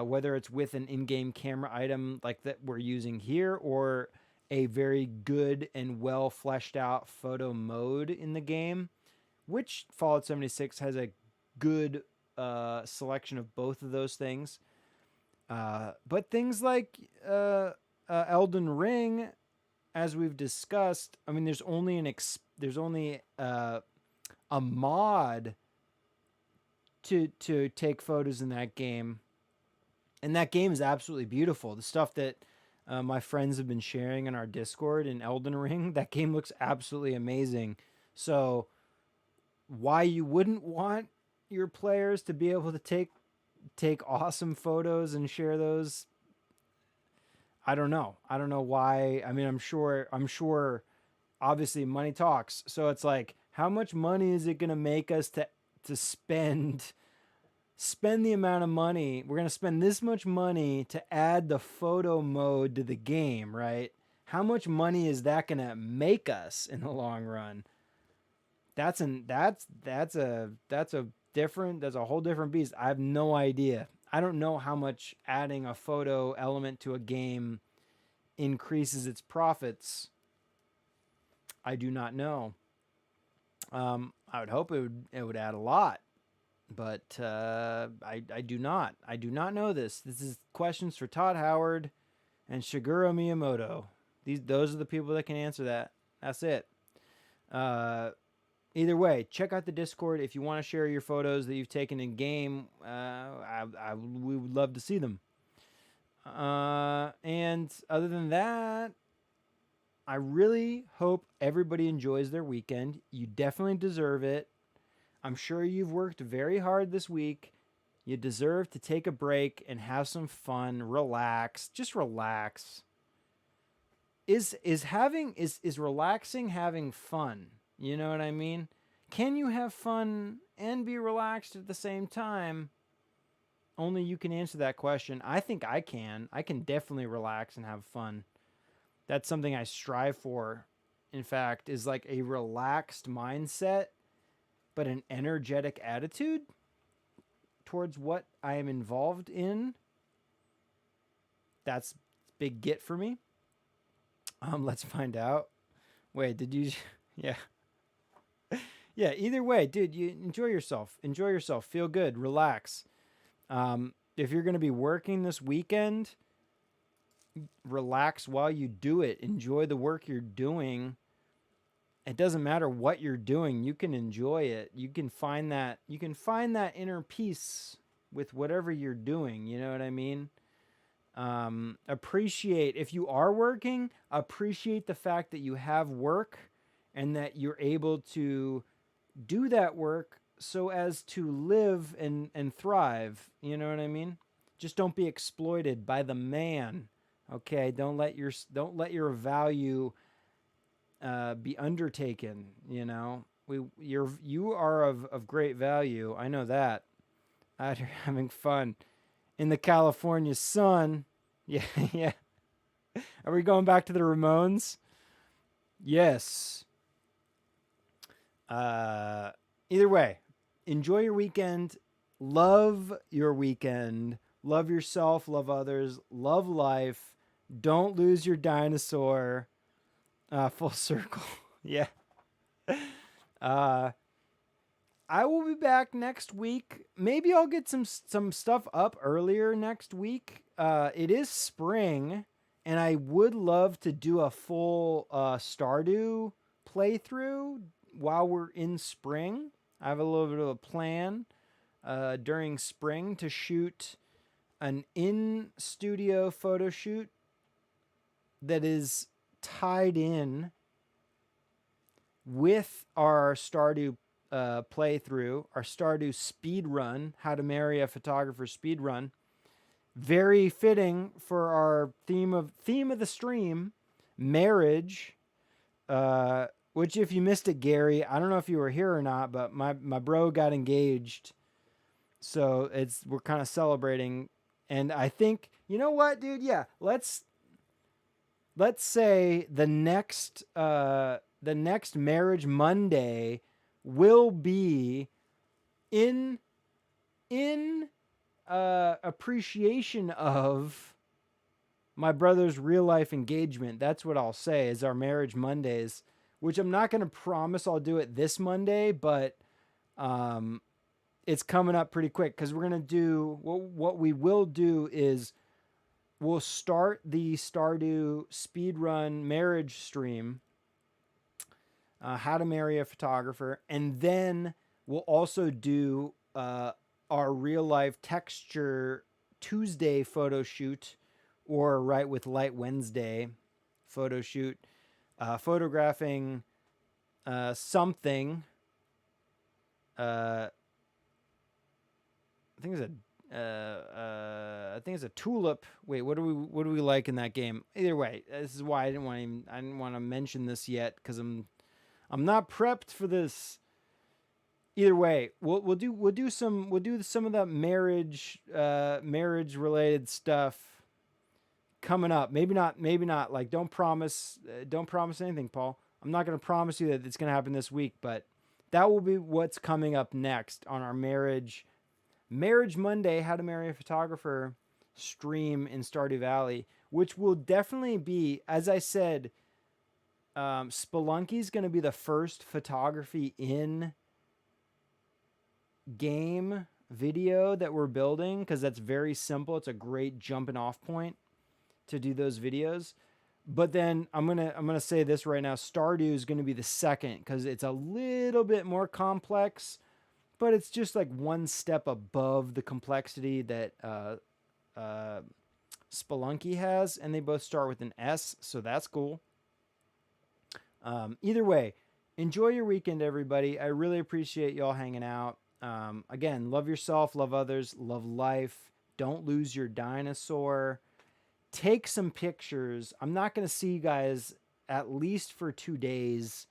whether it's with an in-game camera item like that we're using here or a very good and well fleshed out photo mode in the game, which Fallout 76 has a good selection of both of those things. But things like Elden Ring, as we've discussed, I mean, there's only a mod to take photos in that game, and that game is absolutely beautiful. The stuff that my friends have been sharing in our Discord in Elden Ring, that game looks absolutely amazing. So why you wouldn't want your players to be able to take awesome photos and share those, I don't know why. I mean, I'm sure obviously money talks. So it's like, how much money is it going to make us to spend the amount of money? We're going to spend this much money to add the photo mode to the game, right? How much money is that going to make us in the long run? That's a whole different beast. I have no idea. I don't know how much adding a photo element to a game increases its profits. I do not know. I would hope it would add a lot, but I do not. I do not know this. This is questions for Todd Howard and Shigeru Miyamoto. Those are the people that can answer that. That's it. Either way, check out the Discord if you want to share your photos that you've taken in game. We would love to see them. And other than that, I really hope everybody enjoys their weekend. You definitely deserve it. I'm sure you've worked very hard this week. You deserve to take a break and have some fun, relax. Just relax. Is relaxing having fun? You know what I mean? Can you have fun and be relaxed at the same time? Only you can answer that question. I think I can. I can definitely relax and have fun. That's something I strive for. In fact, is like a relaxed mindset, but an energetic attitude towards what I am involved in. That's a big get for me. Let's find out. Wait, did you? Yeah. Yeah, either way, dude, you enjoy yourself. Enjoy yourself. Feel good. Relax. If you're going to be working this weekend, relax while you do it. Enjoy the work you're doing. It doesn't matter what you're doing. You can enjoy it. You can find that inner peace with whatever you're doing. You know what I mean? Appreciate, if you are working, appreciate the fact that you have work and that you're able to do that work so as to live and thrive. You know what I mean? Just don't be exploited by the man. Okay, don't let your value be undertaken. You know, you are of great value. I know that. Out here having fun in the California sun. Yeah, yeah. Are we going back to the Ramones? Yes. Either way, enjoy your weekend. love your weekend. Love yourself, love others, love life. Don't lose your dinosaur. Full circle. Yeah. I will be back next week. Maybe I'll get some stuff up earlier next week. It is spring, and I would love to do a full Stardew playthrough while we're in spring. I have a little bit of a plan during spring to shoot an in-studio photo shoot that is tied in with our Stardew playthrough, our Stardew speed run, how to marry a photographer speed run. Very fitting for our theme of the stream, marriage. Which, if you missed it, Gary, I don't know if you were here or not, but my bro got engaged, so we're kind of celebrating. And I think, you know what, dude? Yeah, let's say the next Marriage Monday will be in appreciation of my brother's real life engagement. That's what I'll say is our Marriage Mondays, which I'm not going to promise I'll do it this Monday, but it's coming up pretty quick because we're going to do what we will do is we'll start the Stardew speedrun marriage stream, how to marry a photographer, and then we'll also do our real life texture Tuesday photo shoot, or Right with Light Wednesday photo shoot, photographing something. I think it's a tulip. Wait, what do we like in that game? Either way, this is why I didn't want to mention this yet, because I'm not prepped for this. Either way, we'll do some of that marriage related stuff coming up. Maybe not. Like, don't promise anything, Paul. I'm not going to promise you that it's going to happen this week, but that will be what's coming up next on our Marriage Monday, How to Marry a Photographer stream in Stardew Valley, which will definitely be, as I said, Spelunky's going to be the first photography in game video that we're building, because that's very simple. It's a great jumping off point to do those videos. But then I'm gonna say this right now: Stardew is going to be the second, because it's a little bit more complex, but it's just like one step above the complexity that Spelunky has, and they both start with an S, so that's cool. Either way, enjoy your weekend, everybody. I really appreciate y'all hanging out. Again, love yourself, love others, love life. Don't lose your dinosaur. Take some pictures. I'm not going to see you guys at least for 2 days.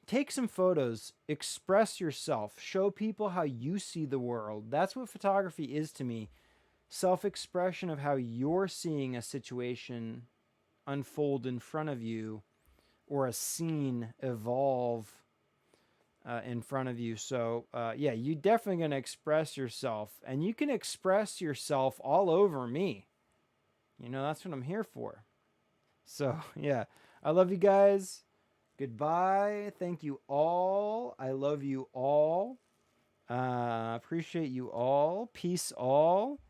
Take some photos. Express yourself. Show people how you see the world. That's what photography is to me. Self-expression of how you're seeing a situation unfold in front of you, or a scene evolve in front of you. So yeah, you're definitely going to express yourself, and you can express yourself all over me. You know, that's what I'm here for. So yeah, I love you guys. Goodbye. Thank you all. I love you all. Appreciate you all. Peace all.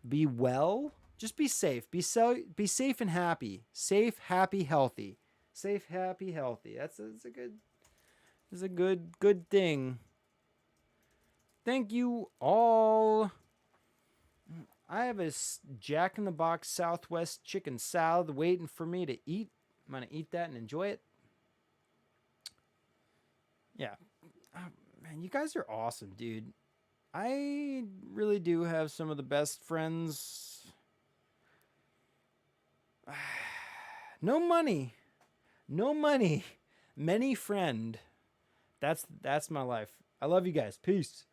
Be well. Just be safe. Be safe and happy. Safe, happy, healthy. Safe, happy, healthy. That's a good thing. Thank you all. I have a Jack in the Box Southwest chicken salad waiting for me to eat. I'm going to eat that and enjoy it. Yeah. Oh, man, you guys are awesome, dude. I really do have some of the best friends. No money. Many friend. That's my life. I love you guys. Peace.